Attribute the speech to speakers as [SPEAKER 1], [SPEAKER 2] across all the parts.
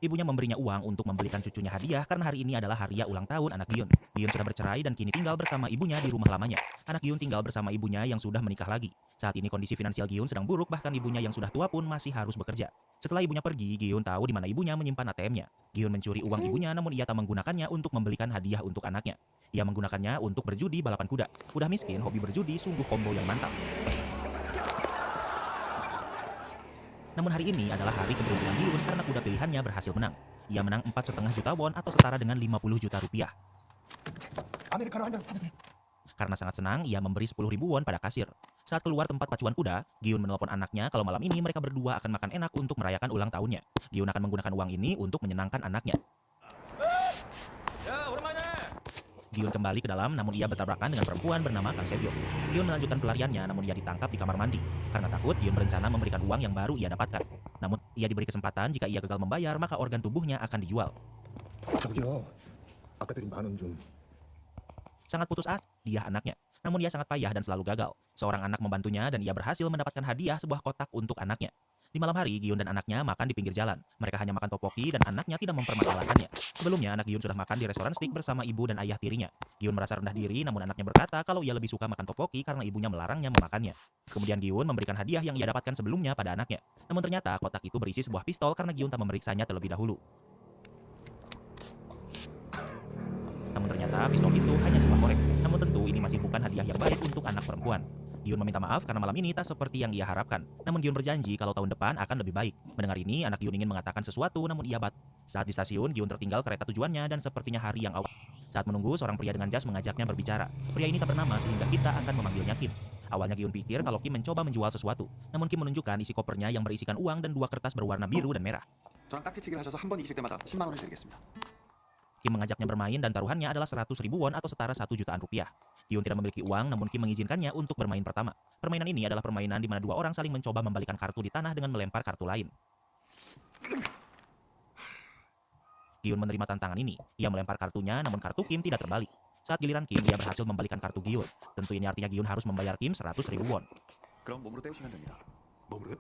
[SPEAKER 1] Ibunya memberinya uang untuk membelikan cucunya hadiah karena hari ini adalah hari ulang tahun anak Giun. Giun sudah bercerai dan kini tinggal bersama ibunya di rumah lamanya. Anak Giun tinggal bersama ibunya yang sudah menikah lagi. Saat ini kondisi finansial Giun sedang buruk, bahkan ibunya yang sudah tua pun masih harus bekerja. Setelah ibunya pergi, Giun tahu di mana ibunya menyimpan ATM-nya. Giun mencuri uang ibunya, namun ia tak menggunakannya untuk membelikan hadiah untuk anaknya. Ia menggunakannya untuk berjudi balapan kuda. Udah miskin, hobi berjudi sungguh combo yang mantap. Namun hari ini adalah hari keberuntungan Giun karena kuda pilihannya berhasil menang. Ia menang 4,5 juta won atau setara dengan 50 juta rupiah. Karena sangat senang, ia memberi 10.000 won pada kasir. Saat keluar tempat pacuan kuda, Giun menelpon anaknya kalau malam ini mereka berdua akan makan enak untuk merayakan ulang tahunnya. Giun akan menggunakan uang ini untuk menyenangkan anaknya. Giun kembali ke dalam, namun ia bertabrakan dengan perempuan bernama Kang Sebyok. Giun melanjutkan pelariannya, namun ia ditangkap di kamar mandi. Karena takut, Giun berencana memberikan uang yang baru ia dapatkan. Namun, ia diberi kesempatan jika ia gagal membayar, maka organ tubuhnya akan dijual.
[SPEAKER 2] 저기요. 아까 드린 10,000원 좀.
[SPEAKER 1] Sangat putus asa, dia anaknya. Namun ia sangat payah dan selalu gagal. Seorang anak membantunya dan ia berhasil mendapatkan hadiah sebuah kotak untuk anaknya. Di malam hari, Giun dan anaknya makan di pinggir jalan. Mereka hanya makan topoki dan anaknya tidak mempermasalahkannya. Sebelumnya, anak Giun sudah makan di restoran steak bersama ibu dan ayah tirinya. Giun merasa rendah diri, namun anaknya berkata kalau ia lebih suka makan topoki karena ibunya melarangnya memakannya. Kemudian Giun memberikan hadiah yang ia dapatkan sebelumnya pada anaknya. Namun ternyata kotak itu berisi sebuah pistol karena Giun tak memeriksanya terlebih dahulu. Namun ternyata pistol itu hanya sebuah korek. Namun tentu ini masih bukan hadiah yang baik untuk anak perempuan. Giun meminta maaf karena malam ini tak seperti yang ia harapkan. Namun Giun berjanji kalau tahun depan akan lebih baik. Mendengar ini, anak Giun ingin mengatakan sesuatu namun ia Saat di stasiun, Giun tertinggal kereta tujuannya dan sepertinya hari yang awal. Saat menunggu, seorang pria dengan jas mengajaknya berbicara. Pria ini tak bernama sehingga kita akan memanggilnya Kim. Awalnya Giun pikir kalau Kim mencoba menjual sesuatu. Namun Kim menunjukkan isi kopernya yang berisikan uang dan 2 kertas berwarna biru dan merah.
[SPEAKER 3] 저랑 딱지치기를 하셔서 한 번 이기실 때마다 10만 원을 드리겠습니다.
[SPEAKER 1] Kim mengajaknya bermain dan taruhannya adalah 100.000 won atau setara 1 jutaan rupiah. Giun tidak memiliki uang, namun Kim mengizinkannya untuk bermain pertama. Permainan ini adalah permainan di mana dua orang saling mencoba membalikan kartu di tanah dengan melempar kartu lain. Giun menerima tantangan ini. Ia melempar kartunya, namun kartu Kim tidak terbalik. Saat giliran Kim, ia berhasil membalikan kartu Giun. Tentu ini artinya Giun harus membayar Kim 100.000 won.
[SPEAKER 3] 그럼 몸으로 때우시면 됩니다.
[SPEAKER 2] 몸으로?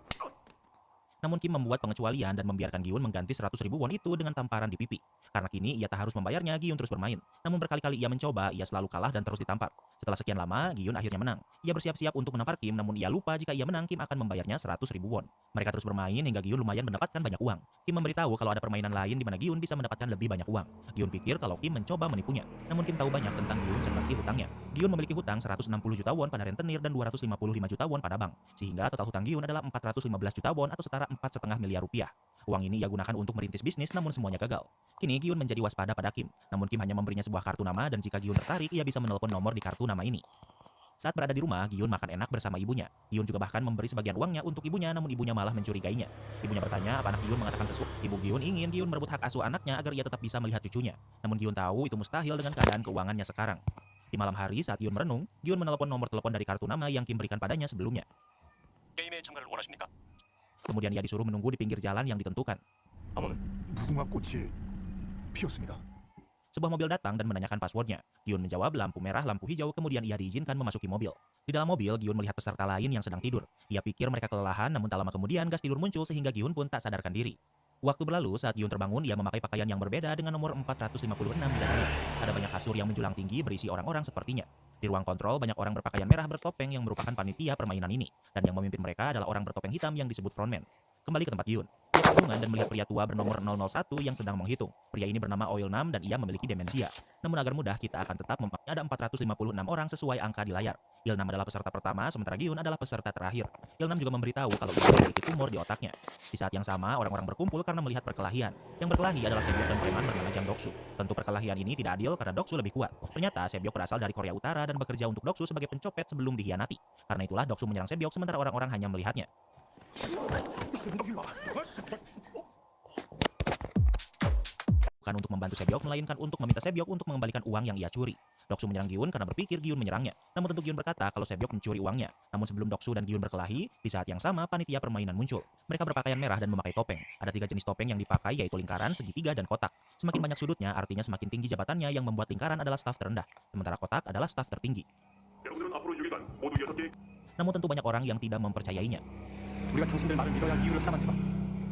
[SPEAKER 1] Namun Kim membuat pengecualian dan membiarkan Giun mengganti 100.000 won itu dengan tamparan di pipi. Karena kini ia tak harus membayarnya, Giun terus bermain. Namun berkali-kali ia mencoba, ia selalu kalah dan terus ditampar. Setelah sekian lama, Giun akhirnya menang. Ia bersiap-siap untuk menampar Kim, namun ia lupa jika ia menang, Kim akan membayarnya 100.000 won. Mereka terus bermain hingga Giun lumayan mendapatkan banyak uang. Kim memberitahu kalau ada permainan lain di mana Giun bisa mendapatkan lebih banyak uang. Giun pikir kalau Kim mencoba menipunya. Namun Kim tahu banyak tentang Giun seperti hutangnya. Giun memiliki hutang 160 juta won pada rentenir dan 255 juta won pada bank. Sehingga total hutang Giun adalah 415 juta won atau setara 4,5 miliar rupiah. Uang ini ia gunakan untuk merintis bisnis namun semuanya gagal. Kini Giun menjadi waspada pada Kim. Namun Kim hanya memberinya sebuah kartu nama dan jika Giun tertarik ia bisa menelpon nomor di kartu nama ini. Saat berada di rumah, Giun makan enak bersama ibunya. Giun juga bahkan memberi sebagian uangnya untuk ibunya, namun ibunya malah mencurigainya. Ibunya bertanya apa anak Giun mengatakan sesuatu. Ibu Giun ingin Giun merebut hak asuh anaknya agar ia tetap bisa melihat cucunya. Namun Giun tahu itu mustahil dengan keadaan keuangannya sekarang. Di malam hari saat Giun merenung, Giun menelpon nomor telepon dari kartu nama yang Kim berikan padanya sebelumnya.
[SPEAKER 4] 게임에 참가를 원하십니까?
[SPEAKER 1] Kemudian ia disuruh menunggu di pinggir jalan yang ditentukan.
[SPEAKER 2] 무궁화 꽃이 피었습니다.
[SPEAKER 1] Sebuah mobil datang dan menanyakan passwordnya. Giun menjawab lampu merah, lampu hijau, kemudian ia diizinkan memasuki mobil. Di dalam mobil, Giun melihat peserta lain yang sedang tidur. Ia pikir mereka kelelahan, namun tak lama kemudian gas tidur muncul sehingga Giun pun tak sadarkan diri. Waktu berlalu, saat Giun terbangun, ia memakai pakaian yang berbeda dengan nomor 456 di dadanya. Ada banyak kasur yang menjulang tinggi berisi orang-orang sepertinya. Di ruang kontrol, banyak orang berpakaian merah bertopeng yang merupakan panitia permainan ini. Dan yang memimpin mereka adalah orang bertopeng hitam yang disebut frontman. Kembali ke tempat Giun. Ia kebingungan dan melihat pria tua bernomor 001 yang sedang menghitung. Pria ini bernama Oil Nam dan ia memiliki demensia. Namun agar mudah, kita akan tetap ada 456 orang sesuai angka di layar. Ilnam adalah peserta pertama, sementara Giun adalah peserta terakhir. Ilnam juga memberitahu kalau ia memiliki tumor di otaknya. Di saat yang sama, orang-orang berkumpul karena melihat perkelahian. Yang berkelahi adalah Sebyok dan preman bernama Jang Doksu. Tentu perkelahian ini tidak adil karena Doksu lebih kuat. Ternyata Sebyok berasal dari Korea Utara dan bekerja untuk Doksu sebagai pencopet sebelum dihianati. Karena itulah Doksu menyerang Sebyok sementara orang-orang hanya melihatnya. Bukan untuk membantu Sebyok, melainkan untuk meminta Sebyok untuk mengembalikan uang yang ia curi. Doksu menyerang Giun karena berpikir Giun menyerangnya. Namun tentu Giun berkata kalau Sebyok mencuri uangnya. Namun sebelum Doksu dan Giun berkelahi, di saat yang sama panitia permainan muncul. Mereka berpakaian merah dan memakai topeng. Ada 3 jenis topeng yang dipakai yaitu lingkaran, segitiga, dan kotak. Semakin banyak sudutnya artinya semakin tinggi jabatannya yang membuat lingkaran adalah staf terendah. Sementara kotak adalah staf tertinggi.
[SPEAKER 4] 여러분들은 앞으로 6일간 모두 6개
[SPEAKER 1] Namun tentu banyak orang yang tidak mempercayainya.
[SPEAKER 3] 우리가 당신들 말을 믿어야 이유를 하나만 해봐.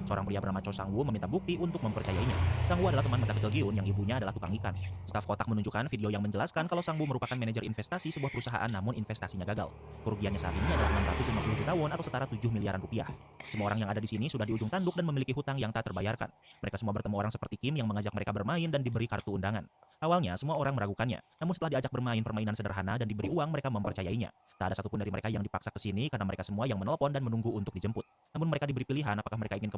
[SPEAKER 1] Seorang pria bernama Cho Sang-woo meminta bukti untuk mempercayainya. Sang-woo adalah teman masa kecil Gi-hun yang ibunya adalah tukang ikan. Staf kotak menunjukkan video yang menjelaskan kalau Sang-woo merupakan manajer investasi sebuah perusahaan namun investasinya gagal. Kerugiannya saat ini adalah 650 juta won atau setara 7 miliaran rupiah. Semua orang yang ada di sini sudah di ujung tanduk dan memiliki hutang yang tak terbayarkan. Mereka semua bertemu orang seperti Kim yang mengajak mereka bermain dan diberi kartu undangan. Awalnya semua orang meragukannya, namun setelah diajak bermain permainan sederhana dan diberi uang, mereka mempercayainya. Tak ada satupun dari mereka yang dipaksa ke sini karena mereka semua yang menelpon dan menunggu untuk dijemput. Namun mereka diberi pilihan apakah mereka ingin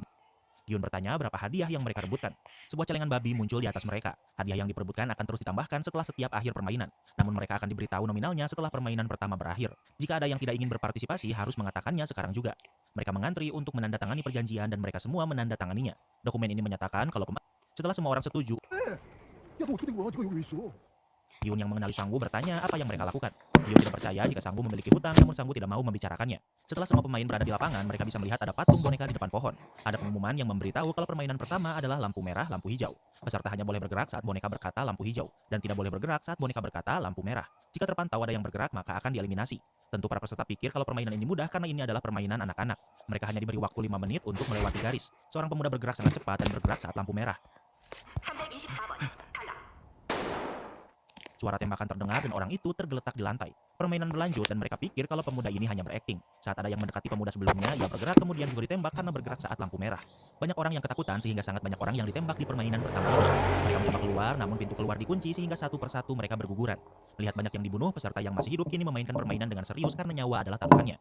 [SPEAKER 1] Gi-hun bertanya berapa hadiah yang mereka rebutkan. Sebuah celengan babi muncul di atas mereka. Hadiah yang diperebutkan akan terus ditambahkan setelah setiap akhir permainan. Namun mereka akan diberitahu nominalnya setelah permainan pertama berakhir. Jika ada yang tidak ingin berpartisipasi harus mengatakannya sekarang juga. Mereka mengantri untuk menandatangani perjanjian dan mereka semua menandatanganinya. Dokumen ini menyatakan kalau setelah semua orang setuju,
[SPEAKER 2] 야, 너 어떻게 된 거야? 네가 여기 왜 있어?
[SPEAKER 1] Gi-hun yang mengenali Sang-woo bertanya apa yang mereka lakukan. Gi-hun tidak percaya jika Sang-woo memiliki hutang, namun Sang-woo tidak mau membicarakannya. Setelah semua pemain berada di lapangan, mereka bisa melihat ada patung boneka di depan pohon. Ada pengumuman yang memberitahu kalau permainan pertama adalah lampu merah, lampu hijau. Peserta hanya boleh bergerak saat boneka berkata lampu hijau, dan tidak boleh bergerak saat boneka berkata lampu merah. Jika terpantau ada yang bergerak, maka akan dieliminasi. Tentu para peserta pikir kalau permainan ini mudah karena ini adalah permainan anak-anak. Mereka hanya diberi waktu 5 menit untuk melewati garis. Seorang pemuda bergerak sangat cepat dan bergerak saat lampu merah.
[SPEAKER 5] 324번 탈락.
[SPEAKER 1] Suara tembakan terdengar dan orang itu tergeletak di lantai. Permainan berlanjut dan mereka pikir kalau pemuda ini hanya berakting. Saat ada yang mendekati pemuda sebelumnya, ia bergerak kemudian juga ditembak karena bergerak saat lampu merah. Banyak orang yang ketakutan sehingga sangat banyak orang yang ditembak di permainan pertama ini. Mereka mencoba keluar namun pintu keluar dikunci sehingga satu persatu mereka berguguran. Melihat banyak yang dibunuh, peserta yang masih hidup kini memainkan permainan dengan serius karena nyawa adalah taruhannya.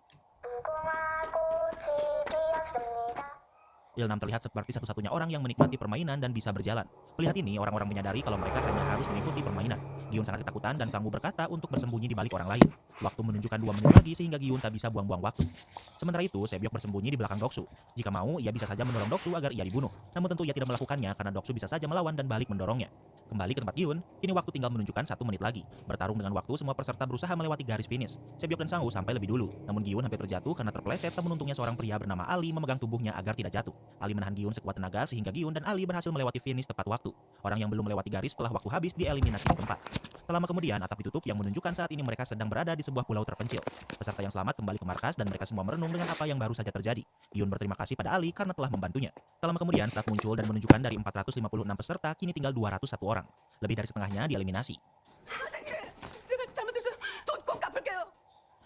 [SPEAKER 1] Il-nam terlihat seperti satu-satunya orang yang menikmati permainan dan bisa berjalan. Melihat ini, orang-orang menyadari kalau mereka hanya harus mengikuti permainan. Gi-hun sangat ketakutan dan Sang-woo berkata untuk bersembunyi di balik orang lain. Waktu menunjukkan 2 menit lagi sehingga Gi-hun tak bisa buang-buang waktu. Sementara itu, Sebyok bersembunyi di belakang Doksu. Jika mau, ia bisa saja mendorong Doksu agar ia dibunuh. Namun tentu ia tidak melakukannya karena Doksu bisa saja melawan dan balik mendorongnya. Kembali ke tempat Gi-hun, kini waktu tinggal menunjukkan 1 menit lagi. Bertarung dengan waktu, semua peserta berusaha melewati garis finish. Sebyok dan Sang-woo sampai lebih dulu. Namun Gi-hun hampir terjatuh karena terpeleset namun untungnya seorang pria bernama Ali memegang tubuhnya agar tidak jatuh. Ali menahan Gi-hun sekuat tenaga sehingga Gi-hun dan Ali berhasil melewati finish tepat waktu. Orang yang belum melewati garis setelah waktu habis dieliminasi di tempat. Tak lama kemudian atap ditutup yang menunjukkan saat ini mereka sedang berada di sebuah pulau terpencil. Peserta yang selamat kembali ke markas dan mereka semua merenung dengan apa yang baru saja terjadi. Gi-hun berterima kasih pada Ali karena telah membantunya. Tak lama kemudian staf muncul dan menunjukkan dari 456 peserta kini tinggal 201 orang. Lebih dari setengahnya dieliminasi.
[SPEAKER 5] 제가 잘못해서 돈 꼭 갚을게요.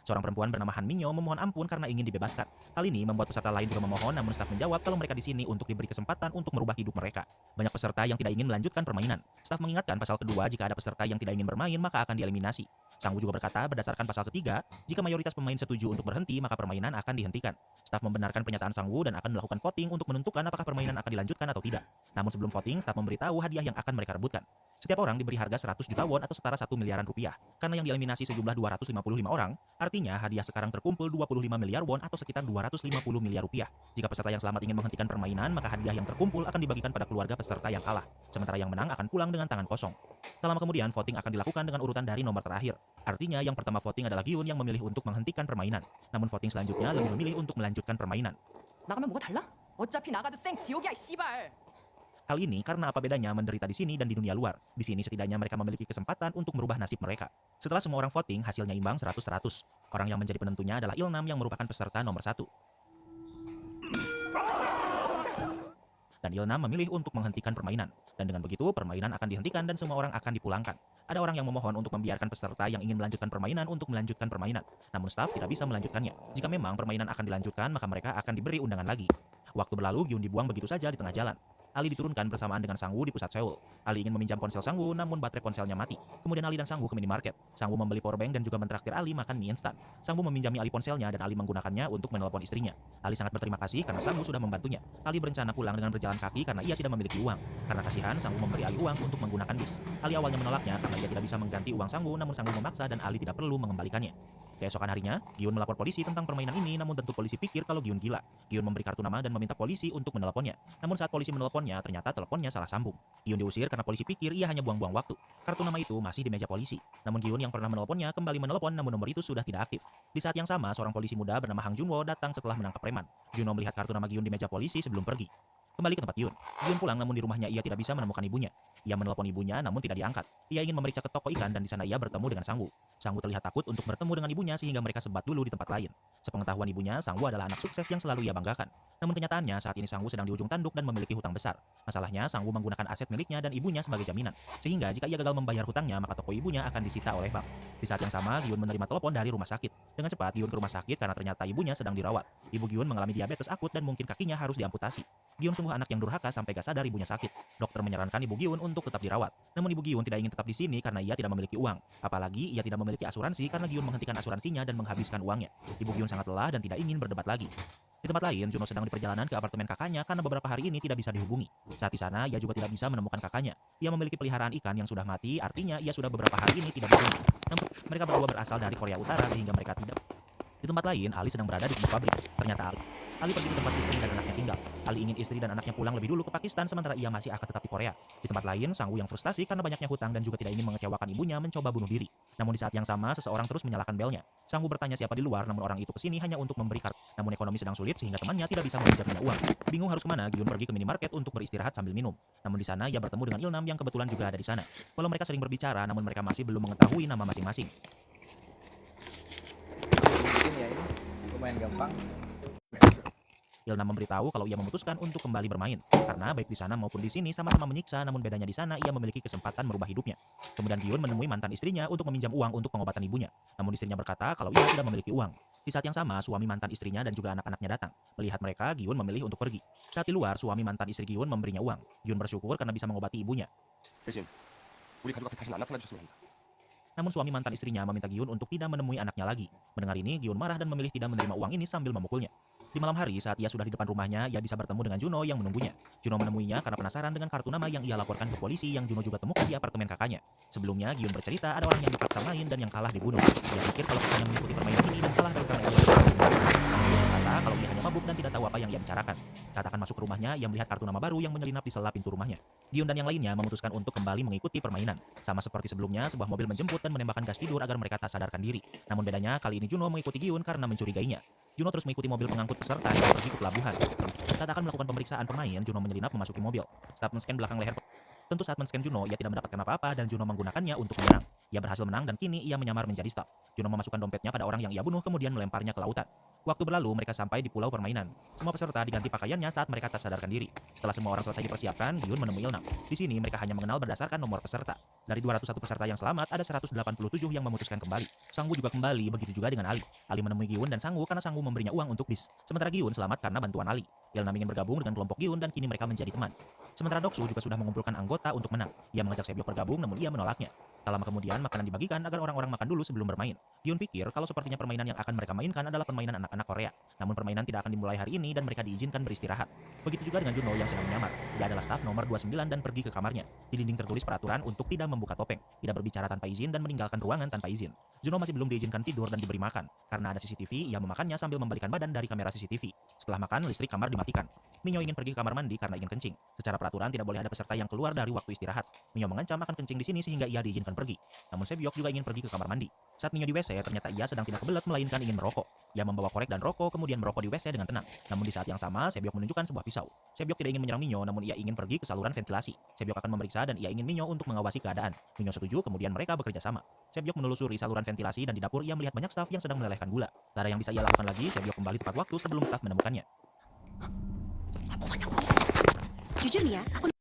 [SPEAKER 1] Seorang perempuan bernama Han Minyo memohon ampun karena ingin dibebaskan. Hal ini membuat peserta lain juga memohon namun staf menjawab kalau mereka di sini untuk diberi kesempatan untuk merubah hidup mereka. Banyak peserta yang tidak ingin melanjutkan permainan. Staf mengingatkan pasal kedua jika ada peserta yang tidak ingin bermain maka akan dieliminasi. Sang-woo juga berkata berdasarkan pasal ketiga, jika mayoritas pemain setuju untuk berhenti maka permainan akan dihentikan. Staf membenarkan pernyataan Sang-woo dan akan melakukan voting untuk menentukan apakah permainan akan dilanjutkan atau tidak. Namun sebelum voting, staf memberitahu hadiah yang akan mereka rebutkan. Setiap orang diberi harga 100 juta won atau setara 1 miliaran rupiah. Karena yang dieliminasi sejumlah 255 orang, artinya hadiah sekarang terkumpul 25 miliar won atau sekitar 250 miliar rupiah. Jika peserta yang selamat ingin menghentikan permainan, maka hadiah yang terkumpul akan dibagikan pada keluarga peserta yang kalah. Sementara yang menang akan pulang dengan tangan kosong. Tak lama kemudian, voting akan dilakukan dengan urutan dari nomor terakhir. Artinya yang pertama voting adalah Gi-hun yang memilih untuk menghentikan permainan. Namun voting selanjutnya lebih memilih untuk melanjutkan permainan.
[SPEAKER 5] 나가면 뭐가 달라? 어차피 나가도 생 지옥이야, 씨발.
[SPEAKER 1] Hal ini karena apa bedanya menderita di sini dan di dunia luar. Di sini setidaknya mereka memiliki kesempatan untuk merubah nasib mereka. Setelah semua orang voting, hasilnya imbang 100-100. Orang yang menjadi penentunya adalah Il-nam yang merupakan peserta nomor 1. Dan Il-nam memilih untuk menghentikan permainan. Dan dengan begitu, permainan akan dihentikan dan semua orang akan dipulangkan. Ada orang yang memohon untuk membiarkan peserta yang ingin melanjutkan permainan untuk melanjutkan permainan. Namun staf tidak bisa melanjutkannya. Jika memang permainan akan dilanjutkan, maka mereka akan diberi undangan lagi. Waktu berlalu, Gi-hun dibuang begitu saja di tengah jalan. Ali diturunkan bersamaan dengan Sang-woo di pusat Seoul. Ali ingin meminjam ponsel Sang-woo namun baterai ponselnya mati. Kemudian Ali dan Sang-woo ke minimarket. Sang-woo membeli powerbank dan juga mentraktir Ali makan mie instan. Sang-woo meminjami Ali ponselnya dan Ali menggunakannya untuk menelepon istrinya. Ali sangat berterima kasih karena Sang-woo sudah membantunya. Ali berencana pulang dengan berjalan kaki karena ia tidak memiliki uang. Karena kasihan, Sang-woo memberi Ali uang untuk menggunakan bis. Ali awalnya menolaknya karena ia tidak bisa mengganti uang Sang-woo, namun Sang-woo memaksa dan Ali tidak perlu mengembalikannya. Keesokan harinya, Gi-hun melapor polisi tentang permainan ini namun tentu polisi pikir kalau Gi-hun gila. Gi-hun memberi kartu nama dan meminta polisi untuk meneleponnya. Namun saat polisi meneleponnya, ternyata teleponnya salah sambung. Gi-hun diusir karena polisi pikir ia hanya buang-buang waktu. Kartu nama itu masih di meja polisi. Namun Gi-hun yang pernah meneleponnya kembali menelepon namun nomor itu sudah tidak aktif. Di saat yang sama, seorang polisi muda bernama Hang Junwo datang setelah menangkap preman. Junwo melihat kartu nama Gi-hun di meja polisi sebelum pergi. Kembali ke tempat Gyun. Gyun pulang namun di rumahnya ia tidak bisa menemukan ibunya. Ia menelpon ibunya namun tidak diangkat. Ia ingin memeriksa ke toko ikan dan di sana ia bertemu dengan Sangwoo. Sangwoo terlihat takut untuk bertemu dengan ibunya sehingga mereka sebat dulu di tempat lain. Sepengetahuan ibunya, Sangwoo adalah anak sukses yang selalu ia banggakan. Namun kenyataannya saat ini Sangwoo sedang di ujung tanduk dan memiliki hutang besar. Masalahnya Sangwoo menggunakan aset miliknya dan ibunya sebagai jaminan. Sehingga jika ia gagal membayar hutangnya maka toko ibunya akan disita oleh bank. Di saat yang sama Gyun menerima telepon dari rumah sakit. Dengan cepat Gyun ke rumah sakit karena ternyata ibunya sedang dirawat. Ibu Gyun mengalami diabetes akut dan mungkin kakinya harus diamputasi. Gyun sungguh anak yang durhaka sampai gak sadar ibunya sakit. Dokter menyarankan ibu Gyun untuk tetap dirawat. Namun ibu Gyun tidak ingin tetap di sini karena ia tidak memiliki uang. Apalagi ia tidak memiliki asuransi karena Gyun menghentikan asuransinya dan menghabiskan uangnya. Ibu Gyun sangat lelah dan tidak ingin berdebat lagi. Di tempat lain, Juno sedang di perjalanan ke apartemen kakaknya karena beberapa hari ini tidak bisa dihubungi. Saat di sana, ia juga tidak bisa menemukan kakaknya. Ia memiliki peliharaan ikan yang sudah mati, artinya ia sudah beberapa hari ini tidak di sini. Namun, mereka berdua berasal dari Korea Utara sehingga mereka tidak. Di tempat lain, Ali sedang berada di sebuah pabrik. Ternyata Ali pergi ke tempat istri dan anaknya tinggal. Ali ingin istri dan anaknya pulang lebih dulu ke Pakistan sementara ia masih akan tetap di Korea. Di tempat lain, Sangwoo yang frustasi karena banyaknya hutang dan juga tidak ingin mengecewakan ibunya mencoba bunuh diri. Namun di saat yang sama, seseorang terus menyalakan belnya. Sangwoo bertanya siapa di luar, namun orang itu kesini hanya untuk memberi kartu. Namun ekonomi sedang sulit sehingga temannya tidak bisa meminjamnya uang. Bingung harus kemana, Gyun pergi ke minimarket untuk beristirahat sambil minum. Namun di sana ia bertemu dengan Ilnam yang kebetulan juga ada di sana. Walau mereka sering berbicara, namun mereka masih belum mengetahui nama masing-masing.
[SPEAKER 6] Mungkin ya ini lumayan gampang.
[SPEAKER 1] Ilnam memberitahu kalau ia memutuskan untuk kembali bermain, karena baik di sana maupun di sini sama-sama menyiksa, namun bedanya di sana ia memiliki kesempatan merubah hidupnya. Kemudian Gyun menemui mantan istrinya untuk meminjam uang untuk pengobatan ibunya, namun istrinya berkata kalau ia tidak memiliki uang. Di saat yang sama, suami mantan istrinya dan juga anak-anaknya datang. Melihat mereka, Gyun memilih untuk pergi. Saat di luar, suami mantan istri Gyun memberinya uang. Gyun bersyukur karena bisa mengobati ibunya.
[SPEAKER 4] 대신 우리 가족 앞에 다시는 안 나타나 주셨으면 합니다.
[SPEAKER 1] Namun suami mantan istrinya meminta Gyun untuk tidak menemui anaknya lagi. Mendengar ini, Gyun marah dan memilih tidak menerima uang ini sambil memukulnya. Di malam hari, saat ia sudah di depan rumahnya, ia bisa bertemu dengan Juno yang menunggunya. Juno menemuinya karena penasaran dengan kartu nama yang ia laporkan ke polisi yang Juno juga temukan di apartemen kakaknya. Sebelumnya, Gyun bercerita ada orang yang dipaksa main dan yang kalah dibunuh. Ia pikir kalau kakaknya mengikuti permainan ini dan kalah karena ia namun Gyun berkata kalau ia hanya mabuk dan tidak tahu apa yang ia bicarakan. Saat akan masuk ke rumahnya, ia melihat kartu nama baru yang menyelinap di sela pintu rumahnya. Gyun dan yang lainnya memutuskan untuk kembali mengikuti permainan. Sama seperti sebelumnya, sebuah mobil menjemput dan menembakkan gas tidur agar mereka tak sadarkan diri. Namun bedanya, kali ini Juno mengikuti Gyun karena mencurigainya. Juno terus mengikuti mobil pengangkut peserta yang pergi ke pelabuhan. Saat akan melakukan pemeriksaan pemain, Juno menyelinap memasuki mobil. Saat men-scan belakang leher, tentu saat men-scan Juno, ia tidak mendapatkan apa-apa dan Juno menggunakannya untuk menang. Ia berhasil menang dan kini ia menyamar menjadi staf. Juno memasukkan dompetnya pada orang yang ia bunuh kemudian melemparnya ke lautan. Waktu berlalu, mereka sampai di pulau permainan. Semua peserta diganti pakaiannya saat mereka tak sadarkan diri. Setelah semua orang selesai dipersiapkan, Gyun menemui Ilnam. Di sini mereka hanya mengenal berdasarkan nomor peserta. Dari 201 peserta yang selamat, ada 187 yang memutuskan kembali. Sangwoo juga kembali, begitu juga dengan Ali. Ali menemui Gyun dan Sangwoo karena Sangwoo memberinya uang untuk bis. Sementara Gyun selamat karena bantuan Ali. Ilnam ingin bergabung dengan kelompok Gyun dan kini mereka menjadi teman. Sementara Doksu juga sudah mengumpulkan anggota untuk menang. Ia mengajak Sebyok bergabung namun ia menolaknya. Tak lama kemudian makanan dibagikan agar orang-orang makan dulu sebelum bermain. Gyun pikir kalau sepertinya permainan yang akan mereka mainkan adalah permainan anak-anak Korea. Namun permainan tidak akan dimulai hari ini dan mereka diizinkan beristirahat. Begitu juga dengan Juno yang sedang menyamar. Dia adalah staf nomor 29 dan pergi ke kamarnya. Di dinding tertulis peraturan untuk tidak membuka topeng, tidak berbicara tanpa izin dan meninggalkan ruangan tanpa izin. Juno masih belum diizinkan tidur dan diberi makan. Karena ada CCTV, ia memakannya sambil membalikan badan dari kamera CCTV. Setelah makan, listrik kamar dimatikan. Minyo ingin pergi ke kamar mandi karena ingin kencing. Secara peraturan tidak boleh ada peserta yang keluar dari waktu istirahat. Minyo mengancam akan kencing di sini sehingga ia diizinkan pergi. Namun Sebyok juga ingin pergi ke kamar mandi. Saat Minyo di WC, ternyata ia sedang tidak kebelet melainkan ingin merokok. Ia membawa korek dan rokok kemudian merokok di WC dengan tenang. Namun di saat yang sama, Sebyok menunjukkan sebuah pisau. Sebyok tidak ingin menyerang Minyo, namun ia ingin pergi ke saluran ventilasi. Sebyok akan memeriksa dan ia ingin Minyo untuk mengawasi keadaan. Minyo setuju, kemudian mereka bekerja sama. Sebyok menelusuri saluran ventilasi dan di dapur ia melihat banyak staf yang sedang melelehkan gula. Tak ada yang bisa ia lakukan lagi, Sebyok kembali tepat waktu sebelum staf menemukannya.
[SPEAKER 5] Jujur nih ya, aku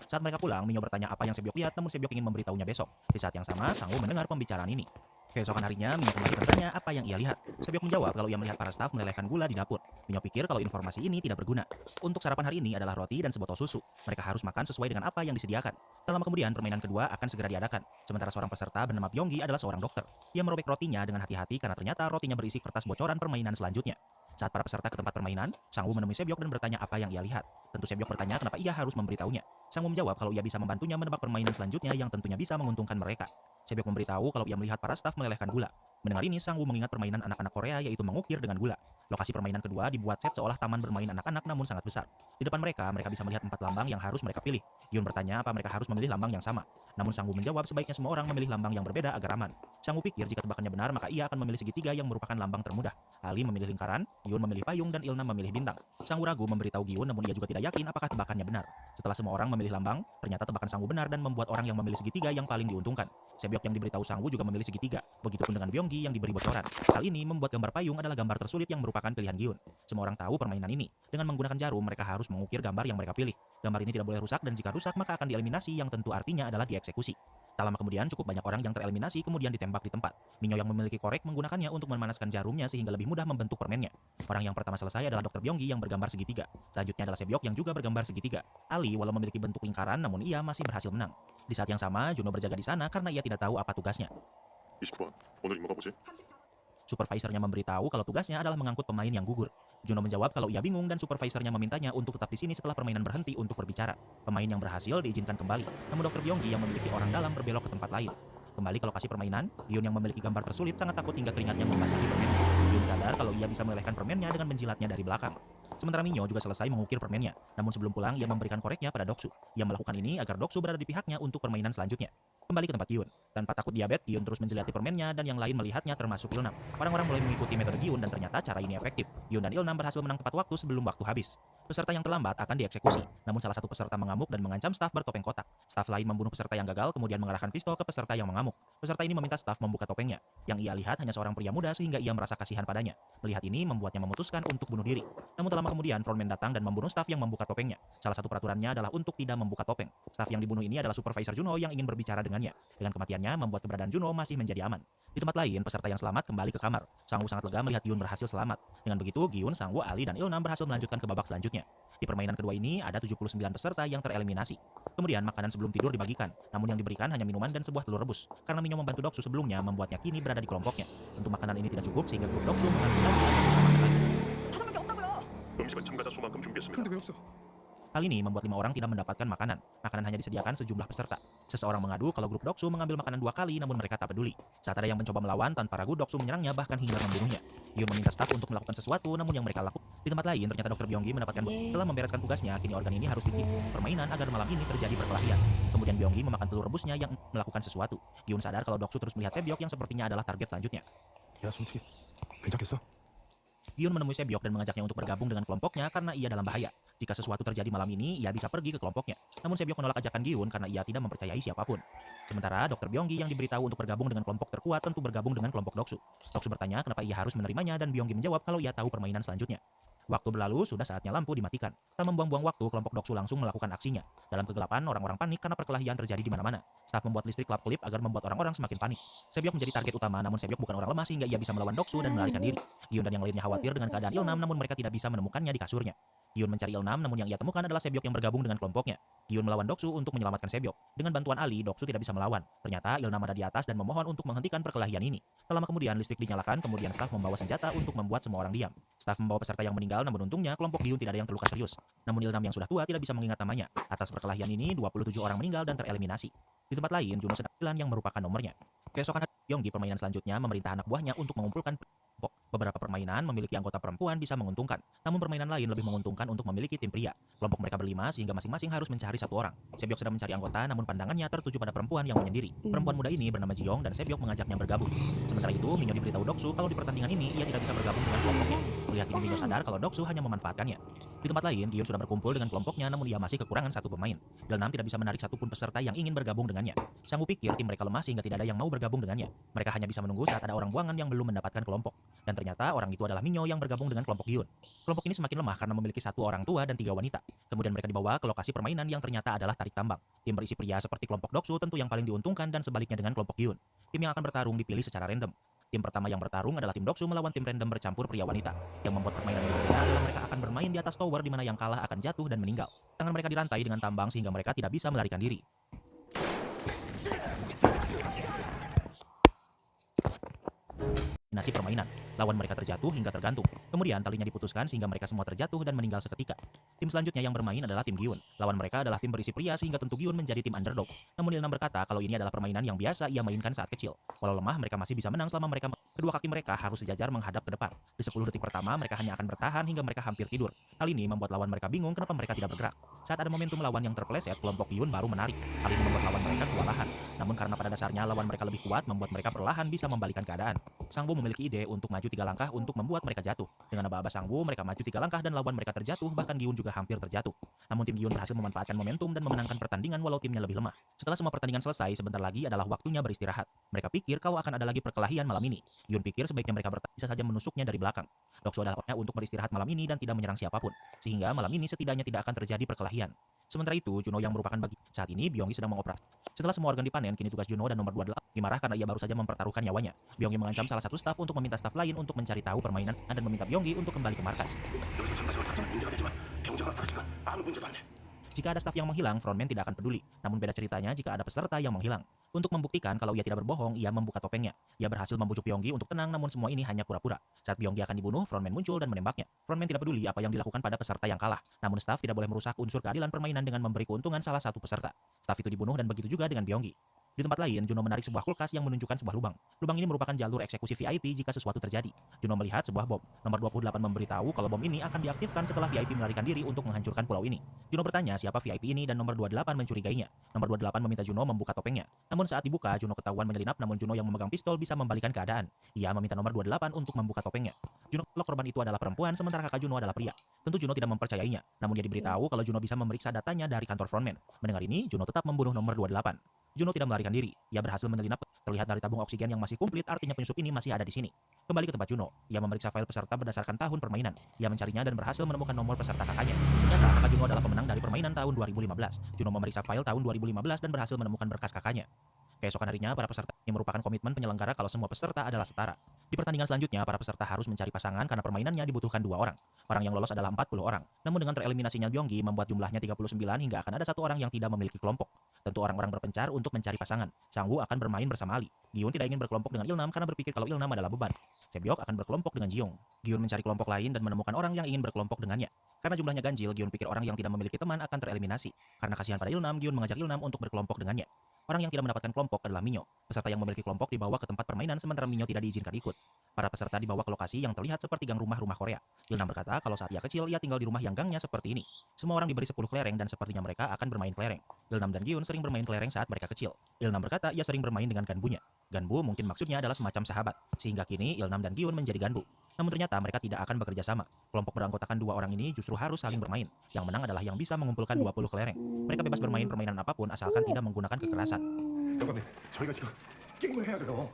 [SPEAKER 1] Saat mereka pulang, Minyo bertanya apa yang Sebyok lihat, namun Sebyok ingin memberitahunya besok. Di saat yang sama, Sangwoo mendengar pembicaraan ini. Keesokan harinya, Minyo kembali bertanya apa yang ia lihat. Sebyok menjawab kalau ia melihat para staf melelehkan gula di dapur. Minyo pikir kalau informasi ini tidak berguna. Untuk sarapan hari ini adalah roti dan sebotol susu. Mereka harus makan sesuai dengan apa yang disediakan. Tak lama kemudian, permainan kedua akan segera diadakan. Sementara seorang peserta bernama Byonggi adalah seorang dokter. Ia merobek rotinya dengan hati-hati karena ternyata rotinya berisi kertas bocoran permainan selanjutnya. Saat para peserta ke tempat permainan, Sangwoo menemui Sebyok dan bertanya apa yang ia lihat. Tentu Sebyok bertanya kenapa ia harus memberitahunya. Sangwoo menjawab kalau ia bisa membantunya menebak permainan selanjutnya yang tentunya bisa menguntungkan mereka. Sebyok memberitahu kalau ia melihat para staf melelehkan gula. Mendengar ini, Sangwoo mengingat permainan anak-anak Korea yaitu mengukir dengan gula. Lokasi permainan kedua dibuat set seolah taman bermain anak-anak namun sangat besar. Di depan mereka bisa melihat 4 lambang yang harus mereka pilih. Giun bertanya apa mereka harus memilih lambang yang sama. Namun Sang Woo menjawab sebaiknya semua orang memilih lambang yang berbeda agar aman. Sang Woo pikir jika tebakannya benar maka ia akan memilih segitiga yang merupakan lambang termudah. Ali memilih lingkaran, Giun memilih payung dan Ilna memilih bintang. Sang Woo ragu memberitahu Giun namun ia juga tidak yakin apakah tebakannya benar. Setelah semua orang memilih lambang, ternyata tebakan Sang Woo benar dan membuat orang yang memilih segitiga yang paling diuntungkan. Sebyok yang diberitahu Sang Woo juga memilih segitiga. Begitupun dengan Byonggi yang diberi bocoran. Hal ini membuat gambar payung adalah gambar tersulit yang merupakan pilihan Giun. Semua orang tahu permainan ini. Dengan menggunakan jarum mereka harus mengukir gambar yang mereka pilih. Gambar ini tidak boleh rusak dan jika rusak maka akan dieliminasi yang tentu artinya adalah dieksekusi. Tak lama kemudian cukup banyak orang yang tereliminasi kemudian ditembak di tempat. Minyo yang memiliki korek menggunakannya untuk memanaskan jarumnya sehingga lebih mudah membentuk permennya. Orang yang pertama selesai adalah Dr. Byonggi yang bergambar segitiga. Selanjutnya adalah Sebyok yang juga bergambar segitiga. Ali walau memiliki bentuk lingkaran namun ia masih berhasil menang. Di saat yang sama Juno berjaga di sana karena ia tidak tahu apa tugasnya.
[SPEAKER 7] 29번 오늘 임무가 뭐지?
[SPEAKER 1] Supervisornya memberitahu kalau tugasnya adalah mengangkut pemain yang gugur. Juno menjawab kalau ia bingung dan supervisornya memintanya untuk tetap di sini setelah permainan berhenti untuk berbicara. Pemain yang berhasil diizinkan kembali, namun Dr. Byonggi yang memiliki orang dalam berbelok ke tempat lain. Kembali ke lokasi permainan, Giun yang memiliki gambar tersulit sangat takut hingga keringatnya membasahi permennya. Giun sadar kalau ia bisa melelehkan permennya dengan menjilatnya dari belakang. Sementara Minyo juga selesai mengukir permennya, namun sebelum pulang ia memberikan koreknya pada Doksu. Ia melakukan ini agar Doksu berada di pihaknya untuk permainan selanjutnya. Kembali ke tempat Giun. Tanpa takut diabetes, Giun terus menjilati permennya dan yang lain melihatnya termasuk Ilnam. Orang-orang mulai mengikuti metode Giun dan ternyata cara ini efektif. Giun dan Ilnam berhasil menang tepat waktu sebelum waktu habis. Peserta yang terlambat akan dieksekusi, namun salah satu peserta mengamuk dan mengancam staf bertopeng kotak. Staf lain membunuh peserta yang gagal kemudian mengarahkan pistol ke peserta yang mengamuk. Peserta ini meminta staf membuka topengnya. Yang ia lihat hanya seorang pria muda sehingga ia merasa kasihan padanya. Melihat ini membuatnya memutuskan untuk bunuh diri. Namun tak lama kemudian frontman datang dan membunuh staf yang membuka topengnya. Salah satu peraturannya adalah untuk tidak membuka topeng. Staf yang dibunuh ini adalah supervisor Juno yang ingin berbicara dengannya. Dengan kematiannya membuat keberadaan Juno masih menjadi aman. Di tempat lain, peserta yang selamat kembali ke kamar. Sang Woo sangat lega melihat Giun berhasil selamat. Dengan begitu, Giun, Sang Woo, Ali, dan Ilnam berhasil melanjutkan ke babak selanjutnya. Di permainan kedua ini ada 79 peserta yang tereliminasi. Kemudian makanan sebelum tidur dibagikan, namun yang diberikan hanya minuman dan sebuah telur rebus. Karena Minyo membantu Doksu sebelumnya membuatnya kini berada di kelompoknya. Tentu makanan ini tidak cukup sehingga grup Doksu mengambil lagi agar bisa makan lagi.
[SPEAKER 5] 5명밖에 없다고요.
[SPEAKER 7] 음식은 참가자 수만큼 준비했습니다.
[SPEAKER 2] 근데 왜 없어?
[SPEAKER 1] Hal ini membuat 5 orang tidak mendapatkan makanan. Makanan hanya disediakan sejumlah peserta. Seseorang mengadu kalau grup Doksu mengambil makanan 2 kali namun mereka tak peduli. Saat ada yang mencoba melawan tanpa ragu Doksu menyerangnya bahkan hingga membunuhnya. Giun meminta staf untuk melakukan sesuatu namun yang mereka lakukan. Di tempat lain ternyata Dr. Byonggi mendapatkan setelah membereskan tugasnya kini organ ini harus ditip permainan agar malam ini terjadi perkelahian. Kemudian Byonggi memakan telur rebusnya yang melakukan sesuatu. Giun sadar kalau Doksu terus melihat Sebyok yang sepertinya adalah target selanjutnya.
[SPEAKER 2] 야, 솔직히 괜찮겠어?
[SPEAKER 1] Giun menemui Sebyok dan mengajaknya untuk bergabung dengan kelompoknya karena ia dalam bahaya. Jika sesuatu terjadi malam ini, ia bisa pergi ke kelompoknya. Namun Sebyok menolak ajakan Giun karena ia tidak mempercayai siapapun. Sementara Dr. Byonggi yang diberitahu untuk bergabung dengan kelompok terkuat tentu bergabung dengan kelompok Doksu. Doksu bertanya kenapa ia harus menerimanya dan Byonggi menjawab kalau ia tahu permainan selanjutnya. Waktu berlalu, sudah saatnya lampu dimatikan. Tak membuang-buang waktu, kelompok Doksu langsung melakukan aksinya. Dalam kegelapan, orang-orang panik karena perkelahian terjadi di mana-mana. Staf membuat listrik kelap-kelip agar membuat orang-orang semakin panik. Sebyok menjadi target utama, namun Sebyok bukan orang lemah sehingga ia bisa melawan Doksu dan melarikan diri. Giun dan yang lainnya khawatir dengan keadaan Ilnam, namun mereka tidak bisa menemukannya di kasurnya. Giun mencari Ilnam, namun yang ia temukan adalah Sebyok yang bergabung dengan kelompoknya. Giun melawan Doksu untuk menyelamatkan Sebyok. Dengan bantuan Ali, Doksu tidak bisa melawan. Ternyata Ilnam ada di atas dan memohon untuk menghentikan perkelahian ini. Tak lama kemudian listrik dinyalakan, kemudian staf membawa senjata untuk membuat semua orang diam. Staf membawa peserta yang meninggal, namun untungnya kelompok Giun tidak ada yang terluka serius. Namun Ilnam yang sudah tua tidak bisa mengingat namanya. Atas perkelahian ini, 27 orang meninggal dan tereliminasi. Di tempat lain, Juno sedang yang merupakan nomornya. Keesokan hari, Byonggi permainan selanjutnya memerintah anak buahnya untuk mengumpulkan kelompok. Beberapa permainan memiliki anggota perempuan bisa menguntungkan, namun permainan lain lebih menguntungkan untuk memiliki tim pria. Kelompok mereka berlima sehingga masing-masing harus mencari satu orang. Sebyok sedang mencari anggota, namun pandangannya tertuju pada perempuan yang menyendiri. Perempuan muda ini bernama Jiong dan Sebyok mengajaknya bergabung. Sementara itu, Minyo diberitahu Doksu kalau di pertandingan ini ia tidak bisa bergabung dengan kelompoknya. Melihat ini Minyo sadar kalau Doksu hanya memanfaatkannya. Di tempat lain, Giun sudah berkumpul dengan kelompoknya namun ia masih kekurangan satu pemain. Ilnam tidak bisa menarik satupun peserta yang ingin bergabung dengannya. Sang Woo pikir tim mereka lemah sehingga tidak ada yang mau bergabung dengannya. Mereka hanya bisa menunggu saat ada orang buangan yang belum mendapatkan kelompok. Dan ternyata orang itu adalah Minyo yang bergabung dengan kelompok Giun. Kelompok ini semakin lemah karena memiliki 1 orang tua dan 3 wanita. Kemudian mereka dibawa ke lokasi permainan yang ternyata adalah tarik tambang. Tim berisi pria seperti kelompok Doksu tentu yang paling diuntungkan dan sebaliknya dengan kelompok Giun. Tim yang akan bertarung dipilih secara random. Tim pertama yang bertarung adalah tim Doksu melawan tim random bercampur pria wanita. Yang membuat permainan ini berbeda adalah mereka akan bermain di atas tower di mana yang kalah akan jatuh dan meninggal. Tangan mereka dirantai dengan tambang sehingga mereka tidak bisa melarikan diri. Dominasi permainan. Lawan mereka terjatuh hingga tergantung. Kemudian talinya diputuskan sehingga mereka semua terjatuh dan meninggal seketika. Tim selanjutnya yang bermain adalah tim Giun. Lawan mereka adalah tim berisi pria sehingga tentu Giun menjadi tim underdog. Namun Ilnam berkata kalau ini adalah permainan yang biasa ia mainkan saat kecil. Walau lemah mereka masih bisa menang selama mereka Kedua kaki mereka harus sejajar menghadap ke depan. Di 10 detik pertama, mereka hanya akan bertahan hingga mereka hampir tidur. Hal ini membuat lawan mereka bingung kenapa mereka tidak bergerak. Saat ada momentum lawan yang terpeleset, kelompok Gyun baru menarik. Hal ini membuat lawan mereka kewalahan. Namun karena pada dasarnya lawan mereka lebih kuat, membuat mereka perlahan bisa membalikan keadaan. Sangwoo memiliki ide untuk maju 3 langkah untuk membuat mereka jatuh. Dengan aba-aba Sangwoo, mereka maju 3 langkah dan lawan mereka terjatuh, bahkan Gyun juga hampir terjatuh. Namun tim Gyun berhasil memanfaatkan momentum dan memenangkan pertandingan walau timnya lebih lemah. Setelah semua pertandingan selesai, sebentar lagi adalah waktunya beristirahat. Mereka pikir kalau akan ada lagi perkelahian malam ini. Gyun pikir sebaiknya mereka bisa saja menusuknya dari belakang. Doksu adalah waktunya untuk beristirahat malam ini dan tidak menyerang siapapun. Sehingga malam ini setidaknya tidak akan terjadi perkelahian. Sementara itu, Juno yang merupakan saat ini Byonggi sedang mengoperasi. Setelah semua organ dipanen, kini tugas Juno dan nomor 28 dimarah karena ia baru saja mempertaruhkan nyawanya. Byonggi mengancam salah satu staf untuk meminta staf lain untuk mencari tahu permainan dan meminta Byonggi untuk kembali ke markas.
[SPEAKER 7] 여기서 참가자가 사라지면 문제가 되지만 경쟁을 사라지면 아무 문제도 안 돼.
[SPEAKER 1] Jika ada staf yang menghilang, frontman tidak akan peduli. Namun beda ceritanya jika ada peserta yang menghilang. Untuk membuktikan kalau ia tidak berbohong, ia membuka topengnya. Ia berhasil membujuk Byonggi untuk tenang, namun semua ini hanya pura-pura. Saat Byonggi akan dibunuh, frontman muncul dan menembaknya. Frontman tidak peduli apa yang dilakukan pada peserta yang kalah. Namun staf tidak boleh merusak unsur keadilan permainan dengan memberi keuntungan salah satu peserta. Staf itu dibunuh dan begitu juga dengan Byonggi. Di tempat lain, Juno menarik sebuah kulkas yang menunjukkan sebuah lubang. Lubang ini merupakan jalur eksekusi VIP jika sesuatu terjadi. Juno melihat sebuah bom. Nomor 28 memberitahu kalau bom ini akan diaktifkan setelah VIP melarikan diri untuk menghancurkan pulau ini. Juno bertanya siapa VIP ini dan nomor 28 mencurigainya. Nomor 28 meminta Juno membuka topengnya. Namun saat dibuka, Juno ketahuan menyelinap, namun Juno yang memegang pistol bisa membalikan keadaan. Ia meminta nomor 28 untuk membuka topengnya. Juno kalau korban itu adalah perempuan, sementara kakak Juno adalah pria. Tentu Juno tidak mempercayainya, namun dia diberitahu kalau Juno bisa memeriksa datanya dari kantor frontman. Mendengar ini, Juno tetap membunuh nomor 28. Juno tidak melarikan diri. Ia berhasil menyelinap. Terlihat dari tabung oksigen yang masih komplit, artinya penyusup ini masih ada di sini. Kembali ke tempat Juno. Ia memeriksa file peserta berdasarkan tahun permainan. Ia mencarinya dan berhasil menemukan nomor peserta kakaknya. Ternyata kakak Juno adalah pemenang dari permainan tahun 2015. Juno memeriksa file tahun 2015 dan berhasil menemukan berkas kakaknya. Keesokan harinya, para peserta yang merupakan komitmen penyelenggara kalau semua peserta adalah setara. Di pertandingan selanjutnya, para peserta harus mencari pasangan karena permainannya dibutuhkan 2 orang. Orang yang lolos adalah 40 orang. Namun dengan tereliminasinya Byonggi membuat jumlahnya 39 hingga akan ada 1 orang yang tidak memiliki kelompok. Tentu orang-orang berpencar untuk mencari pasangan. Sangwoo akan bermain bersama Ali. Gyun tidak ingin berkelompok dengan Ilnam karena berpikir kalau Ilnam adalah beban. Sebyok akan berkelompok dengan Jiyoung. Gyun mencari kelompok lain dan menemukan orang yang ingin berkelompok dengannya. Karena jumlahnya ganjil, Gyun pikir orang yang tidak memiliki teman akan tereliminasi. Karena kasihan pada Ilnam, Gyun mengajak Ilnam untuk berkelompok dengannya. Orang yang tidak mendapatkan kelompok adalah Minyo. Peserta yang memiliki kelompok dibawa ke tempat permainan sementara Minyo tidak diizinkan ikut. Para peserta dibawa ke lokasi yang terlihat seperti gang rumah-rumah Korea. Ilnam berkata kalau saat ia kecil ia tinggal di rumah yang gangnya seperti ini. Semua orang diberi 10 kelereng dan sepertinya mereka akan bermain kelereng. Ilnam dan Gyun sering bermain kelereng saat mereka kecil. Ilnam berkata ia sering bermain dengan ganbunya. Ganbu mungkin maksudnya adalah semacam sahabat. Sehingga kini Ilnam dan Gyun menjadi ganbu. Namun ternyata mereka tidak akan bekerja sama. Kelompok beranggotakan 2 orang ini justru harus saling bermain. Yang menang adalah yang bisa mengumpulkan 20 kelereng. Mereka bebas bermain permainan apapun asalkan tidak menggunakan kekerasan.
[SPEAKER 2] 영감님, 저희가 지금 게임을 해야 돼요.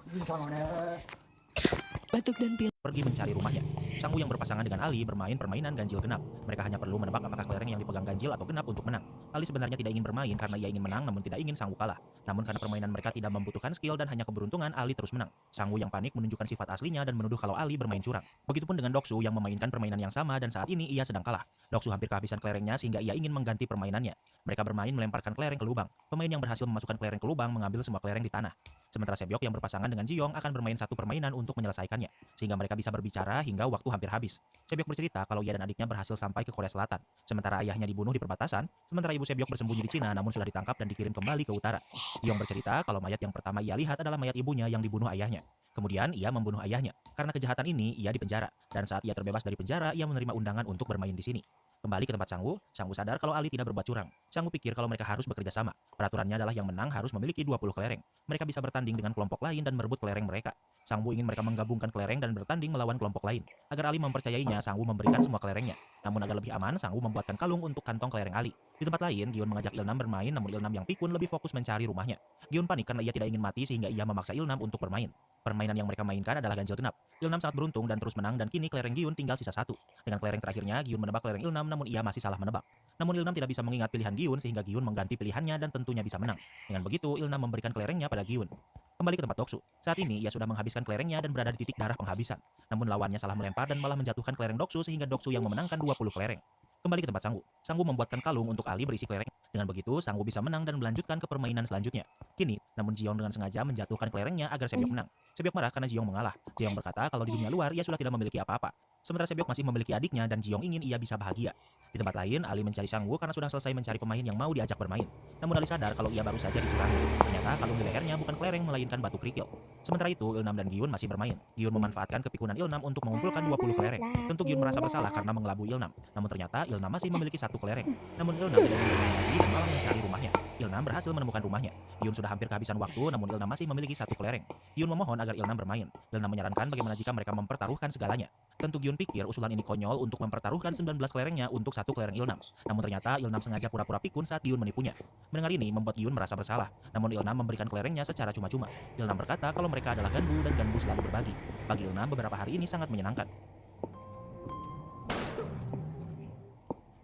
[SPEAKER 5] Batuk dan pilek.
[SPEAKER 1] Pergi mencari rumahnya. Sangwoo yang berpasangan dengan Ali bermain permainan ganjil genap. Mereka hanya perlu menebak apakah kelereng yang dipegang ganjil atau genap untuk menang. Ali sebenarnya tidak ingin bermain karena ia ingin menang namun tidak ingin Sangwoo kalah. Namun karena permainan mereka tidak membutuhkan skill dan hanya keberuntungan, Ali terus menang. Sangwoo yang panik menunjukkan sifat aslinya dan menuduh kalau Ali bermain curang. Begitupun dengan Doksu yang memainkan permainan yang sama dan saat ini ia sedang kalah. Doksu hampir kehabisan kelerengnya sehingga ia ingin mengganti permainannya. Mereka bermain melemparkan kelereng ke lubang. Pemain yang berhasil memasukkan kelereng ke lubang mengambil semua kelereng di tanah. Sementara Sebyok yang berpasangan dengan Jiyoung akan bermain satu permainan untuk menyelesaikannya, sehingga mereka bisa berbicara hingga waktu hampir habis. Sebyok bercerita kalau ia dan adiknya berhasil sampai ke Korea Selatan, sementara ayahnya dibunuh di perbatasan, sementara ibu Sebyok bersembunyi di Cina namun sudah ditangkap dan dikirim kembali ke utara. Jiyoung bercerita kalau mayat yang pertama ia lihat adalah mayat ibunya yang dibunuh ayahnya. Kemudian ia membunuh ayahnya. Karena kejahatan ini, ia dipenjara, dan saat ia terbebas dari penjara, ia menerima undangan untuk bermain di sini. Kembali ke tempat Sangwoo sadar kalau Ali tidak berbuat curang. Sangwoo pikir kalau mereka harus bekerja sama. Peraturannya adalah yang menang harus memiliki 20 kelereng. Mereka bisa bertanding dengan kelompok lain dan merebut kelereng mereka. Sangwoo ingin mereka menggabungkan kelereng dan bertanding melawan kelompok lain. Agar Ali mempercayainya, Sangwoo memberikan semua kelerengnya. Namun agar lebih aman, Sangwoo membuatkan kalung untuk kantong kelereng Ali. Di tempat lain, Gyun mengajak Ilnam bermain, namun Ilnam yang pikun lebih fokus mencari rumahnya. Gyun panik karena ia tidak ingin mati sehingga ia memaksa Ilnam untuk bermain. Permainan yang mereka mainkan adalah ganjil genap. Ilnam sangat beruntung dan terus menang dan kini kelereng Gyun tinggal sisa 1. Dengan kelereng terakhirnya, Gyun menebak kelereng Ilnam namun ia masih salah menebak. Namun Ilnam tidak bisa mengingat pilihan Gyun sehingga Gyun mengganti pilihannya dan tentunya bisa menang. Dengan begitu, Ilnam memberikan kelerengnya pada Gyun. Kembali ke tempat Doksu. Saat ini ia sudah menghabiskan kelerengnya dan berada di titik darah penghabisan. Namun lawannya salah melempar dan malah menjatuhkan kelereng Doksu sehingga Doksu yang memenangkan 20 kelereng. Kembali ke tempat Sangwoo. Sangwoo membuatkan kalung untuk Ali berisi kelereng. Dengan begitu, Sangwoo bisa menang dan melanjutkan ke permainan selanjutnya. Kini, namun Jiyoung dengan sengaja menjatuhkan kelerengnya agar Sebyok menang. Sebyok marah karena Jiyoung mengalah. Jiyoung berkata kalau di dunia luar ia sudah tidak memiliki apa-apa. Sementara Sebyok masih memiliki adiknya dan Jiong ingin ia bisa bahagia. Di tempat lain, Ali mencari Sangwoo karena sudah selesai mencari pemain yang mau diajak bermain. Namun Ali sadar kalau ia baru saja dicurangi. Ternyata kalung di lehernya bukan kelereng melainkan batu kerikil. Sementara itu, Ilnam dan Giun masih bermain. Giun memanfaatkan kepikunan Ilnam untuk mengumpulkan 20 kelereng. Tentu Giun merasa bersalah karena mengelabui Ilnam. Namun ternyata Ilnam masih memiliki 1 kelereng. Namun Ilnam tidak ingin bermain lagi dan malah mencari rumahnya. Ilnam berhasil menemukan rumahnya. Giun sudah hampir kehabisan waktu, namun Ilnam masih memiliki 1 kelereng. Giun memohon agar Ilnam bermain. Ilnam menyarankan bagaimana jika mereka mempertaruhkan segalanya. Tentu Giun pikir usulan ini konyol untuk mempertaruhkan 19 kelerengnya untuk 1 kelereng Ilnam. Namun ternyata Ilnam sengaja pura-pura pikun saat Giun menipunya. Mendengar ini membuat Giun merasa bersalah. Namun Ilnam memberikan kelerengnya secara cuma-cuma. Ilnam berkata kalau mereka adalah Ganbu dan Ganbu selalu berbagi. Bagi Ilnam beberapa hari ini sangat menyenangkan.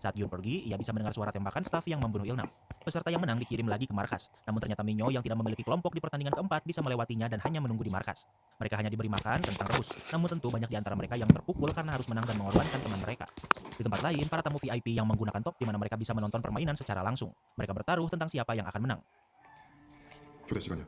[SPEAKER 1] Saat Giun pergi, ia bisa mendengar suara tembakan staf yang membunuh Ilnam. Peserta yang menang dikirim lagi ke markas. Namun ternyata Minyo yang tidak memiliki kelompok di pertandingan keempat bisa melewatinya dan hanya menunggu di markas. Mereka hanya diberi makan kentang rebus. Namun tentu banyak di antara mereka yang terpukul karena harus menang dan mengorbankan teman mereka. Di tempat lain, para tamu VIP yang menggunakan top di mana mereka bisa menonton permainan secara langsung. Mereka bertaruh tentang siapa yang akan menang.
[SPEAKER 2] 교대 시간이야.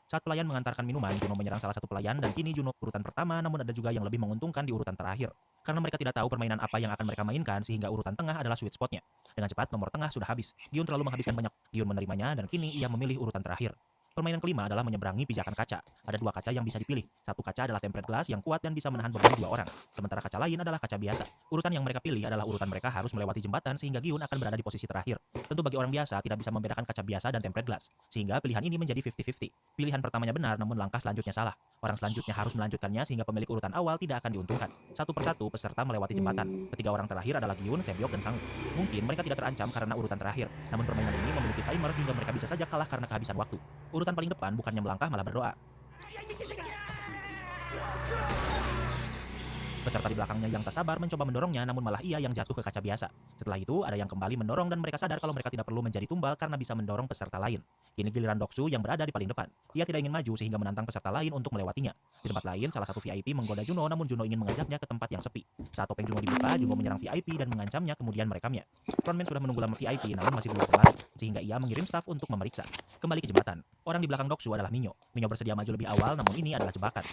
[SPEAKER 1] Saat pelayan mengantarkan minuman, Juno menyerang salah satu pelayan dan kini Juno urutan pertama, namun ada juga yang lebih menguntungkan di urutan terakhir. Karena mereka tidak tahu permainan apa yang akan mereka mainkan sehingga urutan tengah adalah sweet spotnya. Dengan cepat nomor tengah sudah habis. Giun terlalu menghabiskan banyak. Giun menerimanya dan kini ia memilih urutan terakhir. Permainan kelima adalah menyeberangi pijakan kaca. Ada 2 kaca yang bisa dipilih. Satu kaca adalah tempered glass yang kuat dan bisa menahan beban 2 orang. Sementara kaca lain adalah kaca biasa. Urutan yang mereka pilih adalah urutan mereka harus melewati jembatan sehingga Giun akan berada di posisi terakhir. Tentu bagi orang biasa tidak bisa membedakan kaca biasa dan tempered glass. Sehingga pilihan ini menjadi 50-50. Pilihan pertamanya benar namun langkah selanjutnya salah. Orang selanjutnya harus melanjutkannya sehingga pemilik urutan awal tidak akan diuntungkan. Satu persatu peserta melewati jembatan. Ketiga orang terakhir adalah Giun, Sebyok, dan Sangwoo. Mungkin mereka tidak terancam karena urutan terakhir. Namun permainan ini memiliki timer sehingga mereka bisa saja kalah karena kehabisan waktu. Urutan paling depan bukannya melangkah malah berdoa. Peserta di belakangnya yang tak sabar mencoba mendorongnya namun malah ia yang jatuh ke kaca biasa. Setelah itu ada yang kembali mendorong dan mereka sadar kalau mereka tidak perlu menjadi tumbal karena bisa mendorong peserta lain. Kini giliran Doksu yang berada di paling depan. Ia tidak ingin maju sehingga menantang peserta lain untuk melewatinya. Di tempat lain salah satu VIP menggoda Juno namun Juno ingin mengajaknya ke tempat yang sepi. Saat topeng Juno dibuka, Juno menyerang VIP dan mengancamnya kemudian merekamnya. Frontman sudah menunggu lama VIP namun masih belum kembali sehingga ia mengirim staf untuk memeriksa. Kembali ke jembatan. Orang di belakang Doksu adalah Minyo. Minyo bersedia maju lebih awal namun ini adalah jebakan.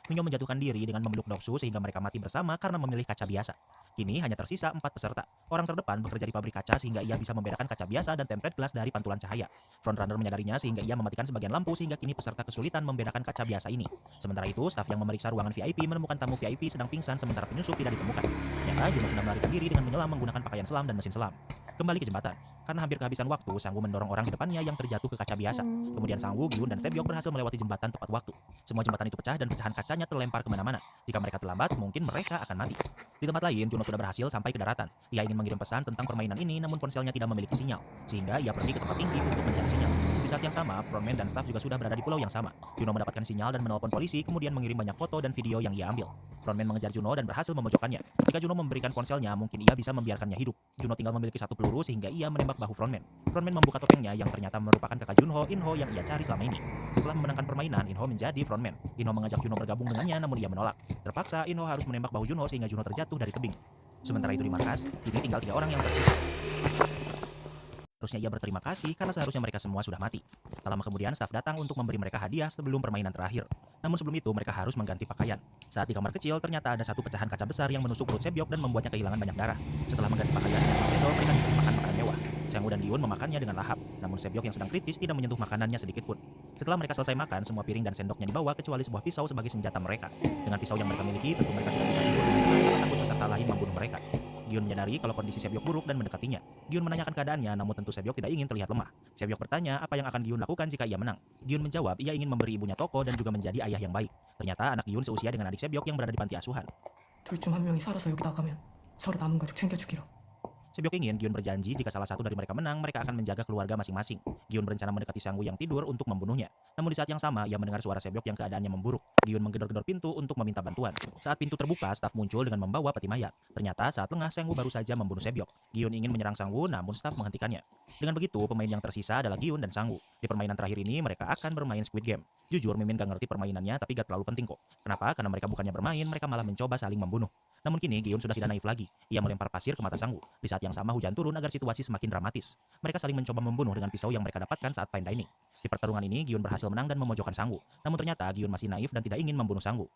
[SPEAKER 1] Minyo menjatuhkan diri dengan memeluk Doksu sehingga mereka mati bersama karena memilih kaca biasa. Kini hanya tersisa 4 peserta. Orang terdepan bekerja di pabrik kaca sehingga ia bisa membedakan kaca biasa dan tempered glass dari pantulan cahaya. Frontrunner menyadarinya sehingga ia mematikan sebagian lampu sehingga kini peserta kesulitan membedakan kaca biasa ini. Sementara itu, staf yang memeriksa ruangan VIP menemukan tamu VIP sedang pingsan sementara penyusup tidak ditemukan. Ternyata Juno sudah melarikan diri dengan menyelam menggunakan pakaian selam dan mesin selam. Kembali ke jembatan. Karena hampir kehabisan waktu, Sangwoo mendorong orang di depannya yang terjatuh ke kaca biasa. Kemudian Sangwoo, Giun, dan Sebyok berhasil melewati jembatan tepat waktu. Semua jembatan itu pecah dan pecahan kacanya terlempar kemana-mana. Jika mereka terlambat, mungkin mereka akan mati. Di tempat lain, Juno sudah berhasil sampai ke daratan. Ia ingin mengirim pesan tentang permainan ini, namun ponselnya tidak memiliki sinyal. Sehingga ia pergi ke tempat tinggi untuk mencari sinyal. Di saat yang sama, frontman dan staff juga sudah berada di pulau yang sama. Juno mendapatkan sinyal dan menelpon polisi, kemudian mengirim banyak foto dan video yang ia ambil. Frontman mengejar Juno dan berhasil memojokkannya. Jika Juno memberikan ponselnya, mungkin ia bisa membiarkannya hidup. Juno tinggal memiliki 1 peluru sehingga ia menembak bahu frontman. Frontman membuka topengnya yang ternyata merupakan kakak Junho, Inho yang ia cari selama ini. Setelah memenangkan permainan, Inho menjadi frontman. Inho mengajak Juno bergabung dengannya namun ia menolak. Terpaksa, Inho harus menembak bahu Junho sehingga Juno terjatuh dari tebing. Sementara itu di markas, kini tinggal 3 orang yang tersisa. Harusnya ia berterima kasih karena seharusnya mereka semua sudah mati. Tak lama kemudian staf datang untuk memberi mereka hadiah sebelum permainan terakhir. Namun sebelum itu mereka harus mengganti pakaian. Saat di kamar kecil ternyata ada 1 pecahan kaca besar yang menusuk perut Sebyok dan membuatnya kehilangan banyak darah. Setelah mengganti pakaian dengan Masedo, mereka diberi makan makanan mewah. Sangwoo dan Giun memakannya dengan lahap, namun Sebyok yang sedang kritis tidak menyentuh makanannya sedikit pun. Setelah mereka selesai makan, semua piring dan sendoknya dibawa kecuali sebuah pisau sebagai senjata mereka. Dengan pisau yang mereka miliki, tentu mereka tidak bisa tidur dengan tenang karena takut peserta lain membunuh mereka. Giun menyadari kalau kondisi Sebyok buruk dan mendekatinya. Giun menanyakan keadaannya, namun tentu Sebyok tidak ingin terlihat lemah. Sebyok bertanya apa yang akan Giun lakukan jika ia menang. Giun menjawab ia ingin memberi ibunya toko dan juga menjadi ayah yang baik. Ternyata anak Giun seusia dengan adik Sebyok yang berada di panti asuhan.
[SPEAKER 8] 둘 중 한 명이 살아서 여기 나가면 서로 남은 가족 챙겨주기로.
[SPEAKER 1] Sebyok ingin Giun berjanji jika salah satu dari mereka menang, mereka akan menjaga keluarga masing-masing. Giun berencana mendekati Sangwoo yang tidur untuk membunuhnya. Namun di saat yang sama, ia mendengar suara Sebyok yang keadaannya memburuk. Giun menggedor-gedor pintu untuk meminta bantuan. Saat pintu terbuka, staf muncul dengan membawa peti mayat. Ternyata saat lengah, Sangwoo baru saja membunuh Sebyok. Giun ingin menyerang Sangwoo, namun staf menghentikannya. Dengan begitu, pemain yang tersisa adalah Giun dan Sangwoo. Di permainan terakhir ini, mereka akan bermain Squid Game. Jujur, Mimin gak ngerti permainannya, tapi gak terlalu penting kok. Kenapa? Karena mereka bukannya bermain, mereka malah mencoba saling membunuh. Namun kini Giun sudah tidak naif lagi. Ia melempar pasir ke mata Sangwoo. Di saat yang sama hujan turun agar situasi semakin dramatis. Mereka saling mencoba membunuh dengan pisau yang mereka dapatkan saat fine dining. Di pertarungan ini Giun berhasil menang dan memojokkan Sangwoo. Namun ternyata Giun masih naif dan tidak warga ingin membunuh Sangwoo.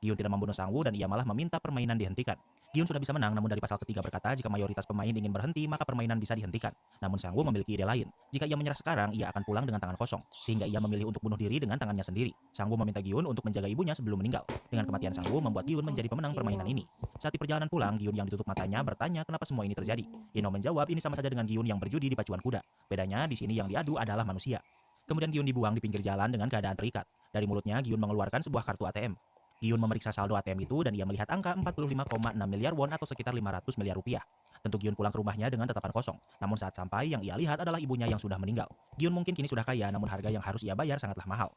[SPEAKER 1] Giun tidak membunuh Sangwoo dan ia malah meminta permainan dihentikan. Giun sudah bisa menang, namun dari pasal ketiga berkata jika mayoritas pemain ingin berhenti maka permainan bisa dihentikan. Namun Sangwoo memiliki ide lain. Jika ia menyerah sekarang, ia akan pulang dengan tangan kosong, sehingga ia memilih untuk bunuh diri dengan tangannya sendiri. Sangwoo meminta Giun untuk menjaga ibunya sebelum meninggal. Dengan kematian Sangwoo membuat Giun menjadi pemenang permainan ini. Saat di perjalanan pulang, Giun yang ditutup matanya bertanya kenapa semua ini terjadi. Ino menjawab ini sama saja dengan Giun yang berjudi di pacuan kuda. Bedanya di sini yang diadu adalah manusia. Kemudian Giun dibuang di pinggir jalan dengan keadaan terikat. Dari mulutnya Giun mengeluarkan sebuah kartu ATM. Giun memeriksa saldo ATM itu dan ia melihat angka 45,6 miliar won atau sekitar 500 miliar rupiah. Tentu Giun pulang ke rumahnya dengan tatapan kosong. Namun saat sampai yang ia lihat adalah ibunya yang sudah meninggal. Giun mungkin kini sudah kaya, namun harga yang harus ia bayar sangatlah mahal.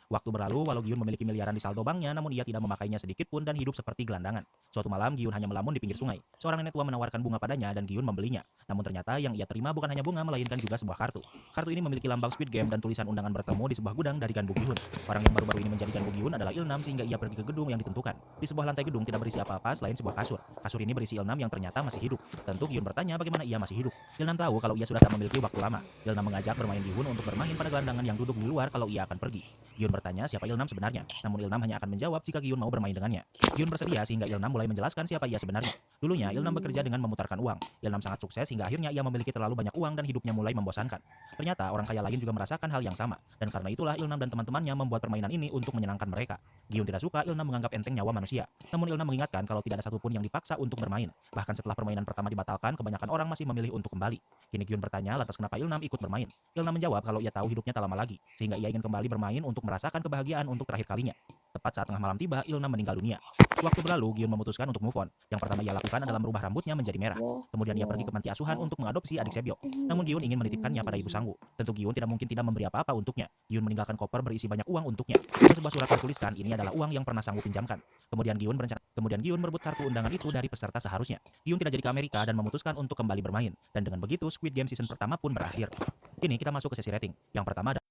[SPEAKER 1] Waktu berlalu, walau Giun memiliki miliaran di saldo banknya, namun ia tidak memakainya sedikit pun dan hidup seperti gelandangan. Suatu malam, Giun hanya melamun di pinggir sungai. Seorang nenek tua menawarkan bunga padanya dan Giun membelinya. Namun ternyata yang ia terima bukan hanya bunga, melainkan juga sebuah kartu. Kartu ini memiliki lambang Squid Game dan tulisan undangan bertemu di sebuah gudang dari Ganbu Gihun. Orang yang baru-baru ini menjadi Ganbu Gihun adalah Ilnam sehingga ia pergi ke gedung yang ditentukan. Di sebuah lantai gedung tidak berisi apa-apa selain sebuah kasur. Kasur ini berisi Ilnam yang ternyata masih hidup. Tentu Giun bertanya bagaimana ia masih hidup. Ilnam tahu kalau ia sudah tak memiliki waktu lama. Ilnam mengajak bermain Gihun untuk bermain pada gelandangan yang duduk di luar kalau ia akan pergi. Giun bertanya siapa Ilnam sebenarnya, namun Ilnam hanya akan menjawab jika Giun mau bermain dengannya. Giun bersedia sehingga Ilnam mulai menjelaskan siapa ia sebenarnya. Dulunya Ilnam bekerja dengan memutarkan uang. Ilnam sangat sukses hingga akhirnya ia memiliki terlalu banyak uang dan hidupnya mulai membosankan. Ternyata orang kaya lain juga merasakan hal yang sama, dan karena itulah Ilnam dan teman-temannya membuat permainan ini untuk menyenangkan mereka. Giun tidak suka Ilnam menganggap enteng nyawa manusia. Namun Ilnam mengingatkan kalau tidak ada satupun yang dipaksa untuk bermain. Bahkan setelah permainan pertama dibatalkan, kebanyakan orang masih memilih untuk kembali. Kini Giun bertanya lantas kenapa Ilnam ikut bermain. Ilnam menjawab kalau ia tahu hidupnya tak lama lagi, sehingga ia ingin kembali bermain untuk merasakan kebahagiaan untuk terakhir kalinya. Tepat saat tengah malam tiba, Ilnam meninggal dunia. Waktu berlalu, Giun memutuskan untuk move on. Yang pertama ia lakukan adalah merubah rambutnya menjadi merah. Kemudian ia pergi ke panti asuhan untuk mengadopsi adik Sebyo. Namun Giun ingin menitipkannya pada ibu Sangwoo. Tentu Giun tidak mungkin tidak memberi apa-apa untuknya. Giun meninggalkan koper berisi banyak uang untuknya. Ada sebuah surat tertuliskan ini adalah uang yang pernah Sangwoo pinjamkan. Kemudian Giun merebut kartu undangan itu dari peserta seharusnya. Giun tidak jadi ke Amerika dan memutuskan untuk kembali bermain. Dan dengan begitu Squid Game season pertama pun berakhir. Kini kita masuk ke sesi rating. Yang pertama ada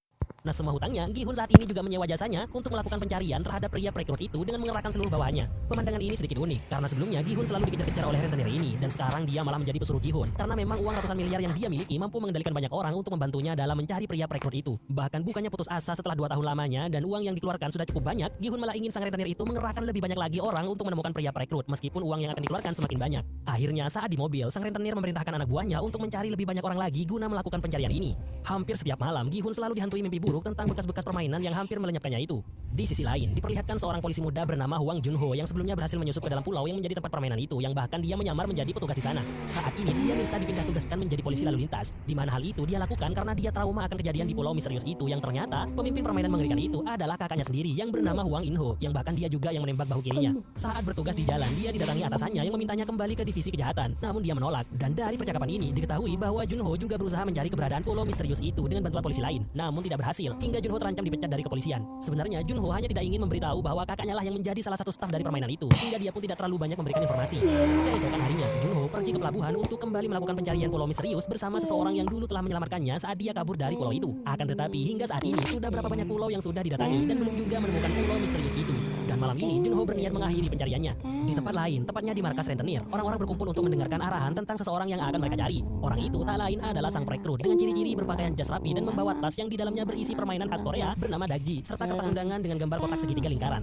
[SPEAKER 9] Nah, semua hutangnya, Gihun saat ini juga menyewa jasanya untuk melakukan pencarian terhadap pria perekrut itu dengan mengerahkan seluruh bawahannya. Pemandangan ini sedikit unik, karena sebelumnya Gihun selalu dikejar-kejar oleh rentenir ini, dan sekarang dia malah menjadi pesuruh Gihun. Karena memang uang ratusan miliar yang dia miliki mampu mengendalikan banyak orang untuk membantunya dalam mencari pria perekrut itu. Bahkan bukannya putus asa setelah 2 tahun lamanya dan uang yang dikeluarkan sudah cukup banyak, Gihun malah ingin sang rentenir itu mengerahkan lebih banyak lagi orang untuk menemukan pria perekrut, meskipun uang yang akan dikeluarkan semakin banyak. Akhirnya saat di mobil, sang rentenir memerintahkan anak buahnya untuk mencari lebih banyak orang lagi guna melakukan pencarian ini. Hampir setiap malam, Gihun selalu dihantui mimpi buruk tentang bekas-bekas permainan yang hampir melenyapkannya itu. Di sisi lain, diperlihatkan seorang polisi muda bernama Hwang Junho yang sebelumnya berhasil menyusup ke dalam pulau yang menjadi tempat permainan itu, yang bahkan dia menyamar menjadi petugas di sana. Saat ini dia minta dipindah tugaskan menjadi polisi lalu lintas, di mana hal itu dia lakukan karena dia trauma akan kejadian di pulau misterius itu yang ternyata pemimpin permainan mengerikan itu adalah kakaknya sendiri yang bernama Hwang In-ho, yang bahkan dia juga yang menembak bahu kirinya. Saat bertugas di jalan, dia didatangi atasannya yang memintanya kembali ke divisi kejahatan, namun dia menolak. Dan dari percakapan ini diketahui bahwa Junho juga berusaha mencari keberadaan pulau misterius itu dengan bantuan polisi lain, namun tidak berhasil hingga Junho terancam dipecat dari kepolisian. Sebenarnya Junho hanya tidak ingin memberitahu bahwa kakaknya lah yang menjadi salah satu staf dari permainan itu, hingga dia pun tidak terlalu banyak memberikan informasi. Keesokan harinya, Junho pergi ke pelabuhan untuk kembali melakukan pencarian pulau misterius bersama seseorang yang dulu telah menyelamatkannya saat dia kabur dari pulau itu. Akan tetapi hingga saat ini sudah berapa banyak pulau yang sudah didatangi dan belum juga menemukan pulau misterius itu. Dan malam ini Junho berniat mengakhiri pencariannya. Di tempat lain, tepatnya di markas rentenir, orang-orang berkumpul untuk mendengarkan arahan tentang seseorang yang akan mereka cari. Orang itu tak lain adalah sang perekrut dengan ciri-ciri berpakaian jas rapi dan membawa tas yang di dalamnya berisi permainan khas Korea bernama Dakji, serta kertas undangan dengan gambar kotak segitiga lingkaran.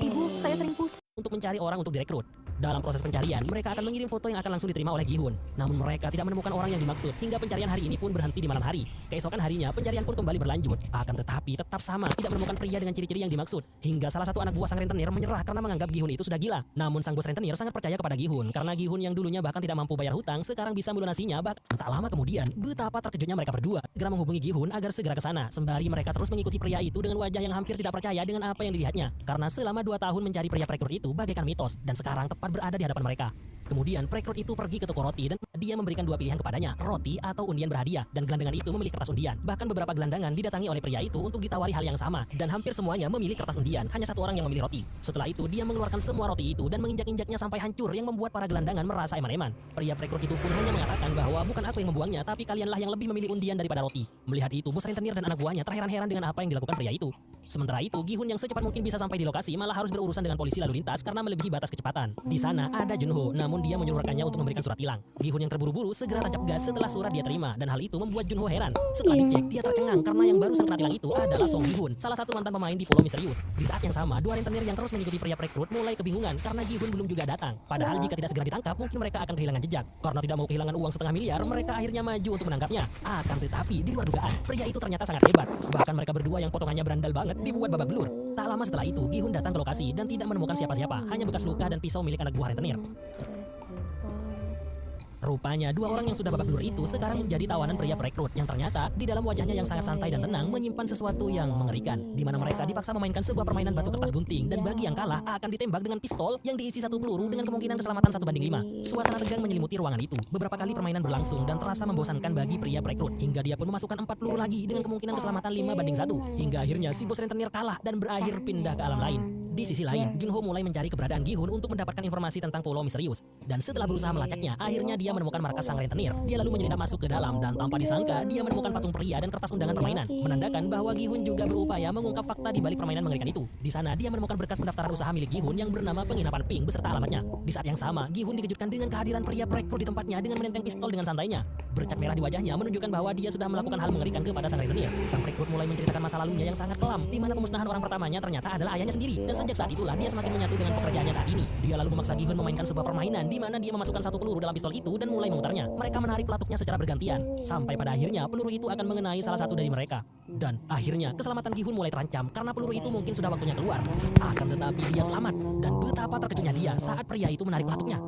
[SPEAKER 5] Ibu, saya sering pusing.
[SPEAKER 9] Untuk mencari orang untuk direkrut. Dalam proses pencarian, mereka akan mengirim foto yang akan langsung diterima oleh Gihun. Namun mereka tidak menemukan orang yang dimaksud hingga pencarian hari ini pun berhenti di malam hari. Keesokan harinya, pencarian pun kembali berlanjut. Akan tetapi tetap sama, tidak menemukan pria dengan ciri-ciri yang dimaksud. Hingga salah satu anak buah sang rentenir menyerah karena menganggap Gihun itu sudah gila. Namun sang bos rentenir sangat percaya kepada Gihun karena Gihun yang dulunya bahkan tidak mampu bayar hutang sekarang bisa melunasinya. Tak lama kemudian, betapa terkejutnya mereka berdua segera menghubungi Gihun agar segera ke sana. Sembari mereka terus mengikuti pria itu dengan wajah yang hampir tidak percaya dengan apa yang dilihatnya. Karena selama 2 tahun mencari pria perekrut itu bagaikan mitos dan sekarang tepat berada di hadapan mereka. Kemudian perekrut itu pergi ke toko roti dan dia memberikan 2 pilihan kepadanya, roti atau undian berhadiah, dan gelandangan itu memilih kertas undian. Bahkan beberapa gelandangan didatangi oleh pria itu untuk ditawari hal yang sama, dan hampir semuanya memilih kertas undian, hanya satu orang yang memilih roti. Setelah itu dia mengeluarkan semua roti itu dan menginjak-injaknya sampai hancur yang membuat para gelandangan merasa eman-eman. Pria perekrut itu pun hanya mengatakan bahwa bukan aku yang membuangnya, tapi kalianlah yang lebih memilih undian daripada roti. Melihat itu, bos rentenir dan anak buahnya terheran-heran dengan apa yang dilakukan pria itu. Sementara itu, Gi-hun yang secepat mungkin bisa sampai di lokasi malah harus berurusan dengan polisi lalu lintas karena melebihi batas kecepatan. Di sana ada Junho, namun dia menyuruh rekannya untuk memberikan surat tilang. Gi-hun yang terburu-buru segera tancap gas setelah surat dia terima, dan hal itu membuat Junho heran. Setelah dicek, dia tercengang karena yang barusan kena tilang itu adalah Song Gi-hun, salah satu mantan pemain di Pulau Misterius. Di saat yang sama, dua rentenir yang terus mengikuti pria perekrut mulai kebingungan karena Gi-hun belum juga datang. Padahal jika tidak segera ditangkap, mungkin mereka akan kehilangan jejak. Karena tidak mau kehilangan uang 500 miliar, mereka akhirnya maju untuk menangkapnya. Akan tetapi, di luar dugaan, pria itu ternyata sangat hebat. Bahkan mereka berdua yang potongannya berandal banget dibuat babak belur. Tak lama setelah itu, Gi-hun datang ke lokasi dan tidak menemukan siapa-siapa, hanya bekas luka dan pisau milik anak buah rentenir. Rupanya dua orang yang sudah babak belur itu sekarang menjadi tawanan pria perekrut yang ternyata di dalam wajahnya yang sangat santai dan tenang menyimpan sesuatu yang mengerikan, di mana mereka dipaksa memainkan sebuah permainan batu kertas gunting dan bagi yang kalah akan ditembak dengan pistol yang diisi 1 peluru dengan kemungkinan keselamatan 1:5. Suasana tegang menyelimuti ruangan itu. Beberapa kali permainan berlangsung dan terasa membosankan bagi pria perekrut hingga dia pun memasukkan 4 peluru lagi dengan kemungkinan keselamatan 5:1 hingga akhirnya si bos rentenir kalah dan berakhir pindah ke alam lain. Di sisi lain, Junho mulai mencari keberadaan Gi-hun untuk mendapatkan informasi tentang Pulau Misterius. Dan setelah berusaha melacaknya, akhirnya dia menemukan markas sang rentenir. Dia lalu menyelinap masuk ke dalam dan tanpa disangka, dia menemukan patung pria dan kertas undangan permainan, menandakan bahwa Gi-hun juga berupaya mengungkap fakta di balik permainan mengerikan itu. Di sana, dia menemukan berkas pendaftaran usaha milik Gi-hun yang bernama Penginapan Pink beserta alamatnya. Di saat yang sama, Gi-hun dikejutkan dengan kehadiran pria perekrut di tempatnya dengan menenteng pistol dengan santainya. Bercak merah di wajahnya menunjukkan bahwa dia sudah melakukan hal mengerikan kepada sang rentenir. Sang perekrut mulai menceritakan masa lalunya yang sangat kelam, di mana pemusnahan orang pertamanya ternyata adalah ayahnya sendiri. Dan sejak saat itulah dia semakin menyatu dengan pekerjaannya saat ini. Dia lalu memaksa Gi-hun memainkan sebuah permainan di mana dia memasukkan 1 peluru dalam pistol itu dan mulai memutarnya. Mereka menarik pelatuknya secara bergantian sampai pada akhirnya peluru itu akan mengenai salah satu dari mereka. Dan akhirnya keselamatan Gi-hun mulai terancam karena peluru itu mungkin sudah waktunya keluar. Akan tetapi dia selamat dan betapa terkejutnya dia saat pria itu menarik pelatuknya.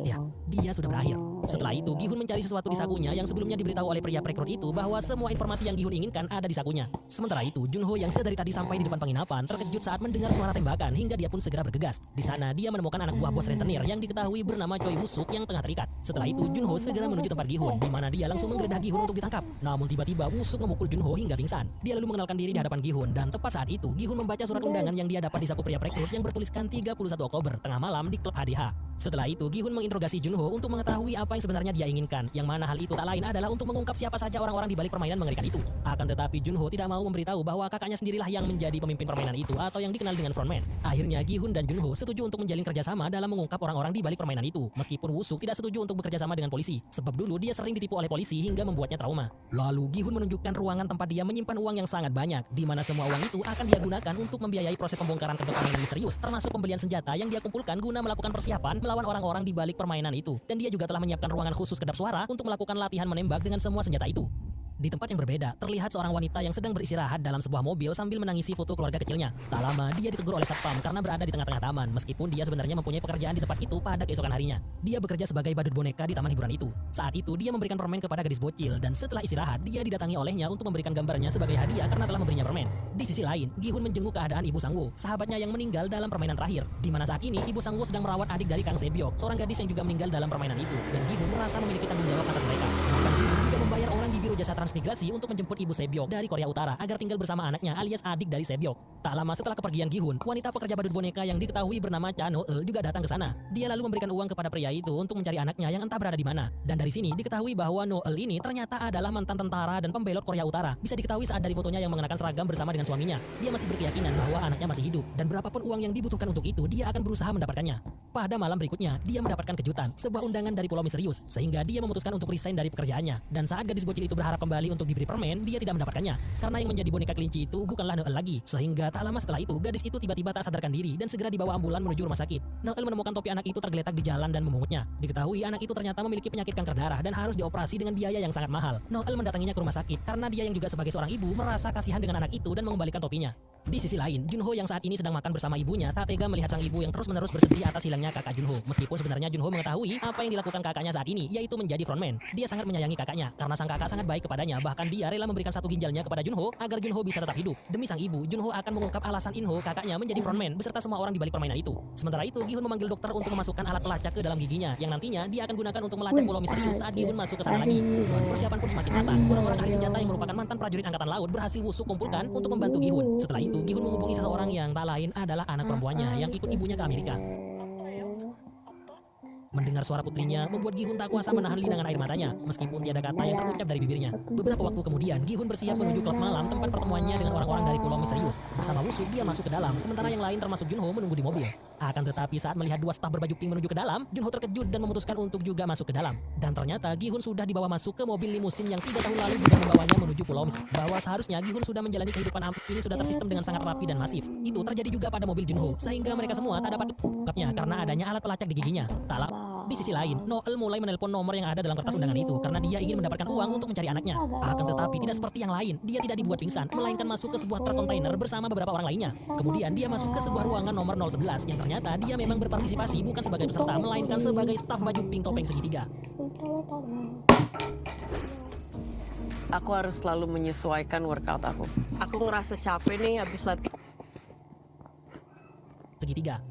[SPEAKER 9] Ya, dia sudah berakhir. Setelah itu, Gi-hun mencari sesuatu di sakunya yang sebelumnya diberitahu oleh pria perekrut itu bahwa semua informasi yang Gi-hun inginkan ada di sakunya. Sementara itu, Junho yang sedari tadi sampai di depan penginapan terkejut saat mendengar suara tembakan hingga dia pun segera bergegas. Di sana, dia menemukan anak buah bos rentenir yang diketahui bernama Choi Woo-suk yang tengah terikat. Setelah itu, Junho segera menuju tempat Gi-hun, di mana dia langsung menggeledah Gi-hun untuk ditangkap. Namun tiba-tiba Woo-suk memukul Junho hingga pingsan. Dia lalu mengenalkan diri di hadapan Gi-hun dan tepat saat itu, Gi-hun membaca surat undangan yang dia dapat di saku pria perekrut yang bertuliskan 31 Oktober tengah malam di klub HDH. Setelah itu, Gi-hun menginterogasi Junho untuk mengetahui apa yang sebenarnya dia inginkan, yang mana hal itu tak lain adalah untuk mengungkap siapa saja orang-orang di balik permainan mengerikan itu. Akan tetapi Junho tidak mau memberitahu bahwa kakaknya sendirilah yang menjadi pemimpin permainan itu atau yang dikenal dengan frontman. Akhirnya Gi-hun dan Junho setuju untuk menjalin kerjasama dalam mengungkap orang-orang di balik permainan itu, meskipun Woo-suk tidak setuju untuk bekerjasama dengan polisi, sebab dulu dia sering ditipu oleh polisi hingga membuatnya trauma. Lalu Gi-hun menunjukkan ruangan tempat dia menyimpan uang yang sangat banyak, di mana semua uang itu akan dia gunakan untuk membiayai proses pembongkaran kedok permainan misterius, termasuk pembelian senjata yang dia kumpulkan guna melakukan persiapan melawan orang-orang di balik permainan itu. Dan dia juga telah menyiapkan ruangan khusus kedap suara untuk melakukan latihan menembak dengan semua senjata itu. Di tempat yang berbeda, terlihat seorang wanita yang sedang beristirahat dalam sebuah mobil sambil menangisi foto keluarga kecilnya. Tak lama, dia ditegur oleh satpam karena berada di tengah-tengah taman, meskipun dia sebenarnya mempunyai pekerjaan di tempat itu pada keesokan harinya. Dia bekerja sebagai badut boneka di taman hiburan itu. Saat itu, dia memberikan permen kepada gadis bocil, dan setelah istirahat, dia didatangi olehnya untuk memberikan gambarnya sebagai hadiah karena telah memberinya permen. Di sisi lain, Gi-hun menjenguk keadaan Ibu Sang-woo, sahabatnya yang meninggal dalam permainan terakhir, di mana saat ini Ibu Sang-woo sedang merawat adik dari Kang Se-byok, seorang gadis yang juga meninggal dalam permainan itu, dan Gi-hun merasa memiliki tanggung jawab atas mereka. Bahkan Gi-hun juga membayar orang di Biro Jasa Transmigrasi untuk menjemput Ibu Se-byok dari Korea Utara agar tinggal bersama anaknya alias adik dari Se-byok. Tak lama setelah kepergian Gi-hun, wanita pekerja badut boneka yang diketahui bernama Cha No-eul juga datang ke sana. Dia lalu memberikan uang kepada pria itu untuk mencari anaknya yang entah berada di mana. Dan dari sini diketahui bahwa No-eul ini ternyata adalah mantan tentara dan pembelot Korea Utara. Bisa diketahui saat dari fotonya yang mengenakan seragam bersama dengan suaminya. Dia masih berkeyakinan bahwa anaknya masih hidup dan berapapun uang yang dibutuhkan untuk itu, dia akan berusaha mendapatkannya. Pada malam berikutnya, dia mendapatkan kejutan, sebuah undangan dari Pulau Misterius, sehingga dia memutuskan untuk resign dari pekerjaannya. Dan saat gadis bocil itu berharap kembali untuk diberi permen, dia tidak mendapatkannya. Karena yang menjadi boneka kelinci itu bukanlah No-eul lagi. Sehingga tak lama setelah itu, gadis itu tiba-tiba tak sadarkan diri dan segera dibawa ambulan menuju rumah sakit. No-eul menemukan topi anak itu tergeletak di jalan dan memungutnya. Diketahui anak itu ternyata memiliki penyakit kanker darah dan harus dioperasi dengan biaya yang sangat mahal. No-eul mendatanginya ke rumah sakit karena dia yang juga sebagai seorang ibu merasa kasihan dengan anak itu dan mengembalikan topinya. Di sisi lain, Junho yang saat ini sedang makan bersama ibunya tak tega melihat sang ibu yang terus-menerus bersedih atas hilangnya kakak Junho. Meskipun sebenarnya Junho mengetahui apa yang dilakukan kakaknya saat ini, yaitu menjadi frontman. Dia sangat menyayangi kakaknya karena sang kakak sangat baik kepadanya, bahkan dia rela memberikan 1 ginjalnya kepada Junho agar Junho bisa tetap hidup. Demi sang ibu, Junho akan mengungkap alasan Inho, kakaknya, menjadi frontman beserta semua orang di balik permainan itu. Sementara itu, Gi-hun memanggil dokter untuk memasukkan alat pelacak ke dalam giginya, yang nantinya dia akan gunakan untuk melacak Pulau Misterius saat Gi-hun masuk ke sana lagi. Dan persiapan pun semakin matang. Orang-orang ahli senjata yang merupakan mantan prajurit angkatan laut berhasil Woo-suk kumpulkan untuk membantu Gi-hun. Setelah itu, Gi-hun menghubungi seseorang yang tak lain adalah anak perempuannya yang ikut ibunya ke Amerika. Mendengar suara putrinya membuat Gi-hun tak kuasa menahan linangan air matanya meskipun tiada kata yang terucap dari bibirnya. Beberapa waktu kemudian Gi-hun bersiap menuju klub malam tempat pertemuannya dengan orang-orang dari Pulau Misterius. Bersama Woo-suk dia masuk ke dalam sementara yang lain termasuk Junho menunggu di mobil. Akan tetapi saat melihat dua staf berbaju pink menuju ke dalam, Junho terkejut dan memutuskan untuk juga masuk ke dalam. Dan ternyata Gi-hun sudah dibawa masuk ke mobil limusin yang 3 tahun lalu juga membawanya menuju Pulau Misterius. Bahwa seharusnya Gi-hun sudah menjalani kehidupan ini sudah tersistem dengan sangat rapi dan masif. Itu terjadi juga pada mobil Junho sehingga mereka semua tak dapat ungkapnya karena adanya alat pelacak di giginya. Tak lama di sisi lain, Noel mulai menelpon nomor yang ada dalam kertas undangan itu karena dia ingin mendapatkan uang untuk mencari anaknya. Akan tetapi tidak seperti yang lain, dia tidak dibuat pingsan, melainkan masuk ke sebuah truk kontainer bersama beberapa orang lainnya. Kemudian dia masuk ke sebuah ruangan nomor 011 yang ternyata dia memang berpartisipasi bukan sebagai peserta, melainkan sebagai staf baju pink topeng segitiga.
[SPEAKER 10] Aku harus selalu menyesuaikan workout aku. Aku ngerasa capek nih habis latihan.
[SPEAKER 9] Segitiga.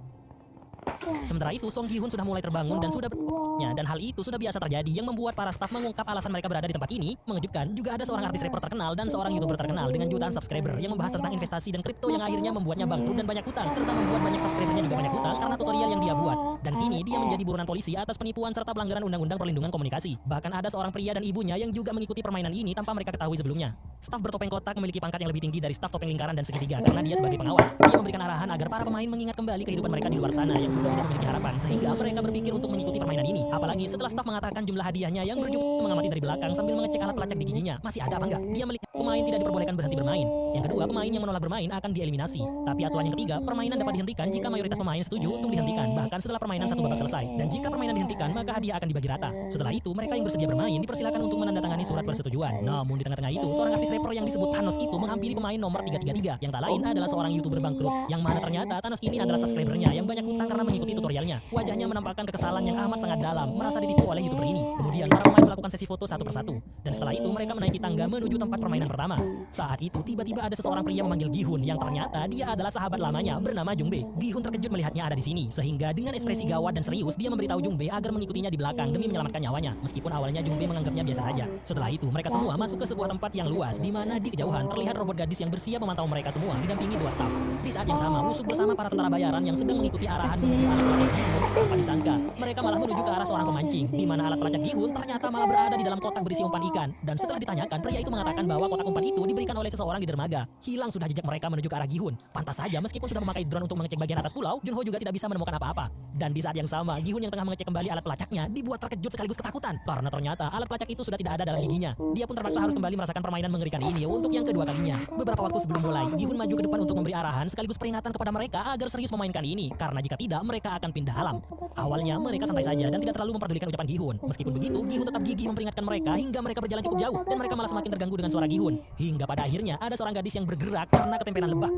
[SPEAKER 9] Sementara itu, Song Gi-hun sudah mulai terbangun dan sudah berpokoknya, dan hal itu sudah biasa terjadi yang membuat para staf mengungkap alasan mereka berada di tempat ini. Mengejutkan, juga ada seorang artis rapper terkenal dan seorang YouTuber terkenal dengan jutaan subscriber yang membahas tentang investasi dan kripto yang akhirnya membuatnya bangkrut dan banyak hutang, serta membuat banyak subscribernya juga banyak hutang karena tutorial yang dia buat. Dan kini dia menjadi buronan polisi atas penipuan serta pelanggaran undang-undang perlindungan komunikasi. Bahkan ada seorang pria dan ibunya yang juga mengikuti permainan ini tanpa mereka ketahui sebelumnya. Staf bertopeng kotak memiliki pangkat yang lebih tinggi dari staf topeng lingkaran dan segitiga karena dia sebagai pengawas. Dia memberikan arahan agar para pemain mengingat kembali kehidupan mereka di luar sana yang sudah tidak memiliki harapan sehingga mereka berpikir untuk mengikuti permainan ini. Apalagi setelah staf mengatakan jumlah hadiahnya yang berjumlah mengamati dari belakang sambil mengecek alat pelacak di giginya. Masih ada apa enggak? Dia melihat pemain tidak diperbolehkan berhenti bermain. Yang kedua, pemain yang menolak bermain akan dieliminasi. Tapi aturan yang ketiga, permainan dapat dihentikan jika mayoritas pemain setuju untuk dihentikan bahkan setelah permainan satu babak selesai. Dan jika permainan dihentikan, maka hadiah akan dibagi rata. Setelah itu, mereka yang bersedia bermain dipersilakan untuk menandatangani surat persetujuan. Namun di tengah-tengah itu, seorang artis rapper yang disebut Thanos itu menghampiri pemain nomor 333 yang tak lain adalah seorang YouTuber bangkrut. Yang mana ternyata Thanos ini adalah subscribernya yang banyak hutang karena mengikuti tutorialnya. Wajahnya menampakkan kekesalan yang amat sangat dalam, merasa ditipu oleh YouTuber ini. Kemudian para pemain melakukan sesi foto satu persatu. Dan setelah itu mereka menaiki tangga menuju tempat permainan pertama. Saat itu tiba-tiba ada seseorang pria memanggil Gi-hun yang ternyata dia adalah sahabat lamanya bernama Jungbae. Gi-hun terkejut melihatnya ada di sini sehingga dengan ekspresi gawat dan serius dia memberitahu Jungbae agar mengikutinya di belakang demi menyelamatkan nyawanya. Meskipun awalnya Jungbae menganggapnya biasa saja. Setelah itu mereka semua masuk ke sebuah tempat yang luas di mana di kejauhan terlihat robot gadis yang bersiap memantau mereka semua didampingi dua staf. Di saat yang sama Woo-suk bersama para tentara bayaran yang sedang mengikuti arahan menuju alat pelacak Gi-hun. Tanpa disangka mereka malah menuju ke arah seorang pemancing di mana alat pelacak Gi-hun ternyata malah berada di dalam kotak berisi umpan ikan. Dan setelah ditanyakan, pria itu mengatakan bahwa kotak umpan itu diberikan oleh seseorang di dermaga. Hilang sudah jejak mereka menuju ke arah Gi-hun. Pantas saja meskipun sudah memakai drone untuk mengecek bagian atas pulau, Junho juga tidak bisa menemukan apa-apa. Dan di saat yang sama, Gi-hun yang tengah mengecek kembali alat pelacaknya dibuat terkejut sekaligus ketakutan karena ternyata alat pelacak itu sudah tidak ada dalam giginya. Dia pun terpaksa harus kembali merasakan permainan mengerikan ini untuk yang kedua kalinya. Beberapa waktu sebelum mulai, Gi-hun maju ke depan untuk memberi arahan sekaligus peringatan kepada mereka agar serius memainkan ini karena jika tidak mereka akan pindah alam. Awalnya mereka santai saja dan tidak terlalu memperdulikan ucapan Gi-hun. Meskipun begitu, Gi-hun tetap gigih memperingatkan mereka hingga mereka berjalan cukup jauh dan mereka malah semakin terganggu dengan suara Gi-hun. Hingga pada akhirnya ada seorang gadis yang bergerak karena ketempelan lebah.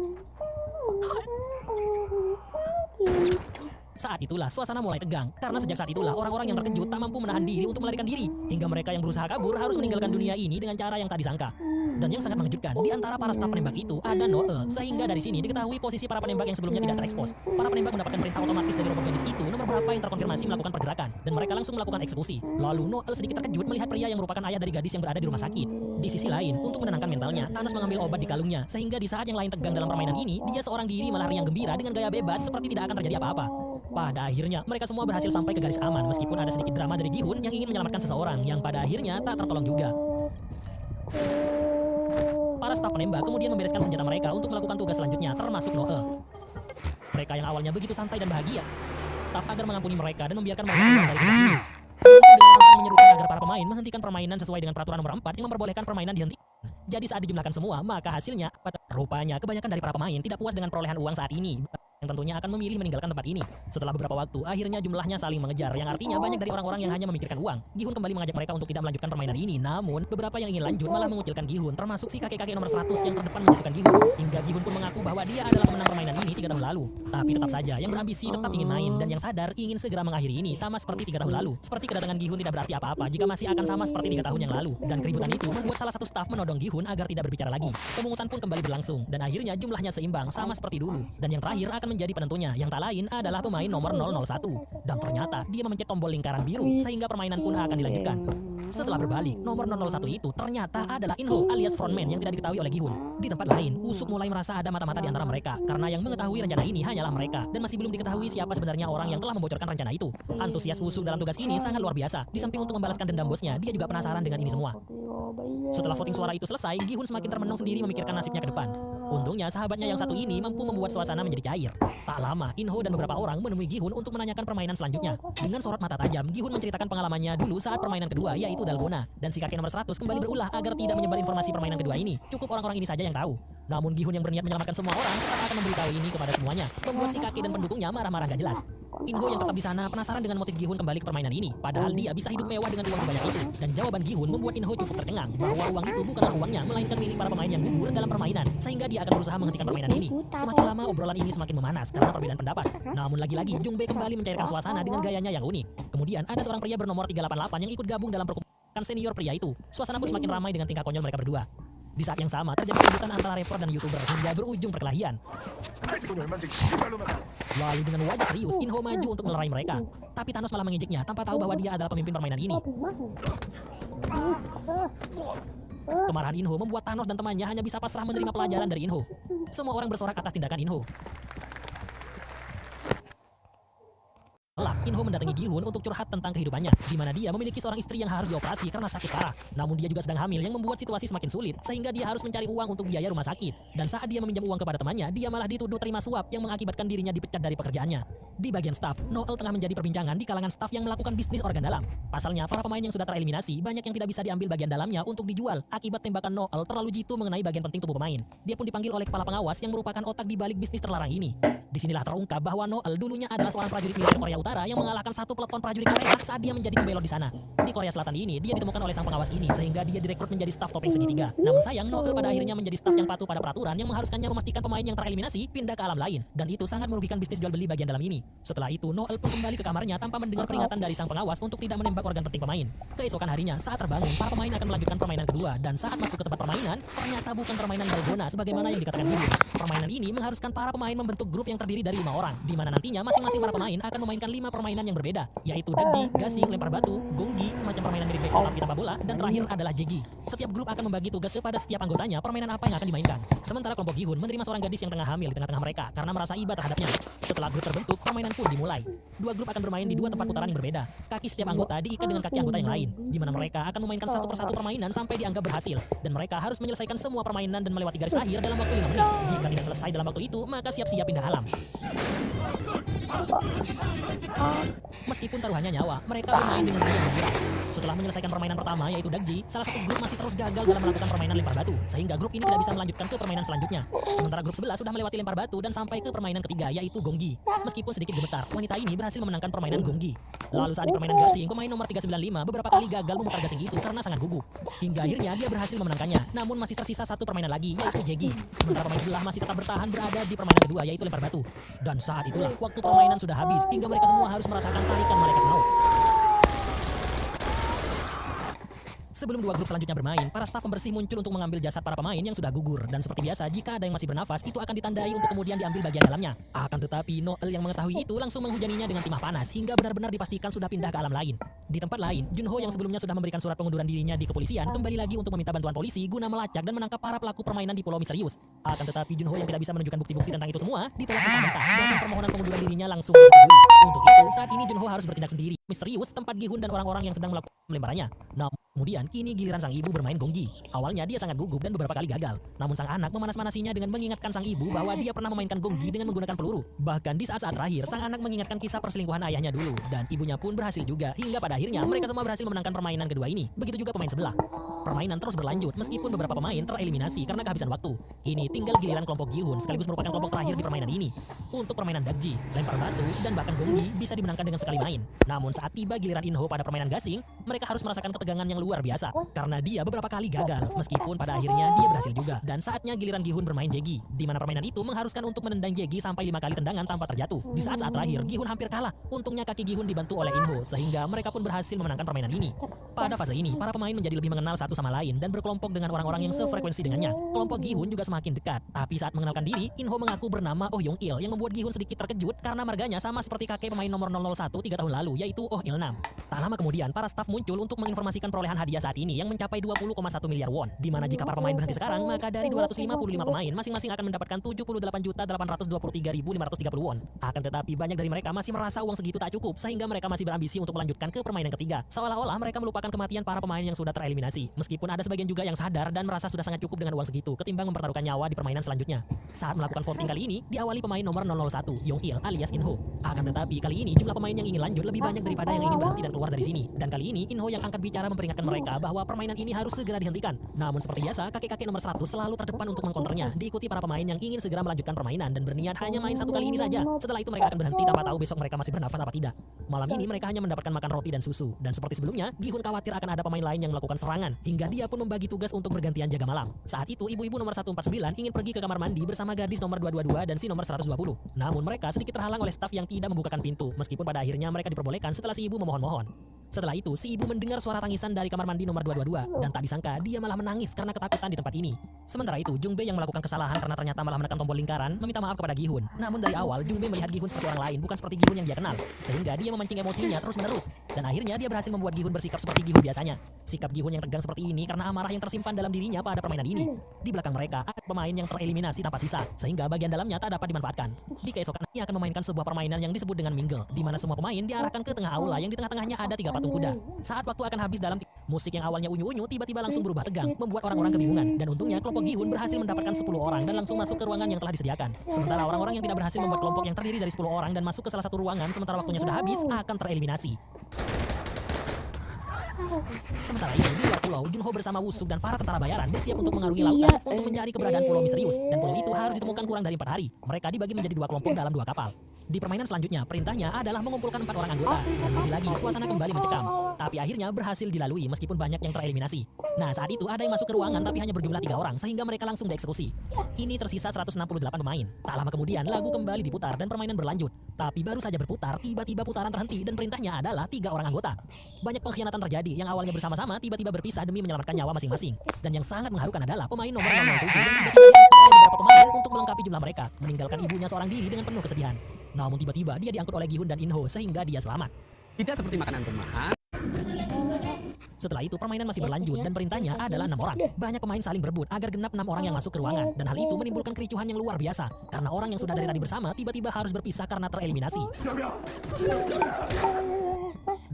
[SPEAKER 9] Saat itulah suasana mulai tegang karena sejak saat itulah orang-orang yang terkejut tak mampu menahan diri untuk melarikan diri hingga mereka yang berusaha kabur harus meninggalkan dunia ini dengan cara yang tak disangka. Dan yang sangat mengejutkan, di antara para staf penembak itu ada Noel, sehingga dari sini diketahui posisi para penembak yang sebelumnya tidak terekspos. Para penembak mendapatkan perintah otomatis dari robot gadis itu nomor berapa yang terkonfirmasi melakukan pergerakan dan mereka langsung melakukan eksekusi. Lalu Noel sedikit terkejut melihat pria yang merupakan ayah dari gadis yang berada di rumah sakit. Di sisi lain, untuk menenangkan mentalnya, Thanos mengambil obat di kalungnya sehingga di saat yang lain tegang dalam permainan ini, dia seorang diri malah riang gembira dengan gaya bebas seperti tidak akan terjadi apa-apa. Pada akhirnya, mereka semua berhasil sampai ke garis aman meskipun ada sedikit drama dari Gi-hun yang ingin menyelamatkan seseorang yang pada akhirnya tak tertolong juga. Para staf penembak kemudian membereskan senjata mereka untuk melakukan tugas selanjutnya, termasuk Noel. Mereka yang awalnya begitu santai dan bahagia, staf agar mengampuni mereka dan membiarkan mereka keluar dari tempat ini. Dengan lantang menyerukan agar para pemain menghentikan permainan sesuai dengan peraturan nomor 4 yang memperbolehkan permainan dihentikan. Jadi saat dijumlahkan semua, maka hasilnya rupanya kebanyakan dari para pemain tidak puas dengan perolehan uang saat ini, yang tentunya akan memilih meninggalkan tempat ini. Setelah beberapa waktu, akhirnya jumlahnya saling mengejar, yang artinya banyak dari orang-orang yang hanya memikirkan uang. Gi-hun kembali mengajak mereka untuk tidak melanjutkan permainan ini, namun beberapa yang ingin lanjut malah mengucilkan Gi-hun, termasuk si kakek-kakek nomor 100 yang terdepan menjatuhkan Gi-hun. Hingga Gi-hun pun mengaku bahwa dia adalah pemenang permainan ini 3 tahun lalu. Tapi tetap saja, yang berambisi tetap ingin main dan yang sadar ingin segera mengakhiri ini sama seperti 3 tahun lalu. Seperti kedatangan Gi-hun tidak berarti apa-apa jika masih akan sama seperti 3 tahun yang lalu. Dan keributan itu membuat salah satu staf menodong Gi-hun agar tidak berbicara lagi. Pemungutan pun kembali berlangsung dan akhirnya jumlahnya seimbang sama seperti dulu. Dan yang terakhir akan menjadi penentunya, yang tak lain adalah pemain nomor 001. Dan ternyata dia memencet tombol lingkaran biru sehingga permainan pun akan dilanjutkan. Setelah berbalik, nomor 001 itu ternyata adalah Inho alias frontman yang tidak diketahui oleh Gi-hun. Di tempat lain, Usuk mulai merasa ada mata-mata di antara mereka karena yang mengetahui rencana ini hanyalah mereka dan masih belum diketahui siapa sebenarnya orang yang telah membocorkan rencana itu. Antusias Usuk dalam tugas ini sangat luar biasa. Di samping untuk membalaskan dendam bosnya, dia juga penasaran dengan ini semua. Setelah voting suara itu selesai, Gi-hun semakin termenung sendiri memikirkan nasibnya ke depan. Untungnya sahabatnya yang satu ini mampu membuat suasana menjadi cair. Tak lama, In-ho dan beberapa orang menemui Gi-hun untuk menanyakan permainan selanjutnya. Dengan sorot mata tajam, Gi-hun menceritakan pengalamannya dulu saat permainan kedua, yaitu Dalgona. Dan si kakek nomor 100 kembali berulah agar tidak menyebar informasi permainan kedua ini. Cukup orang-orang ini saja yang tahu. Namun Gi-hun yang berniat menyelamatkan semua orang tetap akan memberitahu ini kepada semuanya, membuat si kakek dan pendukungnya marah-marah gak jelas. In-ho yang tetap di sana penasaran dengan motif Gi-hun kembali ke permainan ini, padahal dia bisa hidup mewah dengan uang sebanyak itu. Dan jawaban Gi-hun membuat In-ho cukup tercengang bahwa uang itu bukanlah uangnya, melainkan milik para pemain yang gugur dalam permainan, sehingga dia akan berusaha menghentikan permainan ini. Semakin lama obrolan ini semakin memanas karena perbedaan pendapat. Namun lagi-lagi Jung Bae kembali mencairkan suasana dengan gayanya yang unik. Kemudian ada seorang pria bernomor 388 yang ikut gabung dalam perkumpulan senior pria itu. Suasana pun semakin ramai dengan tingkah konyol mereka berdua. Di saat yang sama terjadi keributan antara rapper dan YouTuber hingga berujung perkelahian. Lalu dengan wajah serius, In-ho maju untuk melerai mereka. Tapi Thanos malah menginjeknya tanpa tahu bahwa dia adalah pemimpin permainan ini. Kemarahan In-ho membuat Thanos dan temannya hanya bisa pasrah menerima pelajaran dari In-ho. Semua orang bersorak atas tindakan In-ho. In-ho mendatangi Gi-hun untuk curhat tentang kehidupannya, di mana dia memiliki seorang istri yang harus dioperasi karena sakit parah. Namun dia juga sedang hamil yang membuat situasi semakin sulit, sehingga dia harus mencari uang untuk biaya rumah sakit. Dan saat dia meminjam uang kepada temannya, dia malah dituduh terima suap yang mengakibatkan dirinya dipecat dari pekerjaannya. Di bagian staff, Noel tengah menjadi perbincangan di kalangan staff yang melakukan bisnis organ dalam. Pasalnya, para pemain yang sudah tereliminasi, banyak yang tidak bisa diambil bagian dalamnya untuk dijual akibat tembakan Noel terlalu jitu mengenai bagian penting tubuh pemain. Dia pun dipanggil oleh kepala pengawas yang merupakan otak di balik bisnis terlarang ini. Disinilah terungkap bahwa Noel dulunya adalah seorang prajurit militer Korea Utara yang mengalahkan satu peleton prajurit Korea saat dia menjadi pembelot di sana. Di Korea Selatan ini, dia ditemukan oleh sang pengawas ini sehingga dia direkrut menjadi staf topeng segitiga. Namun sayang, Noel pada akhirnya menjadi staf yang patuh pada peraturan yang mengharuskannya memastikan pemain yang tereliminasi pindah ke alam lain. Dan itu sangat merugikan bisnis jual beli bagian dalam ini. Setelah itu, Noel pun kembali ke kamarnya tanpa mendengar peringatan dari sang pengawas untuk tidak menembak organ penting pemain. Keesokan harinya, saat terbangun, para pemain akan melanjutkan permainan kedua. Dan saat masuk ke tempat permainan, ternyata bukan permainan Dalgona sebagaimana yang dikatakan Gi-hun. Permainan ini mengharuskan para pemain membentuk grup yang terdiri dari 5 orang, di mana nantinya masing-masing para pemain akan memainkan 5 permainan yang berbeda, yaitu Dagji, gasing, lempar batu, gonggi, semacam permainan mirip background api tanpa bola, dan terakhir adalah jegi. Setiap grup akan membagi tugas kepada setiap anggotanya permainan apa yang akan dimainkan. Sementara kelompok Gi-hun menerima seorang gadis yang tengah hamil di tengah-tengah mereka karena merasa iba terhadapnya. Setelah grup terbentuk, permainan pun dimulai. 2 grup akan bermain di 2 tempat putaran yang berbeda. Kaki setiap anggota diikat dengan kaki anggota yang lain, di mana mereka akan memainkan satu persatu permainan sampai dianggap berhasil. Dan mereka harus menyelesaikan semua permainan dan melewati garis akhir dalam waktu 5 menit. Jika tidak selesai dalam waktu itu, maka siap-siap pindah alam. Meskipun taruhannya nyawa, mereka bermain dengan riang gembira. Setelah menyelesaikan permainan pertama, yaitu Dagji, salah satu grup masih terus gagal dalam melakukan permainan lempar batu, sehingga grup ini tidak bisa melanjutkan ke permainan selanjutnya. Sementara grup sebelah sudah melewati lempar batu dan sampai ke permainan ketiga, yaitu gonggi. Meskipun sedikit gemetar, wanita ini berhasil memenangkan permainan gonggi. Lalu saat di permainan gasing, pemain nomor 395 beberapa kali gagal memutar gasing itu karena sangat gugup. Hingga akhirnya dia berhasil memenangkannya, namun masih tersisa satu permainan lagi, yaitu jegi. Sementara pemain sebelah masih tetap bertahan berada di permainan kedua, yaitu lempar batu. Dan saat itulah waktu permainan sudah habis, hingga mereka semua harus merasakan tarikan malaikat maut. Sebelum 2 grup selanjutnya bermain, para staf pembersih muncul untuk mengambil jasad para pemain yang sudah gugur. Dan seperti biasa, jika ada yang masih bernafas, itu akan ditandai untuk kemudian diambil bagian dalamnya. Akan tetapi, Noel yang mengetahui itu langsung menghujaninya dengan timah panas, hingga benar-benar dipastikan sudah pindah ke alam lain. Di tempat lain, Junho yang sebelumnya sudah memberikan surat pengunduran dirinya di kepolisian, kembali lagi untuk meminta bantuan polisi guna melacak dan menangkap para pelaku permainan di Pulau Misterius. Akan tetapi, Junho yang tidak bisa menunjukkan bukti-bukti tentang itu semua, ditolak mentah-mentah, dan permohonan pengunduran dirinya langsung disetujui. Untuk itu, saat ini Junho harus bertindak sendiri. Misterius, tempat Gi-hun dan orang-orang yang sedang melakukan pelemparannya. Kemudian, kini giliran sang ibu bermain gonggi. Awalnya dia sangat gugup dan beberapa kali gagal. Namun sang anak memanas-manasinya dengan mengingatkan sang ibu bahwa dia pernah memainkan gonggi dengan menggunakan peluru. Bahkan di saat-saat terakhir, sang anak mengingatkan kisah perselingkuhan ayahnya dulu. Dan ibunya pun berhasil juga, hingga pada akhirnya mereka semua berhasil memenangkan permainan kedua ini. Begitu juga pemain sebelah. Permainan terus berlanjut meskipun beberapa pemain tereliminasi karena kehabisan waktu. Kini tinggal giliran kelompok Gi-hun sekaligus merupakan kelompok terakhir di permainan ini. Untuk permainan Dagji, lempar batu, dan bahkan gonggi bisa dimenangkan dengan sekali main. Namun saat tiba giliran In-ho pada permainan gasing, mereka harus merasakan ketegangan yang luar biasa. Karena dia beberapa kali gagal, meskipun pada akhirnya dia berhasil juga. Dan saatnya giliran Gi-hun bermain jegi, di mana permainan itu mengharuskan untuk menendang jegi sampai 5 kali tendangan tanpa terjatuh. Di saat-saat terakhir, Gi-hun hampir kalah. Untungnya kaki Gi-hun dibantu oleh In-ho, sehingga mereka pun berhasil memenangkan permainan ini. Pada fase ini, para pemain menjadi lebih mengenal satu sama lain dan berkelompok dengan orang-orang yang sefrekuensi dengannya. Kelompok Gi-hun juga semakin dekat. Tapi saat mengenalkan diri, In-ho mengaku bernama Oh Yong-il yang membuat Gi-hun sedikit terkejut karena marganya sama seperti kakek pemain nomor 001 3 tahun lalu, yaitu Oh Il-nam. Tak lama kemudian, para staf muncul untuk menginformasikan perolehan hadiah saat ini yang mencapai 20,1 miliar won. Di mana jika para pemain berhenti sekarang, maka dari 255 pemain, masing-masing akan mendapatkan 78.823.530 won. Akan tetapi, banyak dari mereka masih merasa uang segitu tak cukup, sehingga mereka masih berambisi untuk melanjutkan ke permainan ketiga. Seolah-olah mereka melupakan kematian para pemain yang sudah tereliminasi. Meskipun ada sebagian juga yang sadar dan merasa sudah sangat cukup dengan uang segitu, ketimbang mempertaruhkan nyawa di permainan selanjutnya. Saat melakukan voting kali ini, diawali pemain nomor 001, Yong-il alias Inho. Akan tetapi, kali ini jumlah pemain yang ingin lanjut lebih banyak daripada yang ingin berhenti dan keluar dari sini. Dan kali ini, Inho yang angkat bicara memperingatkan mereka bahwa permainan ini harus segera dihentikan. Namun seperti biasa, kakek-kakek nomor 100 selalu terdepan untuk mengkonternya, diikuti para pemain yang ingin segera melanjutkan permainan dan berniat hanya main satu kali ini saja. Setelah itu mereka akan berhenti tanpa tahu besok mereka masih bernafas apa tidak. Malam ini mereka hanya mendapatkan makan roti dan susu. Dan seperti sebelumnya, Gi-hun khawatir akan ada pemain lain yang melakukan serangan, hingga dia pun membagi tugas untuk bergantian jaga malam. Saat itu, ibu-ibu nomor 149 ingin pergi ke kamar mandi bersama gadis nomor 222 dan si nomor 120. Namun mereka sedikit terhalang oleh staf yang tidak membukakan pintu, meskipun pada akhirnya mereka diperbolehkan setelah si ibu memohon-mohon. Setelah itu, si ibu mendengar suara tangisan dari kamar mandi nomor 222 dan tak disangka dia malah menangis karena ketakutan di tempat ini. Sementara itu, Jung-bae yang melakukan kesalahan karena ternyata malah menekan tombol lingkaran meminta maaf kepada Gi-hun. Namun dari awal, Jung-bae melihat Gi-hun seperti orang lain, bukan seperti Gi-hun yang dia kenal, sehingga dia memancing emosinya terus-menerus. Dan akhirnya dia berhasil membuat Gi-hun bersikap seperti Gi-hun biasanya. Sikap Gi-hun yang tegang seperti ini karena amarah yang tersimpan dalam dirinya pada permainan ini. Di belakang mereka ada pemain yang tereliminasi tanpa sisa, sehingga bagian dalamnya tak dapat dimanfaatkan. Di keesokan ia akan memainkan sebuah permainan yang disebut dengan mingle, di mana semua pemain diarahkan ke tengah aula yang di tengah-tengahnya ada 3 patung kuda. Saat waktu akan habis dalam musik yang awalnya unyu-unyu tiba-tiba langsung berubah tegang, membuat orang-orang kebingungan. Dan untungnya kelompok Gi-hun berhasil mendapatkan 10 orang dan langsung masuk ke ruangan yang telah disediakan. Sementara orang-orang yang tidak berhasil membuat kelompok yang terdiri dari 10 orang dan masuk ke salah satu ruangan sementara waktunya sudah habis akan tereliminasi. Sementara itu, di luar pulau, Junho bersama Wusuk dan para tentara bayaran bersiap untuk mengarungi lautan untuk mencari keberadaan pulau misterius. Dan pulau itu harus ditemukan kurang dari 4 hari. Mereka dibagi menjadi 2 kelompok dalam 2 kapal. Di permainan selanjutnya, perintahnya adalah mengumpulkan 4 orang anggota. Dan lagi-lagi, suasana kembali mencekam. Tapi akhirnya berhasil dilalui meskipun banyak yang tereliminasi. Nah, saat itu ada yang masuk ke ruangan tapi hanya berjumlah 3 orang, sehingga mereka langsung dieksekusi. Ini tersisa 168 pemain. Tak lama kemudian, lagu kembali diputar dan permainan berlanjut. Tapi baru saja berputar, tiba-tiba putaran terhenti dan perintahnya adalah 3 orang anggota. Banyak pengkhianatan terjadi yang awalnya bersama-sama tiba-tiba berpisah demi menyelamatkan nyawa masing-masing. Dan yang sangat mengharukan adalah pemain nomor 007 yang tiba-tiba diangkut oleh beberapa pemain untuk melengkapi jumlah mereka, meninggalkan ibunya seorang diri dengan penuh kesedihan. Namun tiba-tiba dia diangkut oleh Gi-hun dan Inho sehingga dia selamat.
[SPEAKER 6] Tidak seperti makanan rumahan.
[SPEAKER 9] Setelah itu permainan masih berlanjut dan perintahnya adalah 6 orang. Banyak pemain saling berebut agar genap 6 orang yang masuk ke ruangan. Dan hal itu menimbulkan kericuhan yang luar biasa. Karena orang yang sudah dari tadi bersama tiba-tiba harus berpisah karena tereliminasi.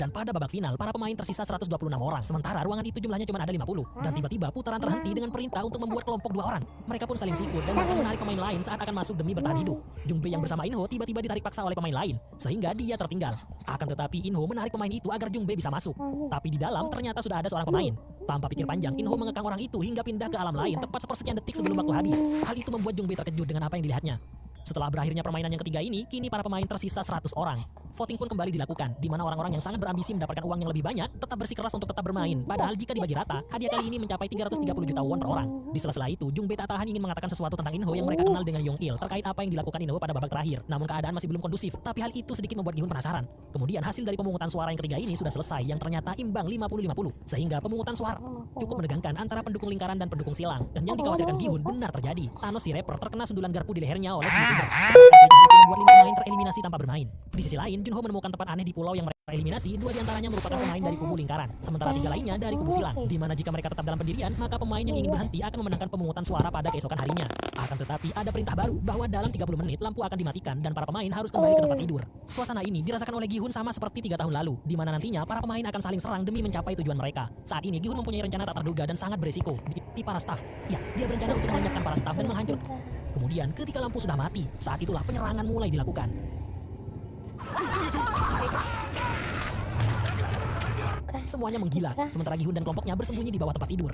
[SPEAKER 9] Dan pada babak final, para pemain tersisa 126 orang. Sementara ruangan itu jumlahnya cuma ada 50. Dan tiba-tiba putaran terhenti dengan perintah untuk membuat kelompok 2 orang. Mereka pun saling sikut dan bahkan menarik pemain lain saat akan masuk demi bertahan hidup. Jung-bae yang bersama Inho tiba-tiba ditarik paksa oleh pemain lain, sehingga dia tertinggal. Akan tetapi Inho menarik pemain itu agar Jung-bae bisa masuk. Tapi di dalam ternyata sudah ada seorang pemain. Tanpa pikir panjang, Inho mengekang orang itu hingga pindah ke alam lain tepat sepersekian detik sebelum waktu habis. Hal itu membuat Jung-bae terkejut dengan apa yang dilihatnya. Setelah berakhirnya permainan yang ketiga ini, kini para pemain tersisa 100 orang. Voting pun kembali dilakukan, di mana orang-orang yang sangat berambisi mendapatkan uang yang lebih banyak tetap bersikeras untuk tetap bermain. Padahal jika dibagi rata, hadiah kali ini mencapai 330 juta won per orang. Di sela-sela itu, Jung-bae tak tahan ingin mengatakan sesuatu tentang Inho yang mereka kenal dengan Yong-il terkait apa yang dilakukan Inho pada babak terakhir. Namun keadaan masih belum kondusif, tapi hal itu sedikit membuat Gi-hun penasaran. Kemudian hasil dari pemungutan suara yang ketiga ini sudah selesai, yang ternyata imbang 50-50. Sehingga pemungutan suara cukup menegangkan antara pendukung lingkaran dan pendukung silang. Dan yang dikhawatirkan Gi-hun benar terjadi. Thanos si rapper terkena sundulan garpu di lehernya oleh si youtuber. Membuat 5 pemain tereliminasi tanpa bermain. Di sisi lain, Junho menemukan tempat aneh di pulau yang mereka eliminasi. 2 diantaranya merupakan pemain dari kubu lingkaran, sementara 3 lainnya dari kubu silang. Di mana jika mereka tetap dalam pendirian, maka pemain yang ingin berhenti akan memenangkan pemungutan suara pada keesokan harinya. Akan tetapi ada perintah baru bahwa dalam 30 menit lampu akan dimatikan dan para pemain harus kembali ke tempat tidur. Suasana ini dirasakan oleh Gi-hun sama seperti 3 tahun lalu, di mana nantinya para pemain akan saling serang demi mencapai tujuan mereka. Saat ini Gi-hun mempunyai rencana tak terduga dan sangat berisiko di para staf. Ya, dia berencana untuk melenyapkan para staf dan menghancurkan. Kemudian ketika lampu sudah mati, saat itulah penyerangan mulai dilakukan. Semuanya menggila, sementara Gi-hun dan kelompoknya bersembunyi di bawah tempat tidur.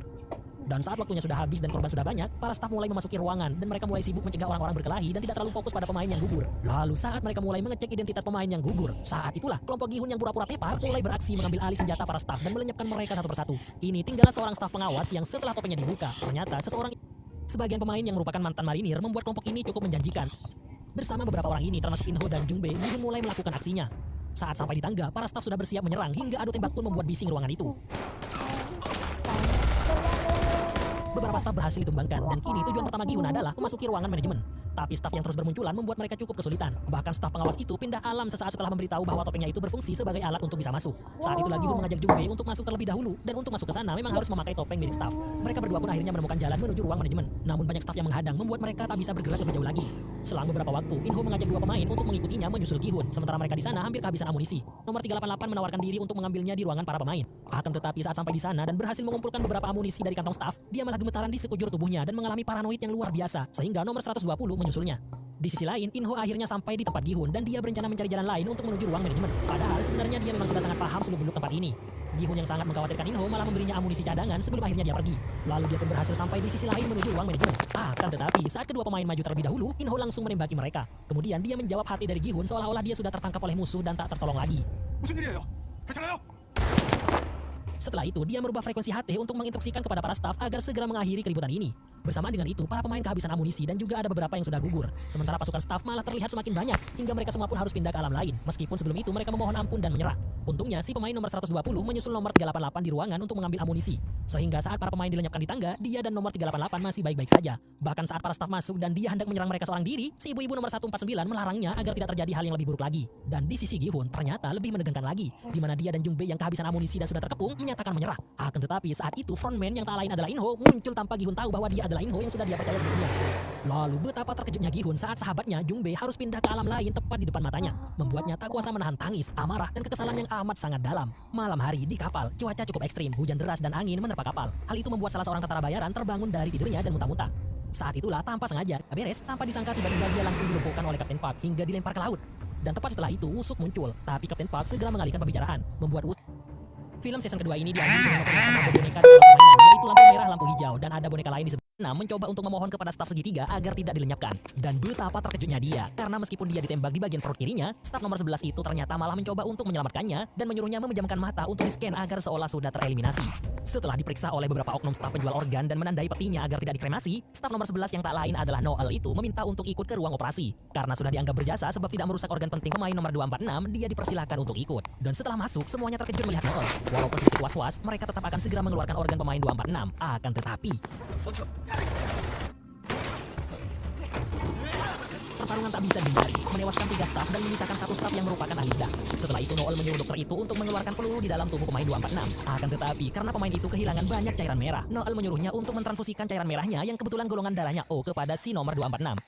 [SPEAKER 9] Dan saat waktunya sudah habis dan korban sudah banyak, para staf mulai memasuki ruangan dan mereka mulai sibuk mencegah orang-orang berkelahi dan tidak terlalu fokus pada pemain yang gugur. Lalu saat mereka mulai mengecek identitas pemain yang gugur, saat itulah kelompok Gi-hun yang pura-pura tepar mulai beraksi mengambil alih senjata para staf dan melenyapkan mereka satu persatu. Kini tinggal seorang staf pengawas yang setelah topengnya dibuka, ternyata sebagian pemain yang merupakan mantan marinir membuat kelompok ini cukup menjanjikan. Bersama beberapa orang ini termasuk Inho dan Jung-bae, Gi-hun mulai melakukan aksinya. Saat sampai di tangga, para staf sudah bersiap menyerang hingga adu tembak pun membuat bising ruangan itu. Beberapa staf berhasil ditumbangkan dan kini tujuan pertama Gi-hun adalah memasuki ruangan manajemen. Tapi staf yang terus bermunculan membuat mereka cukup kesulitan. Bahkan staf pengawas itu pindah alam sesaat setelah memberitahu bahwa topengnya itu berfungsi sebagai alat untuk bisa masuk. Saat itu Gi Hun mengajak Jung Bae untuk masuk terlebih dahulu, dan untuk masuk ke sana memang harus memakai topeng milik staf. Mereka berdua pun akhirnya menemukan jalan menuju ruang manajemen. Namun banyak staf yang menghadang membuat mereka tak bisa bergerak lebih jauh lagi. Selang beberapa waktu, In-ho mengajak dua pemain untuk mengikutinya menyusul Gi Hun, sementara mereka di sana hampir kehabisan amunisi. Nomor 388 menawarkan diri untuk mengambilnya di ruangan para pemain. Akan tetapi saat sampai di sana dan berhasil mengumpulkan beberapa amunisi dari kantong staf, dia malah gemetaran di sekujur tubuhnya dan mengalami paranoid yang luar biasa, sehingga nomor 120 menyusulnya. Di sisi lain, In-ho akhirnya sampai di tempat Gi Hun dan dia berencana mencari jalan lain untuk menuju ruang manajemen. Padahal sebenarnya dia memang sudah sangat paham seluk-beluk tempat ini. Gi Hun yang sangat mengkhawatirkan In-ho malah memberinya amunisi cadangan sebelum akhirnya dia pergi. Lalu dia pun berhasil sampai di sisi lain menuju ruang manajemen. Akan tetapi saat kedua pemain maju terlebih dahulu, In-ho langsung menembaki mereka. Kemudian dia menjawab hati dari Gi Hun seolah-olah dia sudah tertangkap oleh musuh dan tak tertolong lagi.
[SPEAKER 7] 무슨 일이에요? 괜찮아요?
[SPEAKER 9] Setelah itu, dia merubah frekuensi HT untuk menginstruksikan kepada para staf agar segera mengakhiri keributan ini. Bersamaan dengan itu, para pemain kehabisan amunisi dan juga ada beberapa yang sudah gugur. Sementara pasukan staf malah terlihat semakin banyak, hingga mereka semua pun harus pindah ke alam lain. Meskipun sebelum itu mereka memohon ampun dan menyerah. Untungnya, si pemain nomor 120 menyusul nomor 388 di ruangan untuk mengambil amunisi. Sehingga saat para pemain dilenyapkan di tangga, dia dan nomor 388 masih baik-baik saja. Bahkan saat para staf masuk dan dia hendak menyerang mereka seorang diri, si ibu-ibu nomor 149 melarangnya agar tidak terjadi hal yang lebih buruk lagi. Dan di sisi Gi Hun ternyata lebih menegangkan lagi, di mana dia dan Jung Bae yang kehabisan amunisi dan sudah terkepung menyatakan menyerah. Akan tetapi saat itu frontman yang tak lain adalah In-ho muncul tanpa Gi Hun tahu bahwa dia adalah In-ho yang sudah dia percaya sebelumnya. Lalu betapa terkejutnya Gi Hun saat sahabatnya Jung Bae harus pindah ke alam lain tepat di depan matanya, membuatnya tak kuasa menahan tangis, amarah dan kekesalan yang amat sangat dalam. Malam hari di kapal, cuaca cukup ekstrim, hujan deras dan angin menerpa kapal. Hal itu membuat salah seorang tentara bayaran terbangun dari tidurnya dan muntah-muntah. Saat itulah tanpa sengaja, beres, tanpa disangka tiba-tiba dia langsung dilumpuhkan oleh Kapten Park hingga dilempar ke laut. Dan tepat setelah itu Wusuk muncul, tapi Kapten Park segera mengalihkan pembicaraan, membuat film season kedua ini diambil dengan memperlihatkan boneka di dalam permainan, yaitu lampu merah, lampu hijau, dan ada boneka lain di sebelah. Mencoba untuk memohon kepada staf segitiga agar tidak dilenyapkan. Dan betapa terkejutnya dia, karena meskipun dia ditembak di bagian perut kirinya, staf nomor 11 itu ternyata malah mencoba untuk menyelamatkannya dan menyuruhnya memejamkan mata untuk di-scan agar seolah sudah tereliminasi. Setelah diperiksa oleh beberapa oknum staf penjual organ dan menandai petinya agar tidak dikremasi, staf nomor 11 yang tak lain adalah Noel itu meminta untuk ikut ke ruang operasi. Karena sudah dianggap berjasa sebab tidak merusak organ penting pemain nomor 246, dia dipersilakan untuk ikut. Dan setelah masuk, semuanya terkejut melihat Noel. Walaupun sedikit was-was, mereka tetap akan segera mengeluarkan organ pemain 246. Akan tetapi pertarungan tak bisa dihindari, menewaskan 3 staf dan menyisakan 1 staf yang merupakan ahli bedah. Setelah itu Noel menyuruh dokter itu untuk mengeluarkan peluru di dalam tubuh pemain 246. Akan tetapi karena pemain itu kehilangan banyak cairan merah, Noel menyuruhnya untuk mentransfusikan cairan merahnya yang kebetulan golongan darahnya O kepada si nomor 246.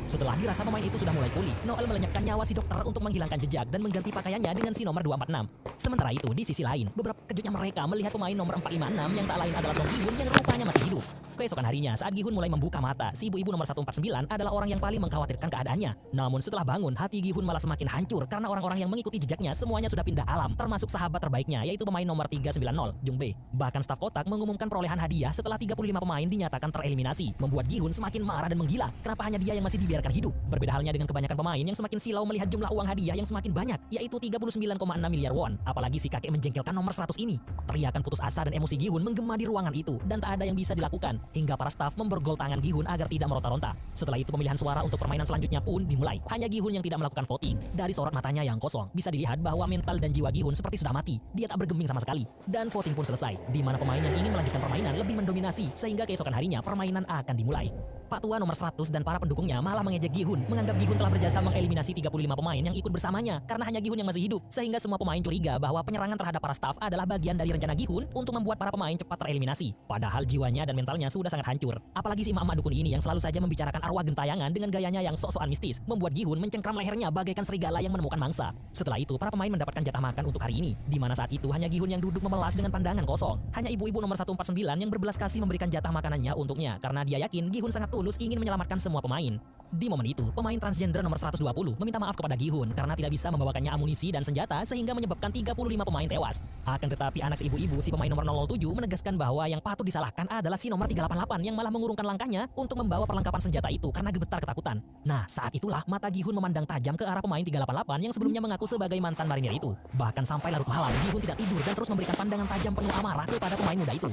[SPEAKER 9] Setelah dirasa pemain itu sudah mulai pulih, Noel melenyapkan nyawa si dokter untuk menghilangkan jejak dan mengganti pakaiannya dengan si nomor 246. Sementara itu, di sisi lain, beberapa kejutnya mereka melihat pemain nomor 456 yang tak lain adalah Song Gi Hun yang rupanya masih hidup. Keesokan harinya, saat Gi Hun mulai membuka mata, si ibu-ibu nomor 149 adalah orang yang paling mengkhawatirkan keadaannya. Namun setelah bangun, hati Gi Hun malah semakin hancur karena orang-orang yang mengikuti jejaknya semuanya sudah pindah alam, termasuk sahabat terbaiknya yaitu pemain nomor 390, Jung Bae. Bahkan staf kotak mengumumkan perolehan hadiah setelah 35 pemain dinyatakan tereliminasi, membuat Gi Hun semakin marah dan menggila. Kenapa hanya dia yang masih dibiarkan hidup? Berbeda halnya dengan kebanyakan pemain yang semakin silau melihat jumlah uang hadiah yang semakin banyak, yaitu 39,6 miliar won. Apalagi si kakek menjengkelkan nomor 100 ini. Teriakan putus asa dan emosi Gi Hun menggema di ruangan itu dan tak ada yang bisa dilakukan hingga para staf memborgol tangan Gi Hun agar tidak meronta-ronta. Setelah itu pemilihan suara untuk permainan selanjutnya pun dimulai. Hanya Gi Hun yang tidak melakukan voting. Dari sorot matanya yang kosong, bisa dilihat bahwa mental dan jiwa Gi Hun seperti sudah mati. Dia tak bergeming sama sekali. Dan voting pun selesai, di mana pemain yang ingin melanjutkan permainan lebih mendominasi sehingga keesokan harinya permainan akan dimulai. Pak Tua nomor 100 dan para pendukungnya malah mengejek Gi Hun, menganggap Gi Hun telah berjasa mengeliminasi 35 pemain yang ikut bersamanya karena hanya Gi Hun yang masih hidup, sehingga semua pemain curiga bahwa penyerangan terhadap para staf adalah bagian dari rencana Gi Hun untuk membuat para pemain cepat tereliminasi. Padahal jiwanya dan mentalnya sudah sangat hancur. Apalagi si emak-emak dukun ini yang selalu saja membicarakan arwah gentayangan dengan gayanya yang sok-sokan mistis, membuat Gi Hun mencengkram lehernya bagaikan serigala yang menemukan mangsa. Setelah itu, para pemain mendapatkan jatah makan untuk hari ini, di mana saat itu hanya Gi Hun yang duduk memelas dengan pandangan kosong. Hanya ibu-ibu nomor 149 yang berbelas kasih memberikan jatah makanannya untuknya karena dia yakin Gi Hun sangat tulus ingin menyelamatkan semua pemain. Di momen itu, pemain transgender nomor 120 meminta maaf kepada Gi Hun karena tidak bisa membawakannya amunisi dan senjata sehingga menyebabkan 35 pemain tewas. Akan tetapi anak si ibu-ibu si pemain nomor 007 menegaskan bahwa yang patut disalahkan adalah si nomor 388 yang malah mengurungkan langkahnya untuk membawa perlengkapan senjata itu karena gemetar ketakutan. Nah, saat itulah mata Gi Hun memandang tajam ke arah pemain 388 yang sebelumnya mengaku sebagai mantan marinir itu. Bahkan sampai larut malam, Gi Hun tidak tidur dan terus memberikan pandangan tajam penuh amarah kepada pemain muda itu.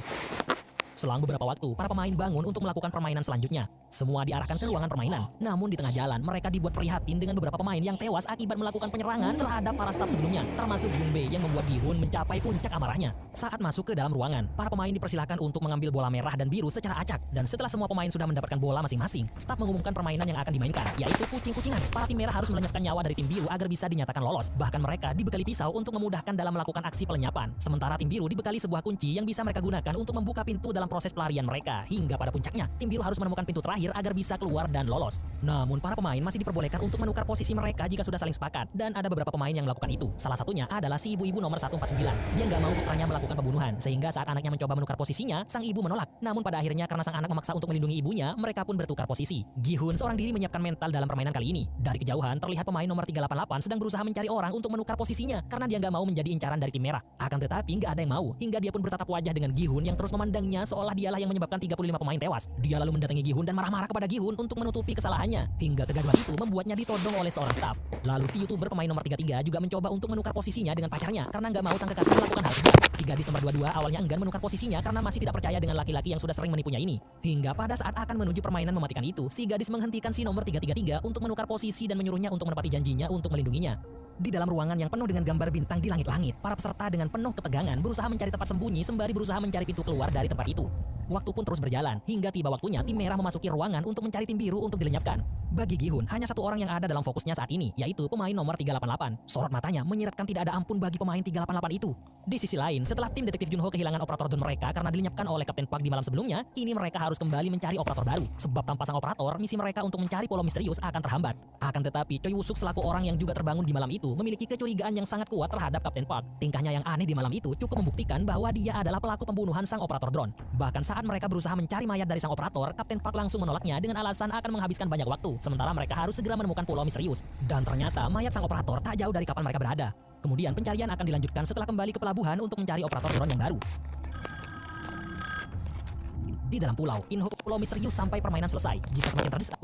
[SPEAKER 9] Selang beberapa waktu, para pemain bangun untuk melakukan permainan selanjutnya. Semua diarahkan ke ruangan permainan. Namun di tengah jalan, mereka dibuat prihatin dengan beberapa pemain yang tewas akibat melakukan penyerangan terhadap para staf sebelumnya, termasuk Junbei yang membuat Gi-hun mencapai puncak amarahnya. Saat masuk ke dalam ruangan, para pemain dipersilahkan untuk mengambil bola merah dan biru secara acak. Dan setelah semua pemain sudah mendapatkan bola masing-masing, staf mengumumkan permainan yang akan dimainkan, yaitu kucing-kucingan. Para tim merah harus melenyapkan nyawa dari tim biru agar bisa dinyatakan lolos. Bahkan mereka dibekali pisau untuk memudahkan dalam melakukan aksi pelenyapan. Sementara tim biru dibekali sebuah kunci yang bisa mereka gunakan untuk membuka pintu dalam proses pelarian mereka. Hingga pada puncaknya, tim biru harus menemukan pintu terakhir agar bisa keluar dan lolos. Namun para pemain masih diperbolehkan untuk menukar posisi mereka jika sudah saling sepakat. Dan ada beberapa pemain yang melakukan itu. Salah satunya adalah si ibu-ibu nomor 149. Dia nggak mau putranya melakukan pembunuhan, sehingga saat anaknya mencoba menukar posisinya, sang ibu menolak. Namun pada akhirnya karena sang anak memaksa untuk melindungi ibunya, mereka pun bertukar posisi. Gi-hun seorang diri menyiapkan mental dalam permainan kali ini. Dari kejauhan terlihat pemain nomor 388 sedang berusaha mencari orang untuk menukar posisinya karena dia nggak mau menjadi incaran dari tim merah. Akan tetapi nggak ada yang mau, hingga dia pun bertatap wajah dengan Gi-hun yang terus memandangnya seolah dialah yang menyebabkan 35 pemain tewas. Dia lalu mendatangi Gi-hun dan marah-marah kepada Gi-hun untuk menutupi kesalahannya, hingga kegaduhan itu membuatnya ditodong oleh seorang staf. Lalu si YouTuber pemain nomor 33 juga mencoba untuk menukar posisinya dengan pacarnya karena nggak mau sang kekasih melakukan hal itu. Si gadis nomor 22 awalnya enggan menukar posisinya karena masih tidak percaya dengan laki-laki yang sudah sering menipunya ini. Hingga pada saat akan menuju permainan mematikan itu, si gadis menghentikan si nomor 333 untuk menukar posisi dan menyuruhnya untuk menepati janjinya untuk melindunginya. Di dalam ruangan yang penuh dengan gambar bintang di langit-langit, para peserta dengan penuh ketegangan berusaha mencari tempat sembunyi sembari berusaha mencari pintu keluar dari tempat itu. Waktu pun terus berjalan, hingga tiba waktunya tim merah memasuki ruangan untuk mencari tim biru untuk dilenyapkan. Bagi Gi-hun, hanya satu orang yang ada dalam fokusnya saat ini, yaitu pemain nomor 388. Sorot matanya menyiratkan tidak ada ampun bagi pemain 388 itu. Di sisi lain, setelah tim detektif Junho kehilangan operator drone mereka karena dilenyapkan oleh Kapten Park di malam sebelumnya, kini mereka harus kembali mencari operator baru. Sebab tanpa sang operator, misi mereka untuk mencari pulau misterius akan terhambat. Akan tetapi, Choi Woo-suk selaku orang yang juga terbangun di malam itu memiliki kecurigaan yang sangat kuat terhadap Kapten Park. Tingkahnya yang aneh di malam itu cukup membuktikan bahwa dia adalah pelaku pembunuhan sang operator drone. Bahkan saat mereka berusaha mencari mayat dari sang operator, Kapten Park langsung menolaknya dengan alasan akan menghabiskan banyak waktu, sementara mereka harus segera menemukan pulau misterius. Dan ternyata mayat sang operator tak jauh dari kapal mereka berada. Kemudian pencarian akan dilanjutkan setelah kembali ke pelabuhan untuk mencari operator drone yang baru. Di dalam pulau, Inho pulau misterius sampai permainan selesai. Jika semakin terdesak,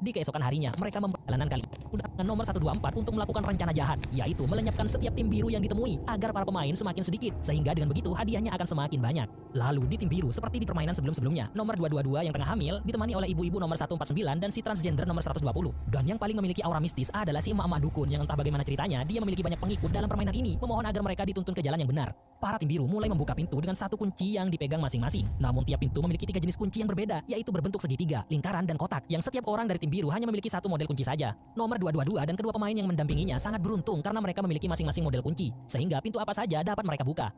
[SPEAKER 9] di keesokan harinya, mereka memperjalanan kali undangan nomor 124 untuk melakukan rencana jahat, yaitu melenyapkan setiap tim biru yang ditemui agar para pemain semakin sedikit, sehingga dengan begitu hadiahnya akan semakin banyak. Lalu di tim biru, seperti di permainan sebelum-sebelumnya, nomor 222 yang tengah hamil ditemani oleh ibu-ibu nomor 149 dan si transgender nomor 120. Dan yang paling memiliki aura mistis adalah si emak-emak dukun yang entah bagaimana ceritanya, dia memiliki banyak pengikut dalam permainan ini, memohon agar mereka dituntun ke jalan yang benar. Para tim biru mulai membuka pintu dengan satu kunci yang dipegang masing-masing. Namun tiap pintu memiliki 3 jenis kunci yang berbeda, yaitu berbentuk segitiga, lingkaran, dan kotak, yang setiap orang dari tim biru hanya memiliki satu model kunci saja. Nomor 222 dan kedua pemain yang mendampinginya sangat beruntung karena mereka memiliki masing-masing model kunci, sehingga pintu apa saja dapat mereka buka.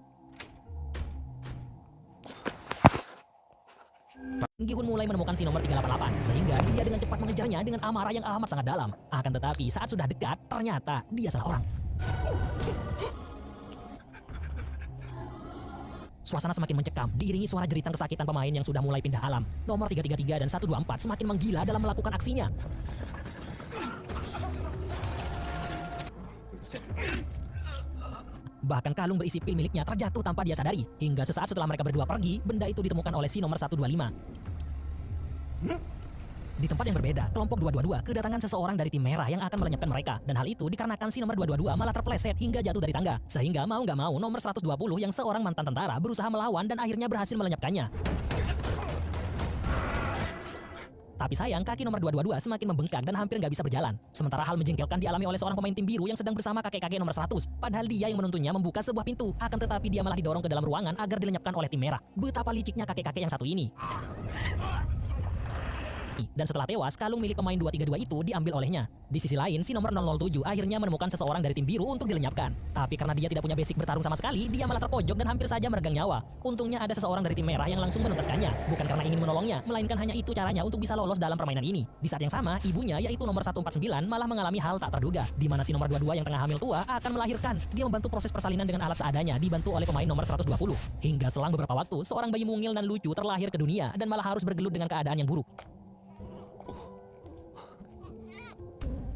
[SPEAKER 9] Gi-hun mulai menemukan si nomor 388, sehingga dia dengan cepat mengejarnya dengan amarah yang amat sangat dalam. Akan tetapi saat sudah dekat, ternyata dia salah orang. Suasana semakin mencekam, diiringi suara jeritan kesakitan pemain yang sudah mulai pindah alam. Nomor 333 dan 124 semakin menggila dalam melakukan aksinya. Bahkan kalung berisi pil miliknya terjatuh tanpa dia sadari. Hingga sesaat setelah mereka berdua pergi, benda itu ditemukan oleh si nomor 125. Di tempat yang berbeda, kelompok 222 kedatangan seseorang dari tim merah yang akan melenyapkan mereka. Dan hal itu dikarenakan si nomor 222 malah terpeleset hingga jatuh dari tangga. Sehingga mau nggak mau nomor 120 yang seorang mantan tentara berusaha melawan dan akhirnya berhasil melenyapkannya. Tapi sayang, kaki nomor 222 semakin membengkak dan hampir nggak bisa berjalan. Sementara hal menjengkelkan dialami oleh seorang pemain tim biru yang sedang bersama kakek-kakek nomor 100. Padahal dia yang menuntunnya membuka sebuah pintu. Akan tetapi dia malah didorong ke dalam ruangan agar dilenyapkan oleh tim merah. Betapa liciknya kakek-kakek yang satu ini. Dan setelah tewas, kalung milik pemain 232 itu diambil olehnya. Di sisi lain, si nomor 007 akhirnya menemukan seseorang dari tim biru untuk dilenyapkan. Tapi karena dia tidak punya basic bertarung sama sekali, dia malah terpojok dan hampir saja meregang nyawa. Untungnya ada seseorang dari tim merah yang langsung menuntaskannya. Bukan karena ingin menolongnya, melainkan hanya itu caranya untuk bisa lolos dalam permainan ini. Di saat yang sama, ibunya yaitu nomor 149 malah mengalami hal tak terduga, di mana si nomor 22 yang tengah hamil tua akan melahirkan. Dia membantu proses persalinan dengan alat seadanya, dibantu oleh pemain nomor 120. Hingga selang beberapa waktu, seorang bayi mungil dan lucu terlahir ke dunia dan malah harus bergelut dengan keadaan yang buruk.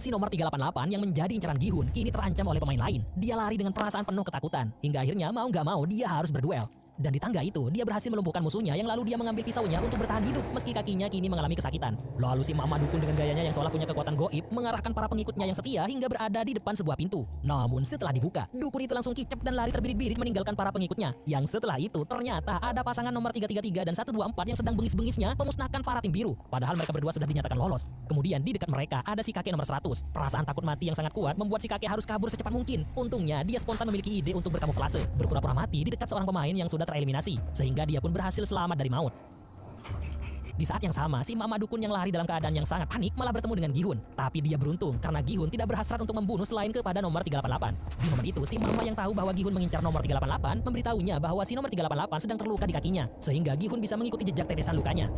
[SPEAKER 9] Si nomor 388 yang menjadi incaran Gi-hun kini terancam oleh pemain lain. Dia lari dengan perasaan penuh ketakutan, hingga akhirnya mau nggak mau dia harus berduel. Dan di tangga itu, dia berhasil melumpuhkan musuhnya yang lalu dia mengambil pisaunya untuk bertahan hidup meski kakinya kini mengalami kesakitan. Lalu si Mama Dukun dengan gayanya yang seolah punya kekuatan goib mengarahkan para pengikutnya yang setia hingga berada di depan sebuah pintu. Namun setelah dibuka, dukun itu langsung kicap dan lari terbirit-birit meninggalkan para pengikutnya. Yang setelah itu ternyata ada pasangan nomor 333 dan 124 yang sedang bengis-bengisnya memusnahkan para tim biru. Padahal mereka berdua sudah dinyatakan lolos. Kemudian di dekat mereka ada si kakek nomor 100. Perasaan takut mati yang sangat kuat membuat si kakek harus kabur secepat mungkin. Untungnya dia spontan memiliki ide untuk berkamuflase, berpura-pura mati di dekat seorang pemain yang sudah tereliminasi, sehingga dia pun berhasil selamat dari maut. Di saat yang sama, si Mama Dukun yang lari dalam keadaan yang sangat panik malah bertemu dengan Gihun. Tapi dia beruntung karena Gihun tidak berhasrat untuk membunuh selain kepada nomor 388. Di momen itu, si Mama yang tahu bahwa Gihun mengincar nomor 388 memberitahunya bahwa si nomor 388 sedang terluka di kakinya, sehingga Gihun bisa mengikuti jejak tetesan lukanya.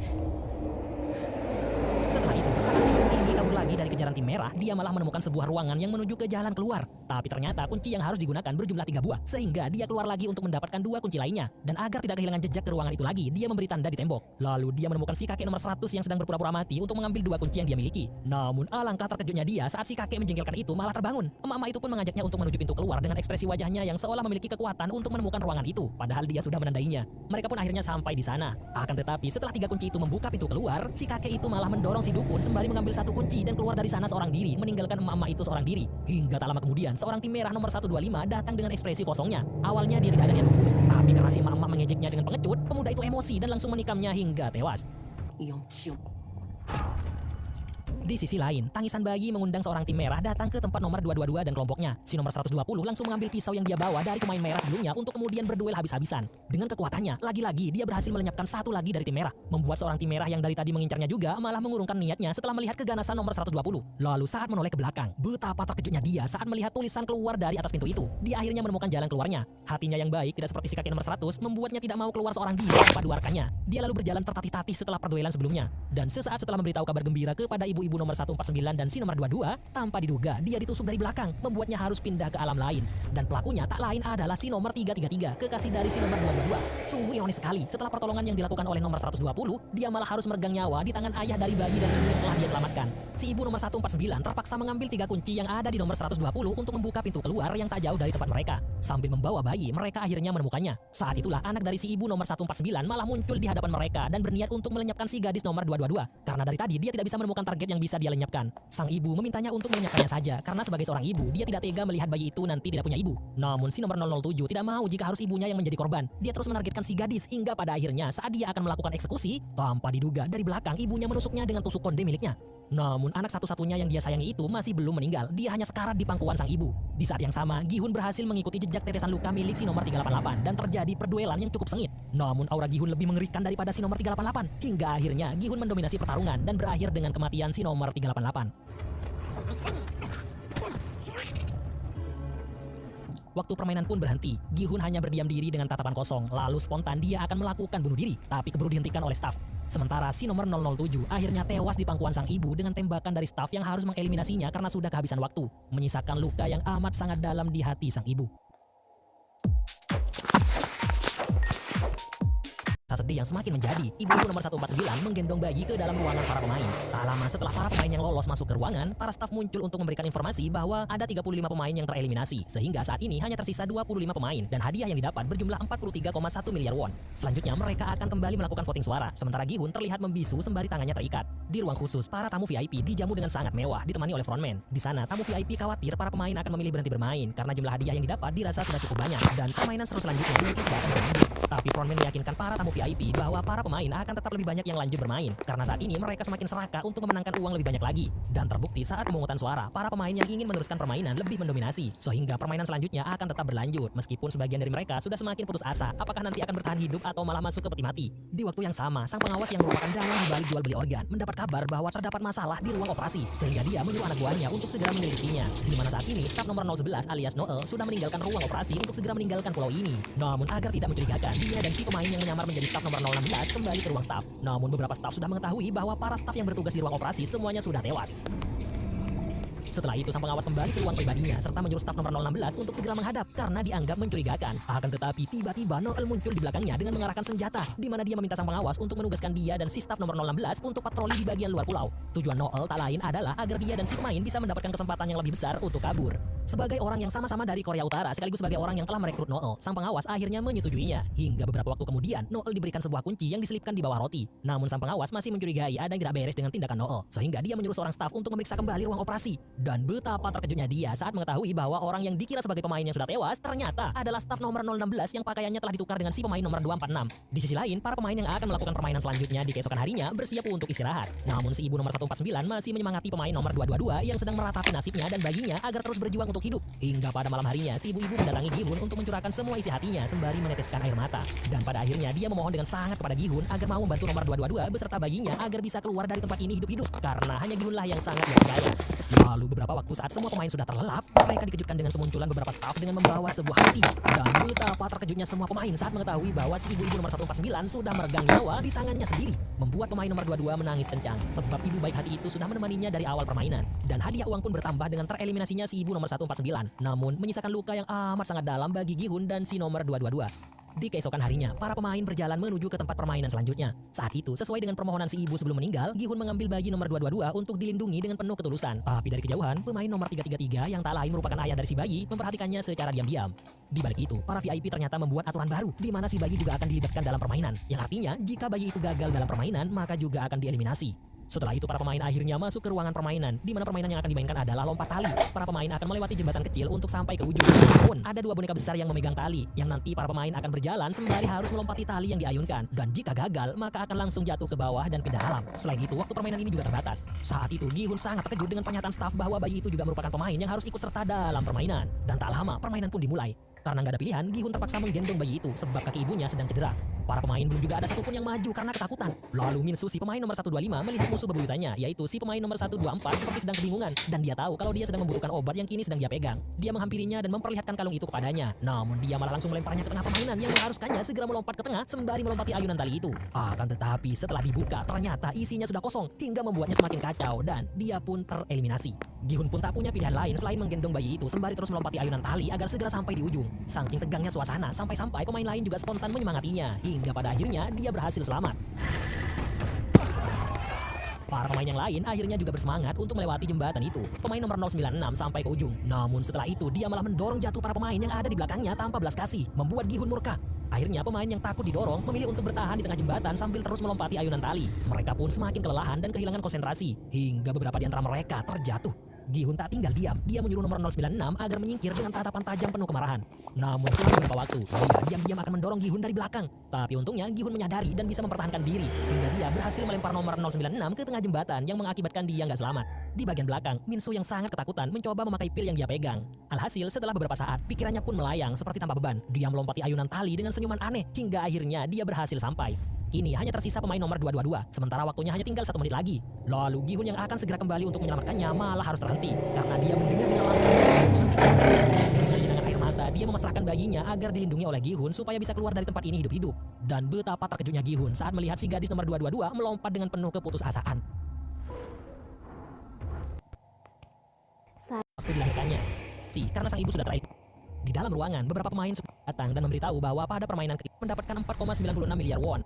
[SPEAKER 9] Setelah itu, saat si dukun ini kabur lagi dari kejaran tim merah, dia malah menemukan sebuah ruangan yang menuju ke jalan keluar. Tapi ternyata kunci yang harus digunakan berjumlah 3 buah, sehingga dia keluar lagi untuk mendapatkan 2 kunci lainnya. Dan agar tidak kehilangan jejak ke ruangan itu lagi, dia memberi tanda di tembok. Lalu dia menemukan si kakek nomor 100 yang sedang berpura-pura mati untuk mengambil 2 kunci yang dia miliki. Namun alangkah terkejutnya dia saat si kakek menjengkelkan itu malah terbangun. Emak-emak itu pun mengajaknya untuk menuju pintu keluar dengan ekspresi wajahnya yang seolah memiliki kekuatan untuk menemukan ruangan itu. Padahal dia sudah menandainya. Mereka pun akhirnya sampai di sana. Akan tetapi setelah 3 kunci itu membuka pintu keluar, si kakek itu malah mendorong si dukun sembari mengambil 1 kunci dan keluar dari sana seorang diri, meninggalkan emak-emak itu seorang diri. Hingga tak lama kemudian, seorang tim merah nomor 125 datang dengan ekspresi kosongnya. Awalnya dia tidak ada niat membunuh, tapi karena si emak-emak mengejeknya dengan pengecut, pemuda itu emosi dan langsung menikamnya hingga tewas. Di sisi lain, tangisan bayi mengundang seorang tim merah datang ke tempat nomor 222 dan kelompoknya. Si nomor 120 langsung mengambil pisau yang dia bawa dari pemain merah sebelumnya untuk kemudian berduel habis-habisan. Dengan kekuatannya, lagi-lagi dia berhasil melenyapkan 1 lagi dari tim merah, membuat seorang tim merah yang dari tadi mengincarnya juga malah mengurungkan niatnya setelah melihat keganasan nomor 120. Lalu saat menoleh ke belakang, betapa terkejutnya dia saat melihat tulisan keluar dari atas pintu itu. Dia akhirnya menemukan jalan keluarnya. Hatinya yang baik, tidak seperti si kakek nomor 100, membuatnya tidak mau keluar seorang diri tanpa 2 rekannya. Dia lalu berjalan tertatih-tatih setelah perduelan sebelumnya. Dan sesaat setelah memberitahu kabar gembira kepada ibu-ibu nomor 149 dan si nomor 22, tanpa diduga dia ditusuk dari belakang, membuatnya harus pindah ke alam lain. Dan pelakunya tak lain adalah si nomor 333, kekasih dari si nomor 222. Sungguh ironis sekali, setelah pertolongan yang dilakukan oleh nomor 120, dia malah harus meregang nyawa di tangan ayah dari bayi dan ibu yang telah dia selamatkan. Si ibu nomor 149 terpaksa mengambil 3 kunci yang ada di nomor 120 untuk membuka pintu keluar yang tak jauh dari tempat mereka. Sambil membawa bayi, mereka akhirnya menemukannya. Saat itulah anak dari si ibu nomor 149 malah muncul di hadapan mereka dan berniat untuk melenyapkan si gadis nomor 222. Karena dari tadi dia tidak bisa menemukan target yang bisa dia lenyapkan. Sang ibu memintanya untuk melenyapkannya saja karena sebagai seorang ibu dia tidak tega melihat bayi itu nanti tidak punya ibu. Namun si nomor 007 tidak mau jika harus ibunya yang menjadi korban. Dia terus menargetkan si gadis hingga pada akhirnya saat dia akan melakukan eksekusi, tanpa diduga dari belakang ibunya menusuknya dengan tusuk konde miliknya. Namun anak satu-satunya yang dia sayangi itu masih belum meninggal. Dia hanya sekarat di pangkuan sang ibu. Di saat yang sama, Gihun berhasil mengikuti jejak tetesan luka milik si nomor 388 dan terjadi perduelan yang cukup sengit. Namun aura Gihun lebih mengerikan daripada si nomor 388 hingga akhirnya Gihun mendominasi pertarungan dan berakhir dengan kematian si nomor 388. Waktu permainan pun berhenti. Gihun hanya berdiam diri dengan tatapan kosong, lalu spontan dia akan melakukan bunuh diri, tapi keburu dihentikan oleh staf. Sementara si nomor 007 akhirnya tewas di pangkuan sang ibu dengan tembakan dari staf yang harus mengeliminasinya karena sudah kehabisan waktu, menyisakan luka yang amat sangat dalam di hati sang ibu. Sedih yang semakin menjadi, ibu-ibu nomor 149 menggendong bayi ke dalam ruangan para pemain. Tak lama setelah para pemain yang lolos masuk ke ruangan, para staf muncul untuk memberikan informasi bahwa ada 35 pemain yang tereliminasi, sehingga saat ini hanya tersisa 25 pemain dan hadiah yang didapat berjumlah 43,1 miliar won. Selanjutnya mereka akan kembali melakukan voting suara, sementara Gihun terlihat membisu sembari tangannya terikat. Di ruang khusus, para tamu VIP dijamu dengan sangat mewah, ditemani oleh frontman. Di sana, tamu VIP khawatir para pemain akan memilih berhenti bermain karena jumlah hadiah yang didapat dirasa sudah cukup banyak dan permainan seru selanjutnya mungkin tidak akan berlanjut. Tapi frontman meyakinkan para tamu VIP bahwa para pemain akan tetap lebih banyak yang lanjut bermain karena saat ini mereka semakin serakah untuk memenangkan uang lebih banyak lagi. Dan terbukti saat pemungutan suara, para pemain yang ingin meneruskan permainan lebih mendominasi, sehingga permainan selanjutnya akan tetap berlanjut meskipun sebagian dari mereka sudah semakin putus asa apakah nanti akan bertahan hidup atau malah masuk ke peti mati. Di waktu yang sama, sang pengawas yang merupakan dalang di balik jual beli organ mendapat kabar bahwa terdapat masalah di ruang operasi, sehingga dia menyuruh anak buahnya untuk segera menyelidikinya. Di mana saat ini staf nomor 011 alias Noel sudah meninggalkan ruang operasi untuk segera meninggalkan pulau ini. Namun agar tidak mencurigakan, dia dan si pemain yang menyamar menjadi staf nomor 016 kembali ke ruang staf. Namun beberapa staf sudah mengetahui bahwa para staf yang bertugas di ruang operasi semuanya sudah tewas. Setelah itu sang pengawas kembali ke ruang pribadinya serta menyuruh staf nomor 016 untuk segera menghadap karena dianggap mencurigakan. Akan tetapi tiba-tiba Noel muncul di belakangnya dengan mengarahkan senjata, di mana dia meminta sang pengawas untuk menugaskan dia dan si staf nomor 016 untuk patroli di bagian luar pulau. Tujuan Noel tak lain adalah agar dia dan si pemain bisa mendapatkan kesempatan yang lebih besar untuk kabur. Sebagai orang yang sama-sama dari Korea Utara sekaligus sebagai orang yang telah merekrut Noel, sang pengawas akhirnya menyetujuinya. Hingga beberapa waktu kemudian, Noel diberikan sebuah kunci yang diselipkan di bawah roti. Namun sang pengawas masih mencurigai ada yang tidak beres dengan tindakan Noel, sehingga dia menyuruh seorang staf untuk memeriksa kembali ruang operasi. Dan betapa terkejutnya dia saat mengetahui bahwa orang yang dikira sebagai pemain yang sudah tewas ternyata adalah staf nomor 016 yang pakaiannya telah ditukar dengan si pemain nomor 246. Di sisi lain, para pemain yang akan melakukan permainan selanjutnya di keesokan harinya bersiap untuk istirahat. Namun si ibu nomor 149 masih menyemangati pemain nomor 222 yang sedang meratapi nasibnya dan baginya agar terus berjuang untuk hidup. Hingga pada malam harinya, si ibu-ibu mendatangi Gi-hun untuk mencurahkan semua isi hatinya sembari meneteskan air mata. Dan pada akhirnya dia memohon dengan sangat kepada Gi-hun agar mau membantu nomor 222 beserta baginya agar bisa keluar dari tempat ini hidup-hidup karena hanya Gi-hun lah yang sangat ia percaya. Lalu beberapa waktu saat semua pemain sudah terlelap, mereka dikejutkan dengan kemunculan beberapa staf dengan membawa sebuah hati. Dan betapa terkejutnya semua pemain saat mengetahui bahwa si ibu-ibu nomor 149 sudah meregang nyawa di tangannya sendiri, membuat pemain nomor 22 menangis kencang sebab ibu baik hati itu sudah menemaninya dari awal permainan. Dan hadiah uang pun bertambah dengan tereliminasinya si ibu nomor 149, namun menyisakan luka yang amat sangat dalam bagi Gi-hun dan si nomor 222. Di keesokan harinya, para pemain berjalan menuju ke tempat permainan selanjutnya. Saat itu, sesuai dengan permohonan si ibu sebelum meninggal, Gi-hun mengambil bayi nomor 222 untuk dilindungi dengan penuh ketulusan. Tapi dari kejauhan, pemain nomor 333 yang tak lain merupakan ayah dari si bayi memperhatikannya secara diam-diam. Di balik itu, para VIP ternyata membuat aturan baru di mana si bayi juga akan dilibatkan dalam permainan. Yang artinya, jika bayi itu gagal dalam permainan, maka juga akan dieliminasi. Setelah itu para pemain akhirnya masuk ke ruangan permainan, di mana permainan yang akan dimainkan adalah lompat tali. Para pemain akan melewati jembatan kecil untuk sampai ke ujung. Namun, ada dua boneka besar yang memegang tali, yang nanti para pemain akan berjalan sembari harus melompati tali yang diayunkan. Dan jika gagal, maka akan langsung jatuh ke bawah dan pindah alam. Selain itu, waktu permainan ini juga terbatas. Saat itu, Gi-hun sangat terkejut dengan pernyataan staf bahwa bayi itu juga merupakan pemain yang harus ikut serta dalam permainan. Dan tak lama, permainan pun dimulai. Karena nggak ada pilihan, Gi-hun terpaksa menggendong bayi itu sebab kaki ibunya sedang cedera. Para pemain belum juga ada satupun yang maju karena ketakutan. Lalu Min-su si pemain nomor 125 melihat musuh bebuyutannya, yaitu si pemain nomor 124 seperti sedang kebingungan. Dan dia tahu kalau dia sedang membutuhkan obat yang kini sedang dia pegang. Dia menghampirinya dan memperlihatkan kalung itu kepadanya. Namun dia malah langsung melemparnya ke tengah permainan yang mengharuskannya segera melompat ke tengah sembari melompati ayunan tali itu. Akan tetapi setelah dibuka, ternyata isinya sudah kosong hingga membuatnya semakin kacau dan dia pun tereliminasi. Gi-hun pun tak punya pilihan lain selain menggendong bayi itu sembari terus melompati ayunan tali agar segera sampai di ujung. Saking tegangnya suasana, sampai-sampai pemain lain juga spontan menyemangatinya hingga pada akhirnya dia berhasil selamat. Para pemain yang lain akhirnya juga bersemangat untuk melewati jembatan itu. Pemain nomor 096 sampai ke ujung. Namun setelah itu dia malah mendorong jatuh para pemain yang ada di belakangnya tanpa belas kasih, membuat Gi-hun murka. Akhirnya pemain yang takut didorong memilih untuk bertahan di tengah jembatan sambil terus melompati ayunan tali. Mereka pun semakin kelelahan dan kehilangan konsentrasi hingga beberapa di antara mereka terjatuh. Gi-hun tak tinggal diam, dia menyuruh nomor 096 agar menyingkir dengan tatapan tajam penuh kemarahan. Namun setelah beberapa waktu, dia diam-diam akan mendorong Gi-hun dari belakang. Tapi untungnya Gi-hun menyadari dan bisa mempertahankan diri, hingga dia berhasil melempar nomor 096 ke tengah jembatan yang mengakibatkan dia nggak selamat. Di bagian belakang, Min-su yang sangat ketakutan mencoba memakai pil yang dia pegang. Alhasil setelah beberapa saat, pikirannya pun melayang seperti tanpa beban. Dia melompati ayunan tali dengan senyuman aneh, hingga akhirnya dia berhasil sampai. Kini hanya tersisa pemain nomor 222, sementara waktunya hanya tinggal 1 menit lagi. Lalu Gi-hun yang akan segera kembali untuk menyelamatkannya malah harus terhenti, karena dia mendengar dengan lantang dari sebelum menghentikan. Dengan genangan air mata, dia memasrahkan bayinya agar dilindungi oleh Gi-hun supaya bisa keluar dari tempat ini hidup-hidup. Dan betapa terkejutnya Gi-hun saat melihat si gadis nomor 222 melompat dengan penuh keputusasaan. Waktu dilahirkannya, karena sang ibu sudah terakhir. Di dalam ruangan, beberapa pemain datang dan memberitahu bahwa pada permainan mendapatkan 4,96 miliar won.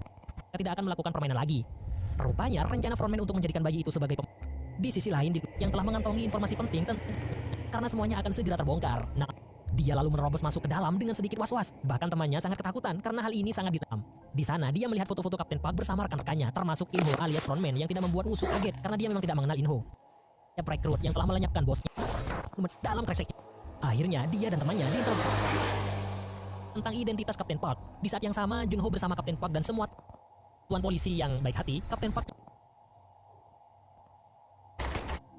[SPEAKER 9] Tidak akan melakukan permainan lagi. Rupanya rencana frontman untuk menjadikan bayi itu sebagai di sisi lain yang telah mengantongi informasi penting karena semuanya akan segera terbongkar. Nah, dia lalu menerobos masuk ke dalam dengan sedikit was-was. Bahkan temannya sangat ketakutan karena hal ini sangat hitam. Di sana dia melihat foto-foto Kapten Park bersama rekan-rekannya, termasuk In-ho alias frontman yang tidak membuat Woo-suk kaget karena dia memang tidak mengenal In-ho. Rekrut yang telah melenyapkan bosnya dalam kresek. Akhirnya dia dan temannya diinterogasi tentang identitas Kapten Park. Di saat yang sama, Junho bersama Kapten Park dan semua tuan polisi yang baik hati, Kapten Park.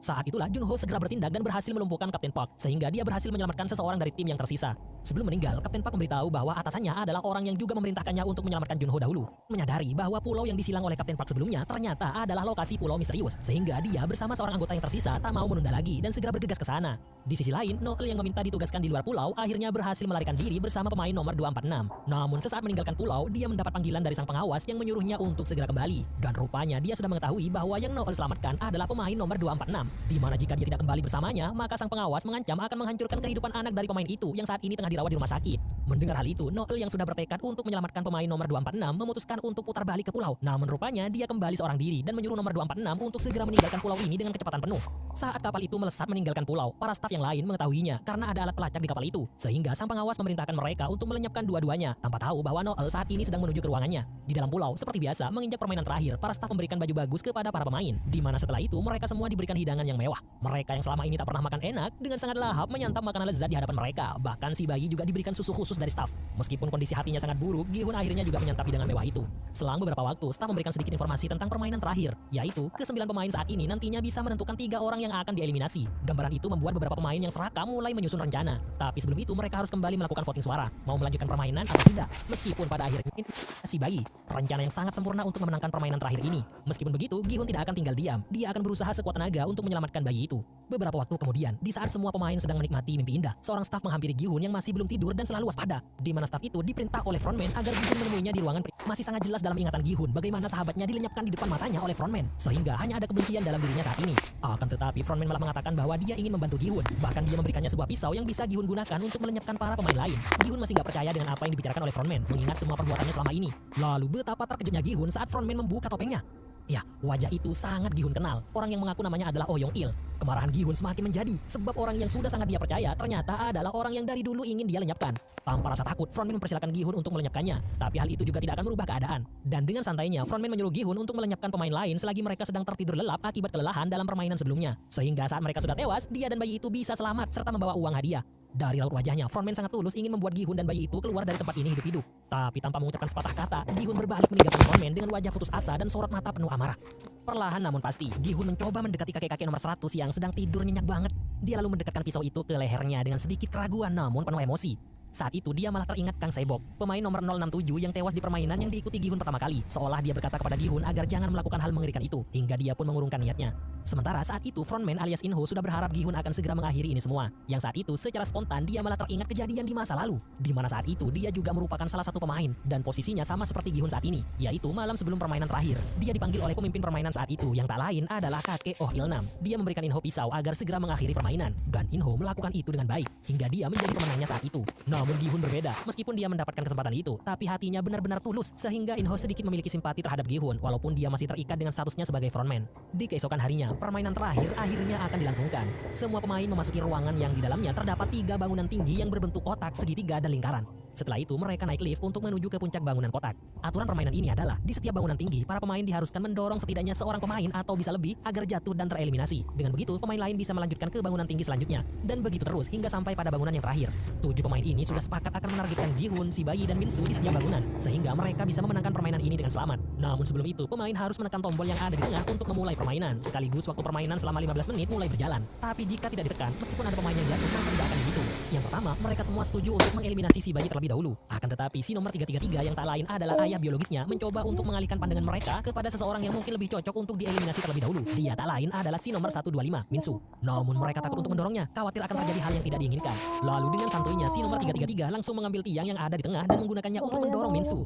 [SPEAKER 9] Saat itulah Junho segera bertindak dan berhasil melumpuhkan Kapten Park, sehingga dia berhasil menyelamatkan seseorang dari tim yang tersisa. Sebelum meninggal, Kapten Park memberitahu bahwa atasannya adalah orang yang juga memerintahkannya untuk menyelamatkan Junho dahulu. Menyadari bahwa pulau yang disilang oleh Kapten Park sebelumnya ternyata adalah lokasi pulau misterius, sehingga dia bersama seorang anggota yang tersisa tak mau menunda lagi dan segera bergegas ke sana. Di sisi lain, Noel yang meminta ditugaskan di luar pulau akhirnya berhasil melarikan diri bersama pemain nomor 246. Namun sesaat meninggalkan pulau, dia mendapat panggilan dari sang pengawas yang menyuruhnya untuk segera kembali. Dan rupanya dia sudah mengetahui bahwa yang Noel selamatkan adalah pemain nomor 246. Di mana jika dia tidak kembali bersamanya, maka sang pengawas mengancam akan menghancurkan kehidupan anak dari pemain itu yang saat ini tengah dirawat di rumah sakit. Mendengar hal itu, Noel yang sudah bertekad untuk menyelamatkan pemain nomor 246 memutuskan untuk putar balik ke pulau. Namun rupanya dia kembali seorang diri dan menyuruh nomor 246 untuk segera meninggalkan pulau ini dengan kecepatan penuh. Saat kapal itu melesat meninggalkan pulau, para staf yang lain mengetahuinya karena ada alat pelacak di kapal itu. Sehingga sang pengawas memerintahkan mereka untuk melenyapkan dua-duanya tanpa tahu bahwa Noel saat ini sedang menuju ke ruangannya. Di dalam pulau, seperti biasa, menginjak permainan terakhir, para staf memberikan baju bagus kepada para pemain. Di mana setelah itu mereka semua diberikan hidangan yang mewah. Mereka yang selama ini tak pernah makan enak dengan sangat lahap menyantap makanan lezat di hadapan mereka. Bahkan si bayi juga diberikan susu khusus dari staf. Meskipun kondisi hatinya sangat buruk, Gi-hun akhirnya juga menyantap hidangan mewah itu. Selang beberapa waktu, staf memberikan sedikit informasi tentang permainan terakhir, yaitu ke-9 pemain saat ini nantinya bisa menentukan 3 orang yang akan dieliminasi. Gambaran itu membuat beberapa pemain yang serakah mulai menyusun rencana. Tapi sebelum itu mereka harus kembali melakukan voting suara, mau melanjutkan permainan atau tidak. Meskipun pada akhirnya si bayi, rencana yang sangat sempurna untuk memenangkan permainan terakhir ini. Meskipun begitu, Gi-hun tidak akan tinggal diam. Dia akan berusaha sekuat tenaga untuk menyelamatkan bayi itu. Beberapa waktu kemudian, di saat semua pemain sedang menikmati mimpi indah, seorang staf menghampiri Gi-hun yang masih belum tidur dan selalu waspada. Di mana staf itu diperintah oleh frontman agar Gi-hun menemuinya di ruangan. Masih sangat jelas dalam ingatan Gi-hun bagaimana sahabatnya dilenyapkan di depan matanya oleh frontman, sehingga hanya ada kebencian dalam dirinya saat ini. Akan tetapi frontman malah mengatakan bahwa dia ingin membantu Gi-hun. Bahkan dia memberikannya sebuah pisau yang bisa Gi-hun gunakan untuk melenyapkan para pemain lain. Gi-hun masih gak percaya dengan apa yang dibicarakan oleh frontman, mengingat semua perbuatannya selama ini. Lalu betapa terkejutnya Gi-hun saat frontman membuka topengnya. Ya, wajah itu sangat Gi-hun kenal. Orang yang mengaku namanya adalah Oh Yong-il. Kemarahan Gi-hun semakin menjadi, sebab orang yang sudah sangat dia percaya ternyata adalah orang yang dari dulu ingin dia lenyapkan. Tanpa rasa takut, frontman mempersilakan Gi-hun untuk melenyapkannya. Tapi hal itu juga tidak akan merubah keadaan. Dan dengan santainya, frontman menyuruh Gi-hun untuk melenyapkan pemain lain selagi mereka sedang tertidur lelap akibat kelelahan dalam permainan sebelumnya. Sehingga saat mereka sudah tewas, dia dan bayi itu bisa selamat serta membawa uang hadiah. Dari raut wajahnya, frontman sangat tulus ingin membuat Gi-hun dan bayi itu keluar dari tempat ini hidup-hidup. Tapi tanpa mengucapkan sepatah kata, Gi-hun berbalik meninggalkan frontman dengan wajah putus asa dan sorot mata penuh amarah. Perlahan namun pasti, Gi-hun mencoba mendekati kakek-kakek nomor 100 yang sedang tidur nyenyak banget. Dia lalu mendekatkan pisau itu ke lehernya dengan sedikit keraguan namun penuh emosi. Saat itu dia malah teringat Kang Sebok, pemain nomor 067 yang tewas di permainan yang diikuti Gi-hun pertama kali. Seolah dia berkata kepada Gi-hun agar jangan melakukan hal mengerikan itu, hingga dia pun mengurungkan niatnya. Sementara saat itu frontman alias Inho sudah berharap Gi-hun akan segera mengakhiri ini semua. Yang saat itu secara spontan dia malah teringat kejadian di masa lalu, di mana saat itu dia juga merupakan salah satu pemain dan posisinya sama seperti Gi-hun saat ini, yaitu malam sebelum permainan terakhir. Dia dipanggil oleh pemimpin permainan saat itu yang tak lain adalah kakek Oh Il-nam. Dia memberikan Inho pisau agar segera mengakhiri permainan dan Inho melakukan itu dengan baik hingga dia menjadi pemenangnya saat itu. Namun Gi-hun berbeda. Meskipun dia mendapatkan kesempatan itu, tapi hatinya benar-benar tulus sehingga Inho sedikit memiliki simpati terhadap Gi-hun walaupun dia masih terikat dengan statusnya sebagai frontman. Di keesokan harinya, permainan terakhir akhirnya akan dilangsungkan. Semua pemain memasuki ruangan yang di dalamnya terdapat 3 bangunan tinggi yang berbentuk kotak, segitiga, dan lingkaran. Setelah itu mereka naik lift untuk menuju ke puncak bangunan kotak. Aturan permainan ini adalah di setiap bangunan tinggi, para pemain diharuskan mendorong setidaknya seorang pemain atau bisa lebih agar jatuh dan tereliminasi. Dengan begitu, pemain lain bisa melanjutkan ke bangunan tinggi selanjutnya. Dan begitu terus hingga sampai pada bangunan yang terakhir. 7 pemain ini sudah sepakat akan menargetkan Gi-hun, si bayi, dan Min-su di setiap bangunan, sehingga mereka bisa memenangkan permainan ini dengan selamat. Namun sebelum itu, pemain harus menekan tombol yang ada di tengah untuk memulai permainan. Sekaligus waktu permainan selama 15 menit mulai berjalan. Tapi jika tidak ditekan, meskipun ada pemain yang jatuh, maka tidak akan dihitung. Yang pertama, mereka semua setuju untuk mengeliminasi si bayi terlebih dahulu. Akan tetapi si nomor 333 yang tak lain adalah ayah biologisnya mencoba untuk mengalihkan pandangan mereka kepada seseorang yang mungkin lebih cocok untuk dieliminasi terlebih dahulu. Dia tak lain adalah si nomor 125, Min-su. Namun mereka takut untuk mendorongnya, khawatir akan terjadi hal yang tidak diinginkan. Lalu dengan santuinya si nomor 333 langsung mengambil tiang yang ada di tengah dan menggunakannya untuk mendorong Min-su.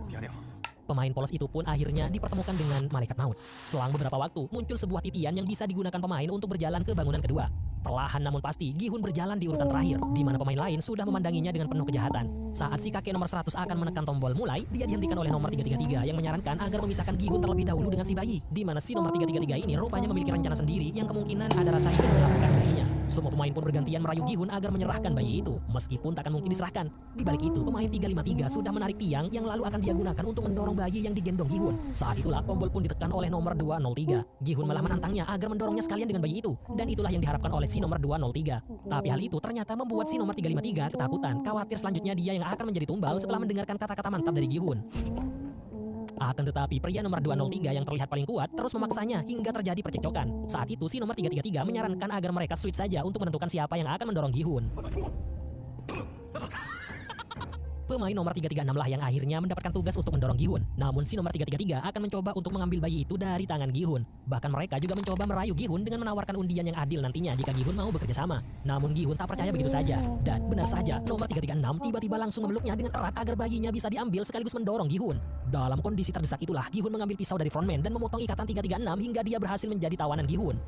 [SPEAKER 3] 미안해요.
[SPEAKER 9] Pemain polos itu pun akhirnya dipertemukan dengan malaikat maut. Selang beberapa waktu, muncul sebuah titian yang bisa digunakan pemain untuk berjalan ke bangunan kedua. Perlahan namun pasti, Gi-hun berjalan di urutan terakhir, di mana pemain lain sudah memandanginya dengan penuh kejahatan. Saat si kakek nomor 100 akan menekan tombol mulai, dia dihentikan oleh nomor 333 yang menyarankan agar memisahkan Gi-hun terlebih dahulu dengan si bayi, di mana si nomor 333 ini rupanya memiliki rencana sendiri yang kemungkinan ada rasa ingin menyelamatkan bayinya. Semua pemain pun bergantian merayu Gi-hun agar menyerahkan bayi itu, meskipun takkan mungkin diserahkan. Di balik itu, pemain 353 sudah menarik tiang yang lalu akan dia gunakan untuk mendorong bayi yang digendong Gi-hun. Saat itulah tombol pun ditekan oleh nomor 203. Gi-hun malah menantangnya agar mendorongnya sekalian dengan bayi itu, dan itulah yang diharapkan oleh si nomor 203. Tapi hal itu ternyata membuat si nomor 353 ketakutan, khawatir selanjutnya dia yang akan menjadi tumbal setelah mendengarkan kata-kata mantap dari Gi-hun. Akan tetapi pria nomor 203 yang terlihat paling kuat terus memaksanya hingga terjadi percekcokan. Saat itu si nomor 333 menyarankan agar mereka switch saja untuk menentukan siapa yang akan mendorong Gi-hun. Pemain nomor 336 lah yang akhirnya mendapatkan tugas untuk mendorong Gi-hun. Namun si nomor 333 akan mencoba untuk mengambil bayi itu dari tangan Gi-hun. Bahkan mereka juga mencoba merayu Gi-hun dengan menawarkan undian yang adil nantinya jika Gi-hun mau bekerja sama. Namun Gi-hun tak percaya begitu saja. Dan benar saja, nomor 336 tiba-tiba langsung memeluknya dengan erat agar bayinya bisa diambil sekaligus mendorong Gi-hun. Dalam kondisi terdesak itulah, Gi-hun mengambil pisau dari frontman dan memotong ikatan 336 hingga dia berhasil menjadi tawanan Gi-hun.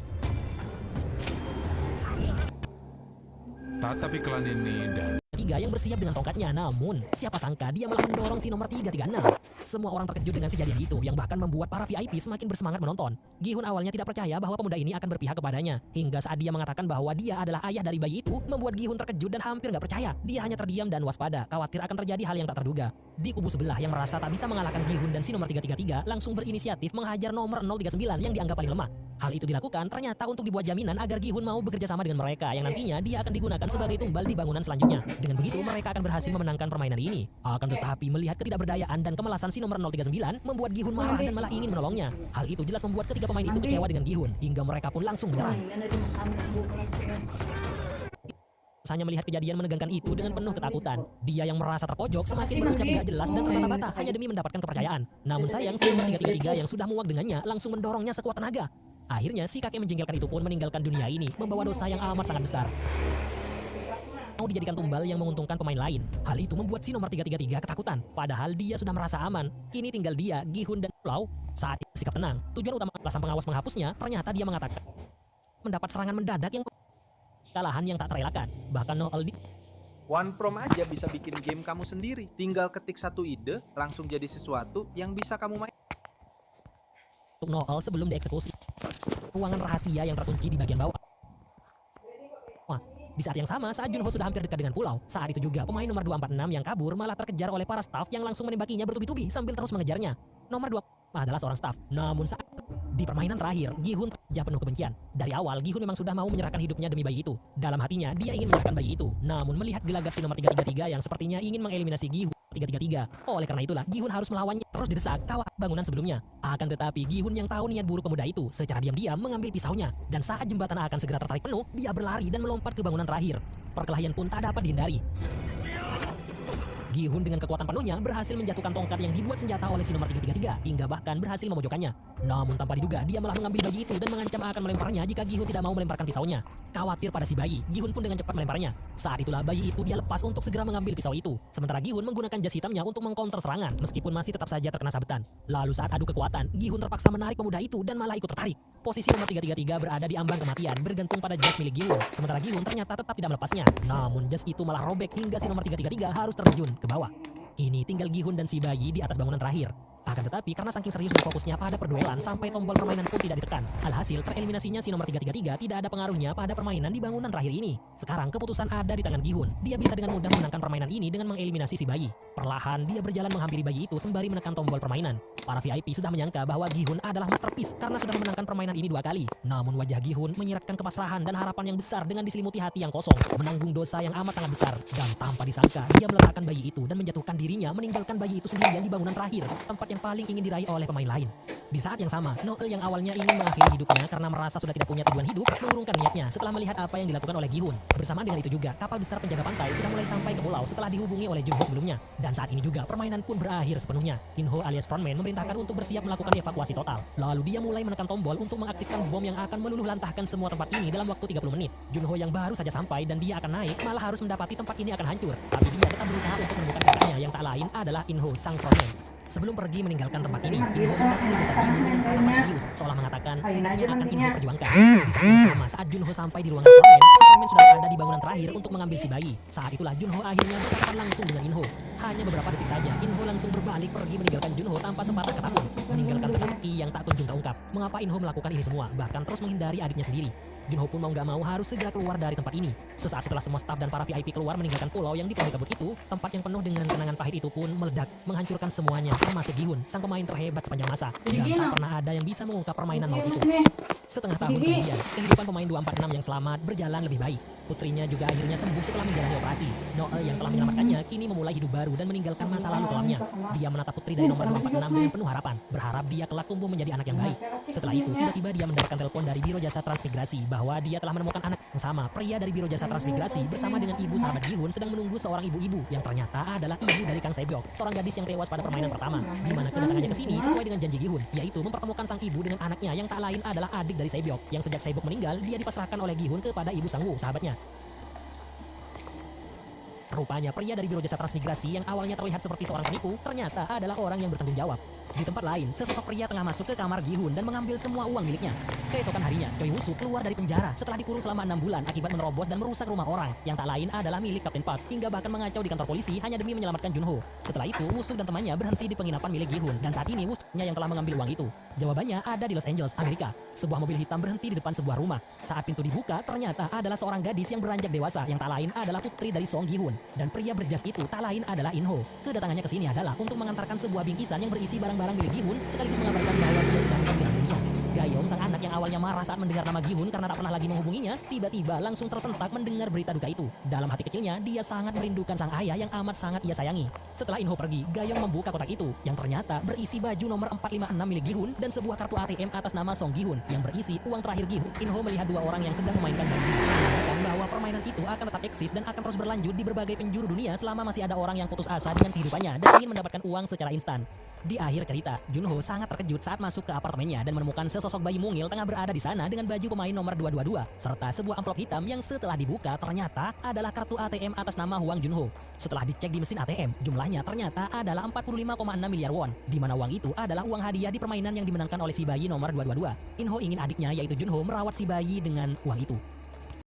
[SPEAKER 11] Tatap iklan ini dan
[SPEAKER 9] Yang bersiap dengan tongkatnya, namun siapa sangka dia malah mendorong si nomor 336. Semua orang terkejut dengan kejadian itu yang bahkan membuat para VIP semakin bersemangat menonton. Gi-hun awalnya tidak percaya bahwa pemuda ini akan berpihak kepadanya, hingga saat dia mengatakan bahwa dia adalah ayah dari bayi itu, membuat Gi-hun terkejut dan hampir gak percaya. Dia hanya terdiam dan waspada, khawatir akan terjadi hal yang tak terduga. Di kubu sebelah yang merasa tak bisa mengalahkan Gi-hun dan si nomor 333 langsung berinisiatif menghajar nomor 039 yang dianggap paling lemah. Hal itu dilakukan ternyata untuk dibuat jaminan agar Gi-hun mau bekerja sama dengan mereka yang nantinya dia akan digunakan sebagai tumbal di bangunan selanjutnya. Dengan begitu mereka akan berhasil memenangkan permainan ini. Akan tetapi melihat ketidakberdayaan dan kemalasan si nomor 039 membuat Gi-hun marah dan malah ingin menolongnya. Hal itu jelas membuat ketiga pemain itu kecewa dengan Gi-hun hingga mereka pun langsung menyerang. Hanya melihat kejadian menegangkan itu dengan penuh ketakutan. Dia yang merasa terpojok semakin berucap gak jelas dan terbata-bata hanya demi mendapatkan kepercayaan. Namun sayang si nomor 333 yang sudah muak dengannya langsung mendorongnya sekuat tenaga. Akhirnya si kakek menjengkelkan itu pun meninggalkan dunia ini membawa dosa yang amat sangat besar. Mau dijadikan tumbal yang menguntungkan pemain lain. Hal itu membuat si nomor 333 ketakutan. Padahal dia sudah merasa aman. Kini tinggal dia, Gi-hun dan Pulau. Saat itu sikap tenang. Tujuan utama sang pengawas menghapusnya ternyata dia mengatakan mendapat serangan mendadak yang kekalahan yang tak terelakkan. Bahkan Noel di
[SPEAKER 12] One Prom aja bisa bikin game kamu sendiri. Tinggal ketik satu ide, langsung jadi sesuatu yang bisa kamu main.
[SPEAKER 9] Untuk Noel sebelum dieksekusi. Ruangan rahasia yang terkunci di bagian bawah. Di saat yang sama, saat Junho sudah hampir dekat dengan pulau, saat itu juga pemain nomor 246 yang kabur malah terkejar oleh para staf yang langsung menembakinya bertubi-tubi sambil terus mengejarnya. Nomor 2 adalah seorang staf. Namun saat di permainan terakhir, Gi-hun terjah penuh kebencian. Dari awal, Gi-hun memang sudah mau menyerahkan hidupnya demi bayi itu. Dalam hatinya, dia ingin menyerahkan bayi itu. Namun melihat gelagat si nomor 333 yang sepertinya ingin mengeliminasi Gi-hun 333. Oleh karena itulah, Gi-hun harus melawannya terus didesak kawat bangunan sebelumnya. Akan tetapi, Gi-hun yang tahu niat buruk pemuda itu secara diam-diam mengambil pisaunya. Dan saat jembatan akan segera tertarik penuh, dia berlari dan melompat ke bangunan terakhir. Perkelahian pun tak dapat dihindari. Gi-hun dengan kekuatan penuhnya berhasil menjatuhkan tongkat yang dibuat senjata oleh si nomor 333 hingga bahkan berhasil memojokkannya. Namun tanpa diduga, dia malah mengambil bayi itu dan mengancam akan melemparnya jika Gi-hun tidak mau melemparkan pisaunya. Khawatir pada si bayi, Gi-hun pun dengan cepat melemparnya. Saat itulah bayi itu dia lepas untuk segera mengambil pisau itu. Sementara Gi-hun menggunakan jas hitamnya untuk mengcounter serangan meskipun masih tetap saja terkena sabetan. Lalu saat adu kekuatan, Gi-hun terpaksa menarik pemuda itu dan malah ikut tertarik. Posisi nomor 333 berada di ambang kematian bergantung pada jas milik Gi-hun. Sementara Gi-hun ternyata tetap tidak melepasnya. Namun jas itu malah robek hingga si nomor 333 harus terjun ke bawah. Kini tinggal Gi-hun dan si bayi di atas bangunan terakhir. Akan tetapi karena saking serius dan fokusnya pada perduelan sampai tombol permainan pun tidak ditekan. Alhasil tereliminasinya si nomor 333 tidak ada pengaruhnya pada permainan di bangunan terakhir ini. Sekarang keputusan ada di tangan Gi-hun. Dia bisa dengan mudah memenangkan permainan ini dengan mengeliminasi si bayi. Perlahan dia berjalan menghampiri bayi itu sembari menekan tombol permainan. Para VIP sudah menyangka bahwa Gi-hun adalah masterpiece karena sudah memenangkan permainan ini 2 kali. Namun wajah Gi-hun menyiratkan kepasrahan dan harapan yang besar dengan diselimuti hati yang kosong, menanggung dosa yang amat sangat besar. Dan tanpa disangka dia meletakkan bayi itu dan menjatuhkan dirinya meninggalkan bayi itu sendirian di bangunan terakhir, tempat yang paling ingin diraih oleh pemain lain. Di saat yang sama, Noel yang awalnya ingin mengakhiri hidupnya karena merasa sudah tidak punya tujuan hidup, mengurungkan niatnya setelah melihat apa yang dilakukan oleh Gi-hun. Bersamaan dengan itu juga, kapal besar penjaga pantai sudah mulai sampai ke pulau setelah dihubungi oleh Junho sebelumnya. Dan saat ini juga permainan pun berakhir sepenuhnya. Inho alias frontman memerintahkan untuk bersiap melakukan evakuasi total. Lalu dia mulai menekan tombol untuk mengaktifkan bom yang akan meluluh lantahkan semua tempat ini dalam waktu 30 menit. Junho yang baru saja sampai dan dia akan naik malah harus mendapati tempat ini akan hancur. Tapi dia tetap berusaha untuk menemukan kakaknya yang tak lain adalah Inho sang frontman. Sebelum pergi meninggalkan tempat ini, Inho mendatangi jasad Gi-hun dengan tatapan serius, seolah mengatakan tekadnya akan Inho perjuangkan. Di saat yang sama, saat Junho sampai di ruangan frontman, si frontman sudah berada di bangunan terakhir untuk mengambil si bayi. Saat itulah Junho akhirnya berhadapan langsung dengan Inho. Hanya beberapa detik saja, Inho langsung berbalik pergi meninggalkan Junho tanpa sepatah kata pun, meninggalkan teka-teki yang tak kunjung terungkap. Mengapa Inho melakukan ini semua, bahkan terus menghindari adiknya sendiri? Junho pun mau gak mau harus segera keluar dari tempat ini. Sesaat setelah semua staf dan para VIP keluar meninggalkan pulau yang dipenuhi kabut itu, tempat yang penuh dengan kenangan pahit itu pun meledak, menghancurkan semuanya, termasuk Gi-hun, sang pemain terhebat sepanjang masa. Dan tak pernah ada yang bisa mengungkap permainan maut itu. Setengah tahun kemudian, kehidupan pemain 246 yang selamat berjalan lebih baik. Putrinya juga akhirnya sembuh setelah menjalani operasi. Noel yang telah menyelamatkannya kini memulai hidup baru dan meninggalkan masa lalu kelamnya. Dia menatap putri dari nomor 246 dengan penuh harapan, berharap dia kelak tumbuh menjadi anak yang baik. Setelah itu, tiba-tiba dia mendapatkan telepon dari Biro Jasa Transmigrasi bahwa dia telah menemukan anak yang sama. Pria dari Biro Jasa Transmigrasi bersama dengan ibu sahabat Gi-hun sedang menunggu seorang ibu-ibu yang ternyata adalah ibu dari Kang Se-byok, seorang gadis yang tewas pada permainan pertama. Di mana kedatangannya ke sini sesuai dengan janji Gi-hun, yaitu mempertemukan sang ibu dengan anaknya yang tak lain adalah adik dari Se-byok, yang sejak Se-byok meninggal dia dipasrahkan oleh Gi-hun kepada ibu Sang-woo, sahabatnya. Rupanya pria dari Biro Jasa Transmigrasi yang awalnya terlihat seperti seorang penipu, ternyata adalah orang yang bertanggung jawab. Di tempat lain, sesosok pria tengah masuk ke kamar Gi-hun dan mengambil semua uang miliknya. Keesokan harinya, Choi Woo-suk keluar dari penjara setelah dikurung selama 6 bulan akibat menerobos dan merusak rumah orang yang tak lain adalah milik Kapten Park, hingga bahkan mengacau di kantor polisi hanya demi menyelamatkan Junho. Setelah itu, Woo-suk dan temannya berhenti di penginapan milik Gi-hun dan saat ini Woo-suknya yang telah mengambil uang itu. Jawabannya ada di Los Angeles, Amerika. Sebuah mobil hitam berhenti di depan sebuah rumah. Saat pintu dibuka, ternyata adalah seorang gadis yang beranjak dewasa yang tak lain adalah putri dari Song Gi-hun, dan pria berjas itu tak lain adalah In-ho. Kedatangannya ke sini adalah untuk mengantarkan sebuah bingkisan yang berisi barang-barang milik Gi-hun sekaligus mengabarkan bahwa dia sudah meninggal dunia. Gayong, sang anak yang awalnya marah saat mendengar nama Gi-hun karena tak pernah lagi menghubunginya, tiba-tiba langsung tersentak mendengar berita duka itu. Dalam hati kecilnya, dia sangat merindukan sang ayah yang amat sangat ia sayangi. Setelah In-ho pergi, Gayong membuka kotak itu yang ternyata berisi baju nomor 456 milik Gi-hun dan sebuah kartu ATM atas nama Song Gi-hun yang berisi uang terakhir Gi-hun. In-ho melihat dua orang yang sedang memainkan janji, mengatakan bahwa permainan itu akan tetap eksis dan akan terus berlanjut di berbagai penjuru dunia selama masih ada orang yang putus asa dengan kehidupannya dan ingin mendapatkan uang secara instan. Di akhir cerita, Junho sangat terkejut saat masuk ke apartemennya dan menemukan sesosok bayi mungil tengah berada di sana dengan baju pemain nomor 222 serta sebuah amplop hitam yang setelah dibuka ternyata adalah kartu ATM atas nama Hwang Junho. Setelah dicek di mesin ATM, jumlahnya ternyata adalah 45,6 miliar won, di mana uang itu adalah uang hadiah di permainan yang dimenangkan oleh si bayi nomor 222. In-ho ingin adiknya yaitu Junho merawat si bayi dengan uang itu.